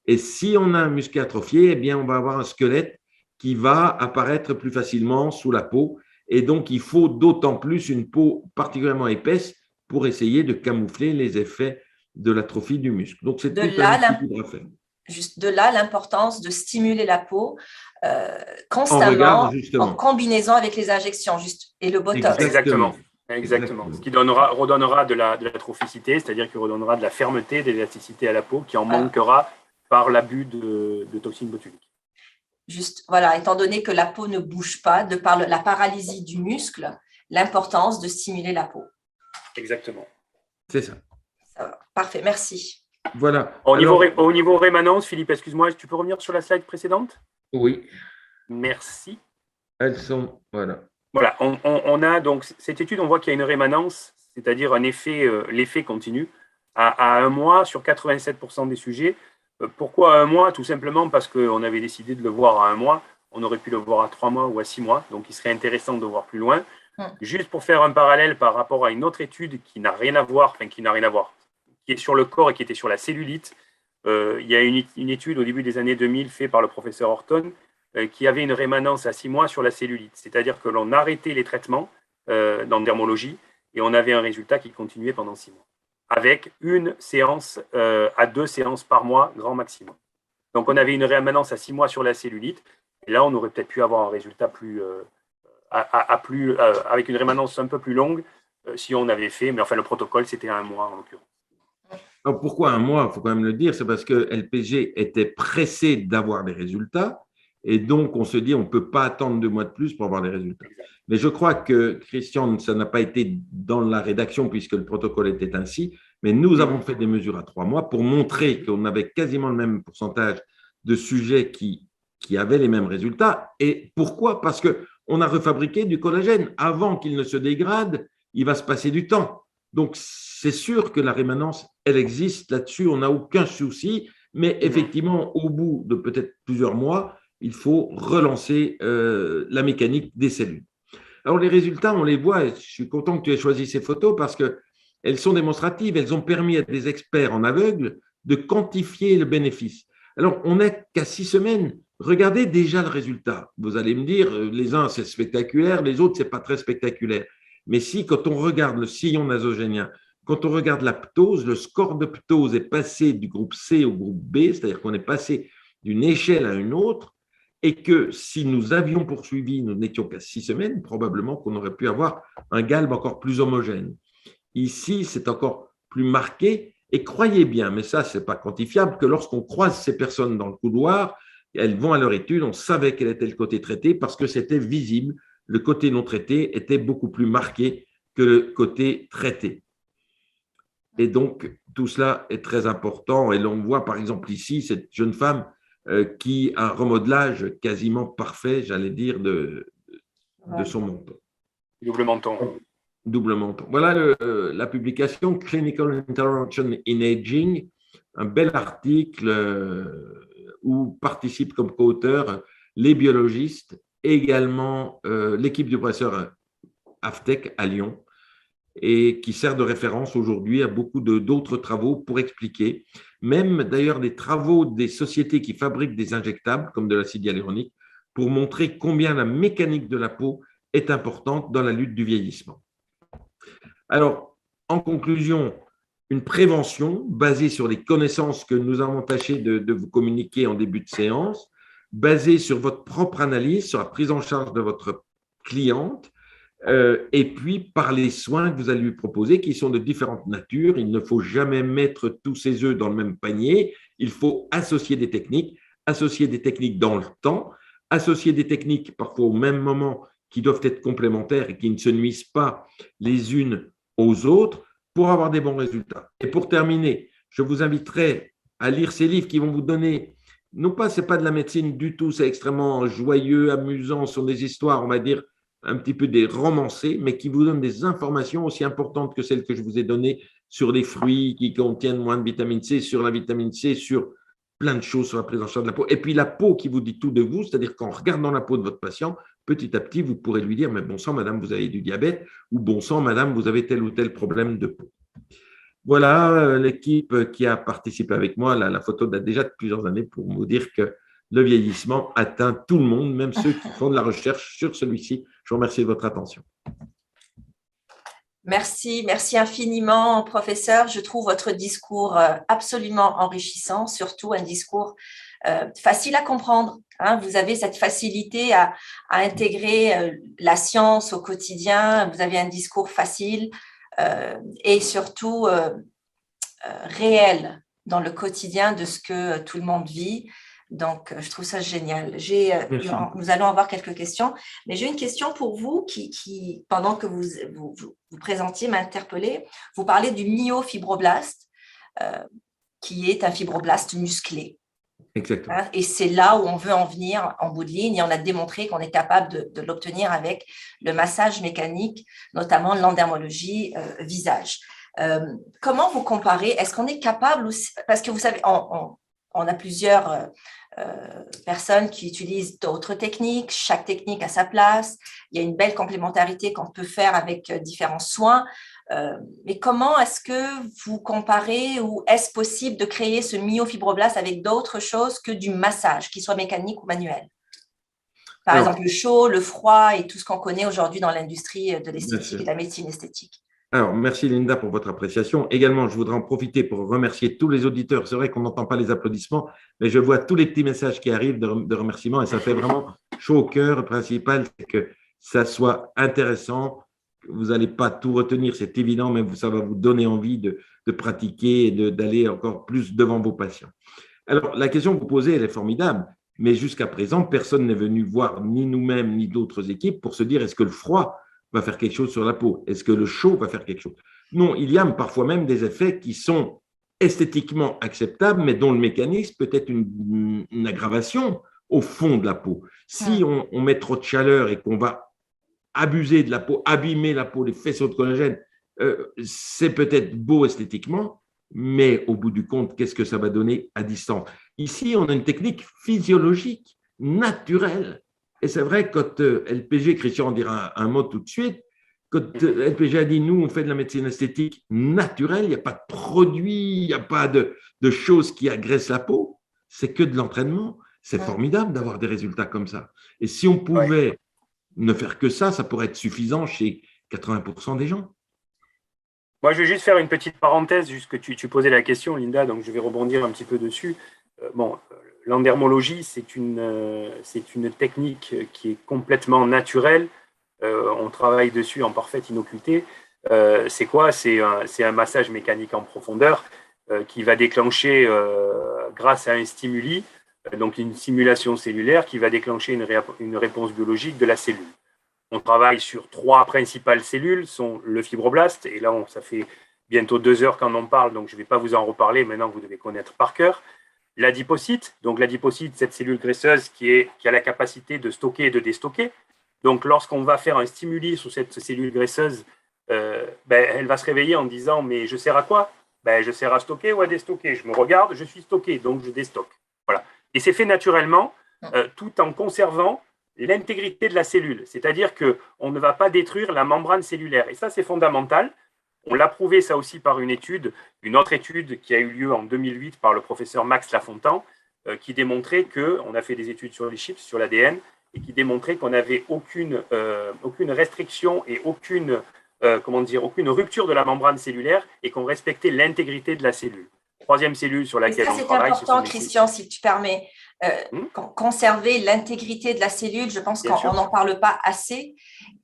Et si on a un muscle atrophié, eh bien, on va avoir un squelette qui va apparaître plus facilement sous la peau. Et donc, il faut d'autant plus une peau particulièrement épaisse pour essayer de camoufler les effets de l'atrophie du muscle. Donc, c'est tout un équilibre à faire. Juste de là, l'importance de stimuler la peau constamment en combinaison avec les injections et le Botox. Exactement. Ce qui redonnera de l'atrophicité, c'est-à-dire qui redonnera de la fermeté, de l'élasticité à la peau, qui en manquera par l'abus de toxines botuliques. Juste, voilà, étant donné que la peau ne bouge pas, de par la paralysie du muscle, l'importance de stimuler la peau. Exactement. C'est ça. Parfait, merci. Voilà. Au niveau rémanence, Philippe, excuse-moi, tu peux revenir sur la slide précédente? Oui. Merci. Elles sont, voilà. Voilà, on a donc cette étude, on voit qu'il y a une rémanence, c'est-à-dire l'effet continu à 1 mois sur 87% des sujets. Pourquoi à 1 mois? Tout simplement parce qu'on avait décidé de le voir à 1 mois. On aurait pu le voir à 3 mois ou à 6 mois, donc il serait intéressant de voir plus loin. Juste pour faire un parallèle par rapport à une autre étude qui n'a rien à voir, qui est sur le corps et qui était sur la cellulite. Il y a une étude au début des années 2000 faite par le professeur Horton qui avait une rémanence à 6 mois sur la cellulite. C'est-à-dire que l'on arrêtait les traitements dans dermologie et on avait un résultat qui continuait pendant 6 mois, avec 1 séance à 2 séances par mois, grand maximum. Donc, on avait une rémanence à 6 mois sur la cellulite. Et là, on aurait peut-être pu avoir un résultat avec une rémanence un peu plus longue si on avait fait, mais enfin, le protocole, c'était à 1 mois en l'occurrence. Alors, pourquoi 1 mois? Il faut quand même le dire, c'est parce que LPG était pressé d'avoir des résultats. Et donc, on se dit, on ne peut pas attendre 2 mois de plus pour avoir les résultats. Mais je crois que, Christian, ça n'a pas été dans la rédaction puisque le protocole était ainsi. Mais nous avons fait des mesures à 3 mois pour montrer qu'on avait quasiment le même pourcentage de sujets qui avaient les mêmes résultats. Et pourquoi? Parce qu'on a refabriqué du collagène. Avant qu'il ne se dégrade, il va se passer du temps. Donc, c'est sûr que la rémanence, elle existe là-dessus. On n'a aucun souci. Mais effectivement, au bout de peut-être plusieurs mois, il faut relancer la mécanique des cellules. Alors, les résultats, on les voit. Je suis content que tu aies choisi ces photos parce qu'elles sont démonstratives. Elles ont permis à des experts en aveugle de quantifier le bénéfice. Alors, on n'est qu'à 6 semaines. Regardez déjà le résultat. Vous allez me dire, les uns, c'est spectaculaire, les autres, ce n'est pas très spectaculaire. Mais si, quand on regarde le sillon nasogénien, quand on regarde la ptose, le score de ptose est passé du groupe C au groupe B, c'est-à-dire qu'on est passé d'une échelle à une autre, et que si nous avions poursuivi, nous n'étions qu'à 6 semaines, probablement qu'on aurait pu avoir un galbe encore plus homogène. Ici, c'est encore plus marqué, Et croyez bien, mais ça, ce n'est pas quantifiable, que lorsqu'on croise ces personnes dans le couloir, elles vont à leur étude, on savait quel était le côté traité parce que c'était visible. Le côté non traité était beaucoup plus marqué que le côté traité. Et donc, tout cela est très important. Et l'on voit, par exemple, ici, cette jeune femme qui a un remodelage quasiment parfait, j'allais dire, de son menton. Double menton. Double menton. Voilà la publication Clinical Intervention in Aging, un bel article où participent comme co-auteurs les biologistes et également l'équipe du professeur Aftec à Lyon, et qui sert de référence aujourd'hui à beaucoup d'autres travaux pour expliquer, même d'ailleurs des travaux des sociétés qui fabriquent des injectables comme de l'acide hyaluronique, pour montrer combien la mécanique de la peau est importante dans la lutte du vieillissement. Alors, en conclusion, une prévention basée sur les connaissances que nous avons tâché de vous communiquer en début de séance, basée sur votre propre analyse, sur la prise en charge de votre cliente, et puis par les soins que vous allez lui proposer, qui sont de différentes natures. Il ne faut jamais mettre tous ses œufs dans le même panier. Il faut associer des techniques dans le temps, associer des techniques parfois au même moment qui doivent être complémentaires et qui ne se nuisent pas les unes aux autres pour avoir des bons résultats. Et pour terminer, je vous inviterai à lire ces livres qui vont vous donner, non pas, ce n'est pas de la médecine du tout, c'est extrêmement joyeux, amusant, ce sont des histoires, on va dire, un petit peu des romancés, mais qui vous donnent des informations aussi importantes que celles que je vous ai données sur les fruits qui contiennent moins de vitamine C, sur la vitamine C, sur plein de choses sur la prise en charge de la peau. Et puis la peau qui vous dit tout de vous, c'est-à-dire qu'en regardant la peau de votre patient, petit à petit, vous pourrez lui dire, mais bon sang, madame, vous avez du diabète, ou bon sang, madame, vous avez tel ou tel problème de peau. Voilà l'équipe qui a participé avec moi. La photo date déjà de plusieurs années pour vous dire que le vieillissement atteint tout le monde, même ceux qui font de la recherche sur celui-ci. Je vous remercie de votre attention. Merci infiniment, professeur. Je trouve votre discours absolument enrichissant, surtout un discours facile à comprendre. Vous avez cette facilité à intégrer la science au quotidien. Vous avez un discours facile et surtout réel dans le quotidien de ce que tout le monde vit. Donc, je trouve ça génial. Nous allons avoir quelques questions, mais j'ai une question pour vous qui pendant que vous présentiez, m'a interpellée. Vous parlez du myofibroblaste, qui est un fibroblast musclé. Exactement. Et c'est là où on veut en venir en bout de ligne, et on a démontré qu'on est capable de l'obtenir avec le massage mécanique, notamment l'endermologie visage. Comment vous comparez? Est-ce qu'on est capable aussi, parce que vous savez, on a plusieurs personnes qui utilisent d'autres techniques, chaque technique a sa place, il y a une belle complémentarité qu'on peut faire avec différents soins, mais comment est-ce que vous comparez ou est-ce possible de créer ce myofibroblaste avec d'autres choses que du massage, qu'il soit mécanique ou manuel? Par exemple, le chaud, le froid et tout ce qu'on connaît aujourd'hui dans l'industrie de l'esthétique et de la médecine esthétique. Alors, merci Linda pour votre appréciation. Également, je voudrais en profiter pour remercier tous les auditeurs. C'est vrai qu'on n'entend pas les applaudissements, mais je vois tous les petits messages qui arrivent de remerciements et ça fait vraiment chaud au cœur. Le principal, c'est que ça soit intéressant. Vous n'allez pas tout retenir, c'est évident, mais ça va vous donner envie de pratiquer et d'aller encore plus devant vos patients. Alors, la question que vous posez, elle est formidable, mais jusqu'à présent, personne n'est venu voir ni nous-mêmes ni d'autres équipes pour se dire est-ce que le froid va faire quelque chose sur la peau? Est-ce que le chaud va faire quelque chose? Non, il y a parfois même des effets qui sont esthétiquement acceptables, mais dont le mécanisme peut être une aggravation au fond de la peau. Si on met trop de chaleur et qu'on va abuser de la peau, abîmer la peau, les faisceaux de collagène, c'est peut-être beau esthétiquement, mais au bout du compte, qu'est-ce que ça va donner à distance? Ici, on a une technique physiologique, naturelle. Et c'est vrai, quand LPG, Christian en dira un mot tout de suite, quand LPG a dit, nous, on fait de la médecine esthétique naturelle, il n'y a pas de produits, il n'y a pas de choses qui agressent la peau, c'est que de l'entraînement. C'est formidable d'avoir des résultats comme ça. Et si on pouvait ne faire que ça, ça pourrait être suffisant chez 80% des gens. Moi, je vais juste faire une petite parenthèse, juste que tu posais la question, Linda, donc je vais rebondir un petit peu dessus. L'endermologie, c'est une technique qui est complètement naturelle. On travaille dessus en parfaite innocuité. C'est quoi? C'est un massage mécanique en profondeur. qui va déclencher, grâce à un stimuli, donc une stimulation cellulaire qui va déclencher une réponse biologique de la cellule. On travaille sur 3 principales cellules, sont le fibroblaste, et là, ça fait bientôt 2 heures qu'on en parle, donc je ne vais pas vous en reparler, maintenant vous devez connaître par cœur. L'adipocyte, donc l'adipocyte, cette cellule graisseuse qui a la capacité de stocker et de déstocker. Donc lorsqu'on va faire un stimuli sur cette cellule graisseuse, elle va se réveiller en disant « mais je sers à quoi ?» Je sers à stocker ou à déstocker. Je me regarde, je suis stocké, donc je déstocke. Voilà. Et c'est fait naturellement, tout en conservant l'intégrité de la cellule. C'est-à-dire qu'on ne va pas détruire la membrane cellulaire. Et ça, c'est fondamental. On l'a prouvé ça aussi par une autre étude qui a eu lieu en 2008 par le professeur Max Lafontan, qui démontrait on a fait des études sur les chips, sur l'ADN, et qui démontrait qu'on n'avait aucune restriction et aucune rupture de la membrane cellulaire et qu'on respectait l'intégrité de la cellule. 3e cellule sur laquelle on travaille. C'est important, Christian, si tu permets. Conserver l'intégrité de la cellule, je pense qu'on n'en parle pas assez.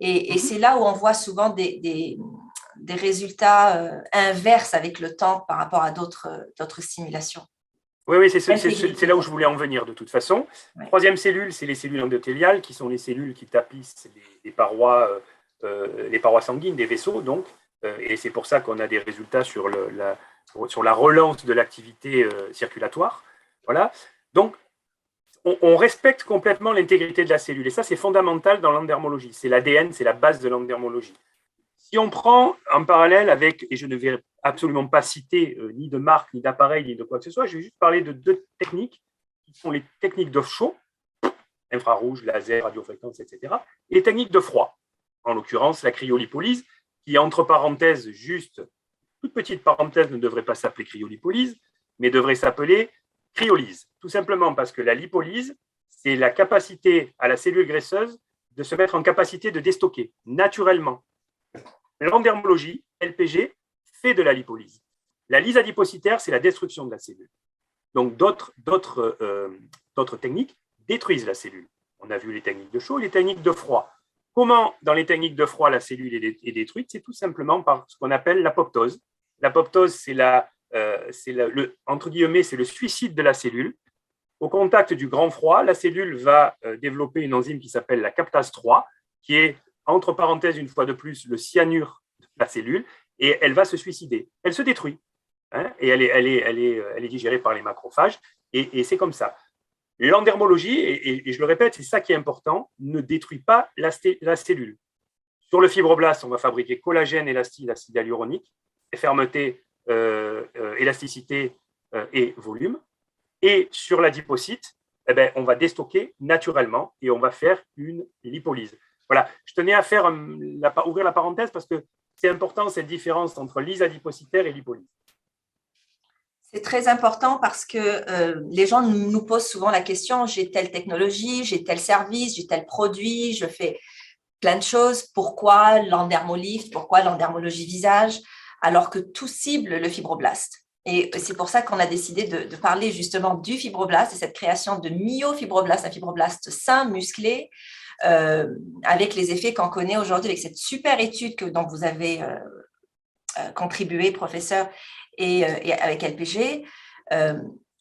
Et c'est là où on voit souvent des résultats inverses avec le temps par rapport à d'autres stimulations. Oui, c'est là où je voulais en venir de toute façon. Ouais. 3e cellule, c'est les cellules endothéliales, qui sont les cellules qui tapissent les parois sanguines, des vaisseaux, donc. Et c'est pour ça qu'on a des résultats sur la relance de l'activité circulatoire. Voilà. Donc, on respecte complètement l'intégrité de la cellule. Et ça, c'est fondamental dans l'endermologie. C'est l'ADN, c'est la base de l'endermologie. Si on prend en parallèle avec, et je ne vais absolument pas citer ni de marque, ni d'appareil, ni de quoi que ce soit, je vais juste parler de 2 techniques, qui sont les techniques de chaud, infrarouge, laser, radiofréquence, etc., et les techniques de froid, en l'occurrence la cryolipolyse, qui, entre parenthèses, juste, toute petite parenthèse, ne devrait pas s'appeler cryolipolyse, mais devrait s'appeler cryolyse. Tout simplement parce que la lipolyse, c'est la capacité à la cellule graisseuse de se mettre en capacité de déstocker naturellement. L'endermologie, LPG, fait de la lipolyse. La lyse adipocytaire, c'est la destruction de la cellule. Donc, d'autres techniques détruisent la cellule. On a vu les techniques de chaud et les techniques de froid. Comment, dans les techniques de froid, la cellule est détruite? C'est tout simplement par ce qu'on appelle l'apoptose. L'apoptose, c'est entre guillemets, c'est le suicide de la cellule. Au contact du grand froid, la cellule va développer une enzyme qui s'appelle la captase 3, qui est, entre parenthèses, une fois de plus, le cyanure de la cellule, et elle va se suicider. Elle se détruit, et elle est digérée par les macrophages, et c'est comme ça. L'endermologie, et je le répète, c'est ça qui est important, ne détruit pas la cellule. Sur le fibroblaste, on va fabriquer collagène, élastine, acide hyaluronique, fermeté, élasticité et volume. Et sur l'adipocyte, on va déstocker naturellement et on va faire une lipolyse. Voilà, je tenais à ouvrir la parenthèse parce que c'est important cette différence entre lyse adipocytaire et lipolyse. C'est très important parce que les gens nous posent souvent la question, j'ai telle technologie, j'ai tel service, j'ai tel produit, je fais plein de choses, pourquoi l'endermolift, pourquoi l'endermologie visage, alors que tout cible le fibroblaste. Et c'est pour ça qu'on a décidé de parler justement du fibroblaste et cette création de myofibroblaste, un fibroblaste sain, musclé, avec les effets qu'on connaît aujourd'hui, avec cette super étude dont vous avez contribué, professeur, et avec LPG.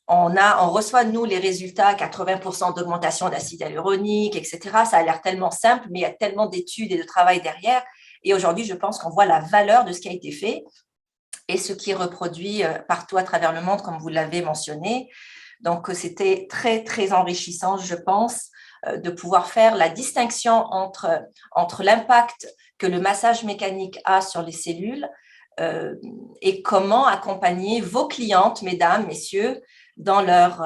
On reçoit, nous, les résultats, 80% d'augmentation d'acide hyaluronique, etc. Ça a l'air tellement simple, mais il y a tellement d'études et de travail derrière. Et aujourd'hui, je pense qu'on voit la valeur de ce qui a été fait et ce qui est reproduit partout à travers le monde, comme vous l'avez mentionné. Donc, c'était très, très enrichissant, je pense, de pouvoir faire la distinction entre l'impact que le massage mécanique a sur les cellules et comment accompagner vos clientes, mesdames, messieurs, dans leur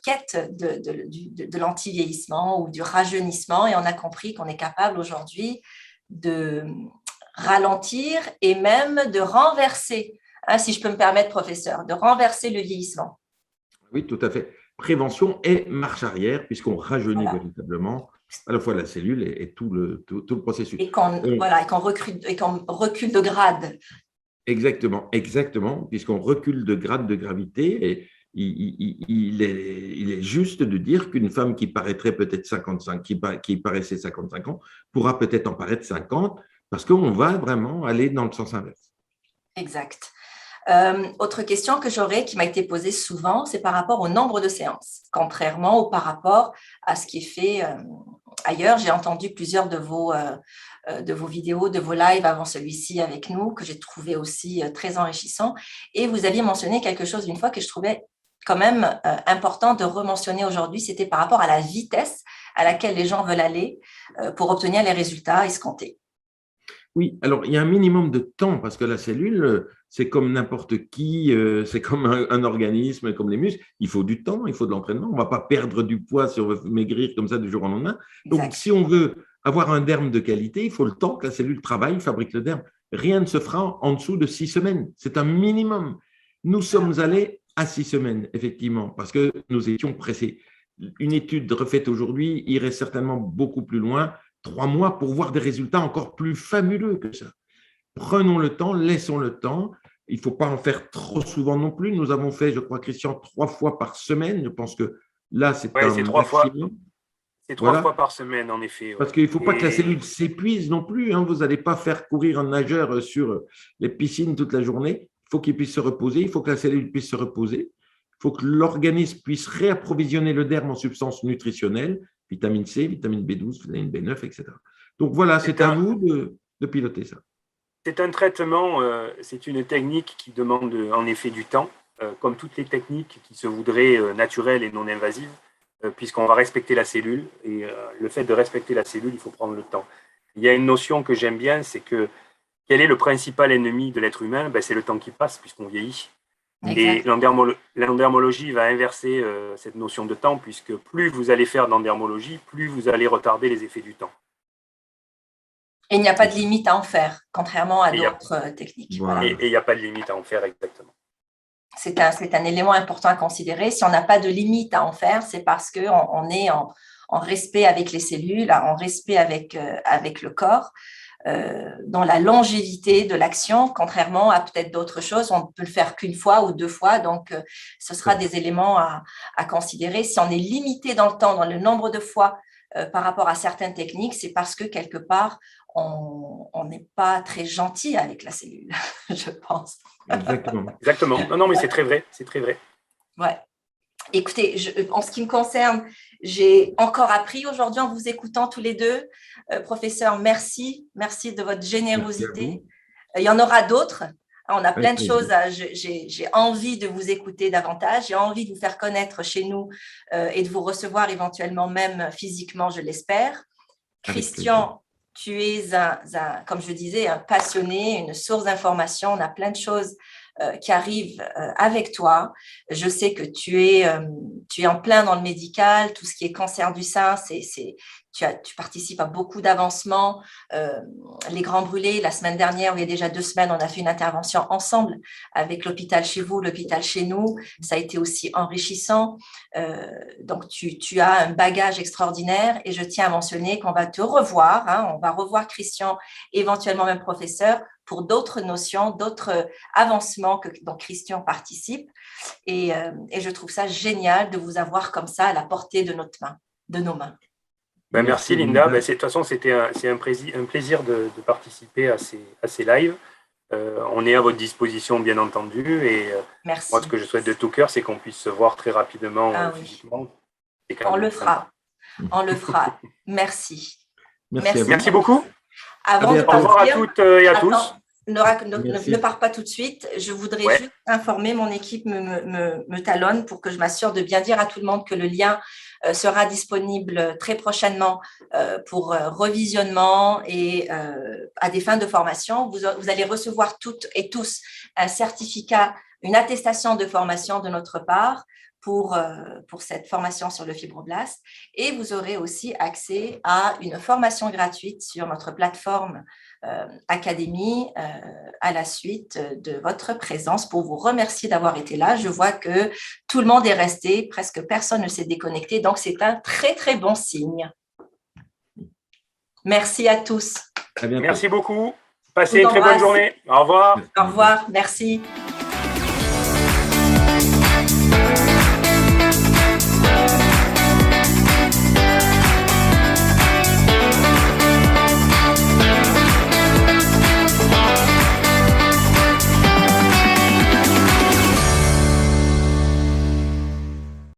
quête de l'anti-vieillissement ou du rajeunissement. Et on a compris qu'on est capable aujourd'hui de ralentir et même de renverser, si je peux me permettre, professeur, de renverser le vieillissement. Oui, tout à fait. Prévention et marche arrière, puisqu'on rajeunit véritablement à la fois la cellule et tout le processus. Et qu'on recule de grade. Exactement, puisqu'on recule de grade de gravité. Et il est juste de dire qu'une femme qui paraîtrait peut-être 55, qui paraissait 55 ans, pourra peut-être en paraître 50, parce qu'on va vraiment aller dans le sens inverse. Exact. Autre question que j'aurais, qui m'a été posée souvent, c'est par rapport au nombre de séances, contrairement ou par rapport à ce qui est fait ailleurs. J'ai entendu plusieurs de vos vidéos, de vos lives avant celui-ci avec nous, que j'ai trouvé aussi très enrichissant. Et vous aviez mentionné quelque chose une fois que je trouvais quand même important de rementionner aujourd'hui, c'était par rapport à la vitesse à laquelle les gens veulent aller pour obtenir les résultats escomptés. Oui, alors il y a un minimum de temps parce que la cellule, c'est comme n'importe qui, c'est comme un organisme, comme les muscles. Il faut du temps, il faut de l'entraînement. On ne va pas perdre du poids si on veut maigrir comme ça du jour au lendemain. Donc, Exact. si on veut avoir un derme de qualité, il faut le temps que la cellule travaille, fabrique le derme. Rien ne se fera en dessous de 6 semaines. C'est un minimum. Nous sommes allés à 6 semaines, effectivement, parce que nous étions pressés. Une étude refaite aujourd'hui irait certainement beaucoup plus loin. 3 mois pour voir des résultats encore plus fabuleux que ça. Prenons le temps, laissons le temps. Il ne faut pas en faire trop souvent non plus. Nous avons fait, je crois, Christian, 3 fois par semaine. Je pense que là, c'est un maximum. C'est 3 fois par semaine, en effet. Parce qu'il ne faut pas que la cellule s'épuise non plus. Vous n'allez pas faire courir un nageur sur les piscines toute la journée. Il faut qu'il puisse se reposer. Il faut que la cellule puisse se reposer. Il faut que l'organisme puisse réapprovisionner le derme en substances nutritionnelles, vitamine C, vitamine B12, vitamine B9, etc. Donc voilà, c'est à nous de piloter ça. C'est un traitement, c'est une technique qui demande en effet du temps, comme toutes les techniques qui se voudraient naturelles et non invasives, puisqu'on va respecter la cellule. Et le fait de respecter la cellule, il faut prendre le temps. Il y a une notion que j'aime bien, c'est que quel est le principal ennemi de l'être humain? C'est le temps qui passe, puisqu'on vieillit. Et l'endermologie va inverser cette notion de temps, puisque plus vous allez faire d'endermologie, plus vous allez retarder les effets du temps. Et il n'y a pas de limite à en faire, contrairement à d'autres techniques. Voilà. Et il n'y a pas de limite à en faire, exactement. C'est un élément important à considérer. Si on n'a pas de limite à en faire, c'est parce qu'on est en respect avec les cellules, en respect avec le corps. Dans la longévité de l'action, contrairement à peut-être d'autres choses, on ne peut le faire qu'une fois ou 2 fois, donc ce sera des éléments à considérer. Si on est limité dans le temps, dans le nombre de fois par rapport à certaines techniques, c'est parce que quelque part, on n'est pas très gentil avec la cellule, je pense. Exactement. Non, mais c'est très vrai, c'est très vrai. Ouais. Écoutez, en ce qui me concerne, j'ai encore appris aujourd'hui en vous écoutant tous les deux. Professeur, merci de votre générosité. Il y en aura d'autres. On a plein de choses. J'ai envie de vous écouter davantage. J'ai envie de vous faire connaître chez nous et de vous recevoir éventuellement même physiquement, je l'espère. Christian, tu es comme je disais, un passionné, une source d'information. On a plein de choses qui arrivent avec toi. Je sais que tu es en plein dans le médical, tout ce qui est cancer du sein, tu participes à beaucoup d'avancements. Les Grands Brûlés, la semaine dernière, ou il y a déjà 2 semaines, on a fait une intervention ensemble avec l'hôpital chez vous, l'hôpital chez nous. Ça a été aussi enrichissant. Donc, tu as un bagage extraordinaire et je tiens à mentionner qu'on va te revoir. On va revoir Christian, éventuellement même professeur, pour d'autres notions, d'autres avancements dont Christian participe. Et je trouve ça génial de vous avoir comme ça à la portée de nos mains. Merci Linda. De toute façon, c'est un plaisir de participer à ces lives. On est à votre disposition, bien entendu. Et moi, ce que je souhaite de tout cœur, c'est qu'on puisse se voir très rapidement physiquement. On le fera. Merci. Merci beaucoup. Au revoir à toutes et à tous. Ne pars pas tout de suite. Je voudrais juste informer, mon équipe me talonne pour que je m'assure de bien dire à tout le monde que le lien sera disponible très prochainement pour revisionnement et à des fins de formation. Vous allez recevoir toutes et tous un certificat, une attestation de formation de notre part pour cette formation sur le fibroblast. Et vous aurez aussi accès à une formation gratuite sur notre plateforme Académie à la suite de votre présence pour vous remercier d'avoir été là. Je vois que tout le monde est resté, presque personne ne s'est déconnecté, donc c'est un très très bon signe. Merci à tous. Merci beaucoup. Passez une très bonne journée. Au revoir. Au revoir, merci.